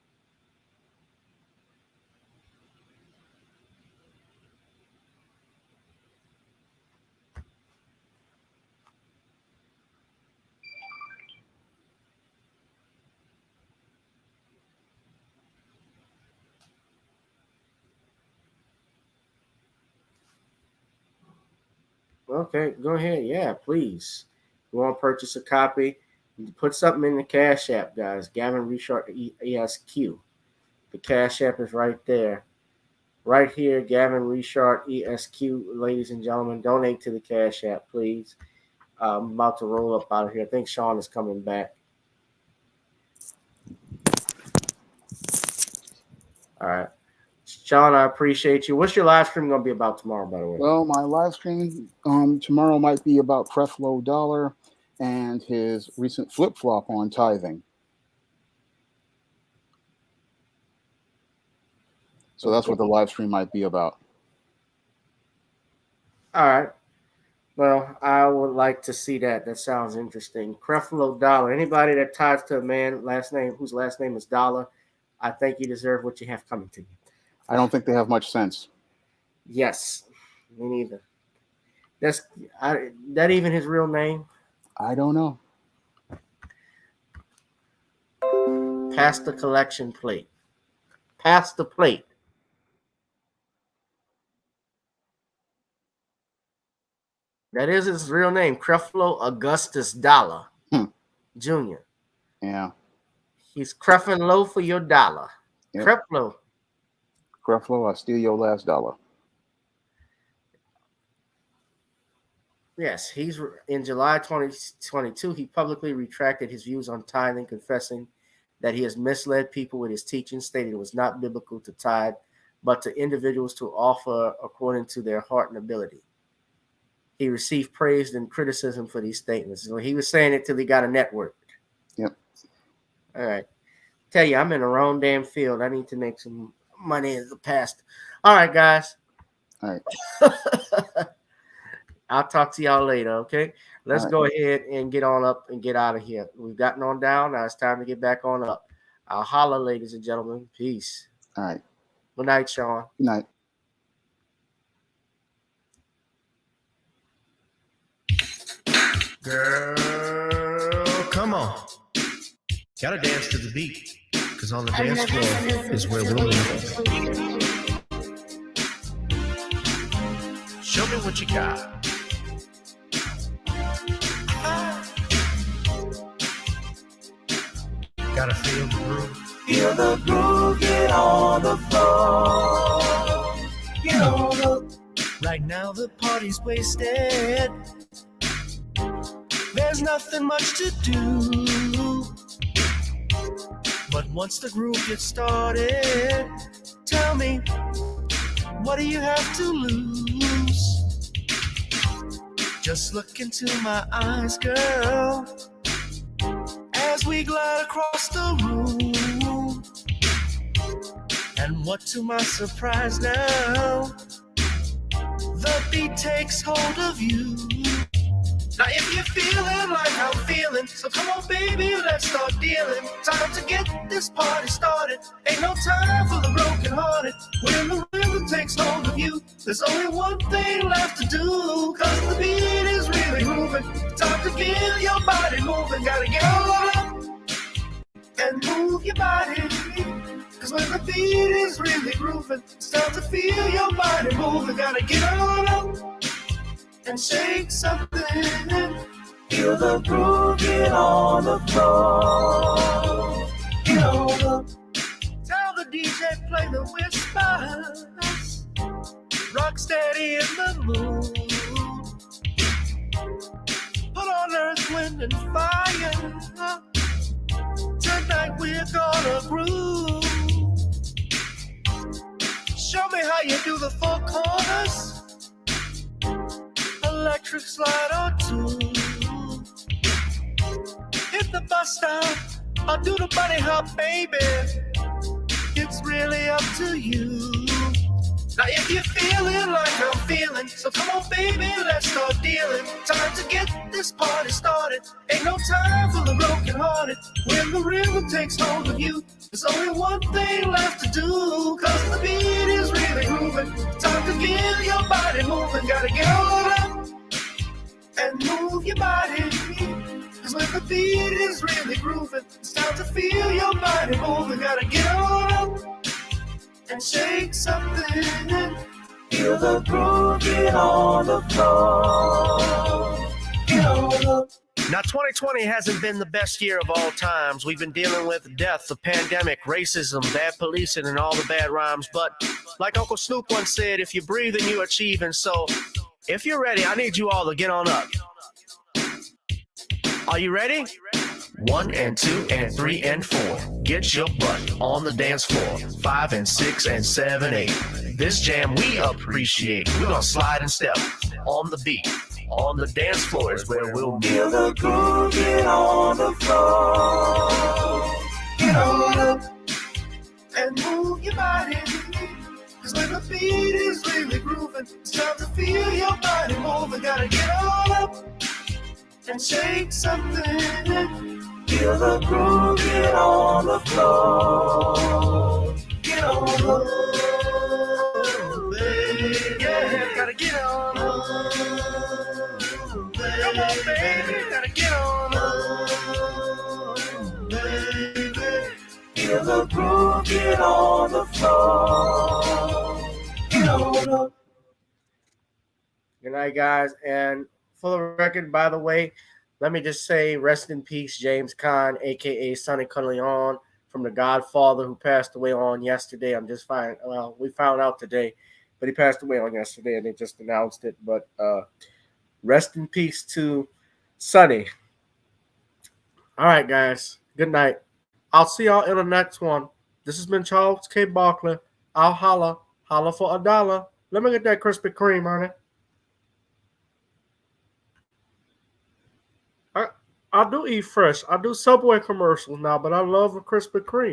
Okay, go ahead. Yeah, please. You want to purchase a copy? Put something in the Cash App, guys. Gavin Richard ESQ. The Cash App is right there. Right here, Gavin Richard ESQ. Ladies and gentlemen, donate to the Cash App, please. I'm about to roll up out of here. I think Sean is coming back. All right. Sean, I appreciate you. What's your live stream going to be about tomorrow, by the way? Well, my live stream tomorrow might be about Creflo Dollar and his recent flip-flop on tithing. So that's what the live stream might be about. All right. Well, I would like to see that. That sounds interesting. Creflo Dollar. Anybody that ties to a man whose last name is Dollar, I think you deserve what you have coming to you. I don't think they have much sense. Yes, me neither. That even his real name? I don't know. Pass the collection plate. Pass the plate. That is his real name, Creflo Augustus Dollar Jr. Yeah. He's creffing low for your dollar. Yep. Creflo, I'll steal your last dollar. Yes, he's in July 2022. He publicly retracted his views on tithing, confessing that he has misled people with his teaching, stating it was not biblical to tithe, but to individuals to offer according to their heart and ability. He received praise and criticism for these statements. So he was saying it till he got a network. Yep. All right. Tell you, I'm in the wrong damn field. I need to make some money in the past. All right, guys. All right. I'll talk to y'all later, okay? Let's go ahead and get on up and get out of here. We've gotten on down. Now it's time to get back on up. I'll holler, ladies and gentlemen. Peace. All right. Good night, Sean. Good night. Girl, come on. Gotta dance to the beat, because on the dance floor is where we'll meet. Show me what you got. Gotta feel the groove. Feel the groove, get on the floor. Get on the. Right now the party's wasted. There's nothing much to do. But once the groove gets started, tell me, what do you have to lose? Just look into my eyes, girl, as we glide across the room. And what to my surprise now, the beat takes hold of you. Now if you're feeling like I'm feeling, so come on baby, let's start dealing. Time to get this party started. Ain't no time for the broken hearted. When the rhythm takes hold of you, there's only one thing left to do, cause the beat is really really grooving. Time to feel your body moving. Gotta get on up and move your body. Cause when the beat is really grooving, it's time to feel your body moving. Gotta get on up and shake something. Feel the groove, get on the floor. Get on up. Tell the DJ play the whispers. Rock steady in the mood. Put on earth, wind, and fire. Tonight we're gonna groove. Show me how you do the four corners. Electric slide or two. Hit the bus stop or do the bunny hop, baby. It's really up to you. Now if you're feeling like I'm feeling, so come on baby, let's start dealing. Time to get this party started. Ain't no time for the broken hearted. When the rhythm takes hold of you, there's only one thing left to do. Cause the beat is really grooving. Time to feel your body moving. Gotta get on up and move your body. Cause when the beat is really grooving, it's time to feel your body moving. Gotta get on up and shake something. Feel the groove, get on the floor. Get on up. Now, 2020 hasn't been the best year of all times. We've been dealing with death, the pandemic, racism, bad policing, and all the bad rhymes. But like Uncle Snoop once said, if you're breathing, you're achieving. So if you're ready, I need you all to get on up. Are you ready? 1 and 2 and 3 and 4. Get your butt on the dance floor. 5 and 6 and 7, 8. This jam we appreciate. We're gonna slide and step on the beat. On the dance floor is where we'll be. Feel the groove, get on the floor. Get on up and move your body. Cause when the beat is really grooving, it's time to feel your body moving. Gotta get on up and shake something. Feel the groove, get on the floor. Get on up, baby. Yeah, gotta get on up. Come on, baby, gotta get on up, baby. Feel the groove, get on the floor. Get on up. Good night, guys. And for the record, by the way, let me just say rest in peace, James Caan, a.k.a. Sonny Corleone from The Godfather, who passed away on yesterday. I'm just fine. Well, we found out today, but he passed away on yesterday, and they just announced it. But rest in peace to Sonny. All right, guys. Good night. I'll see y'all in the next one. This has been Charles K. Barkley. I'll holla. Holla for $1. Let me get that Krispy Kreme, honey. I do eat fresh. I do Subway commercials now, but I love a Krispy Kreme.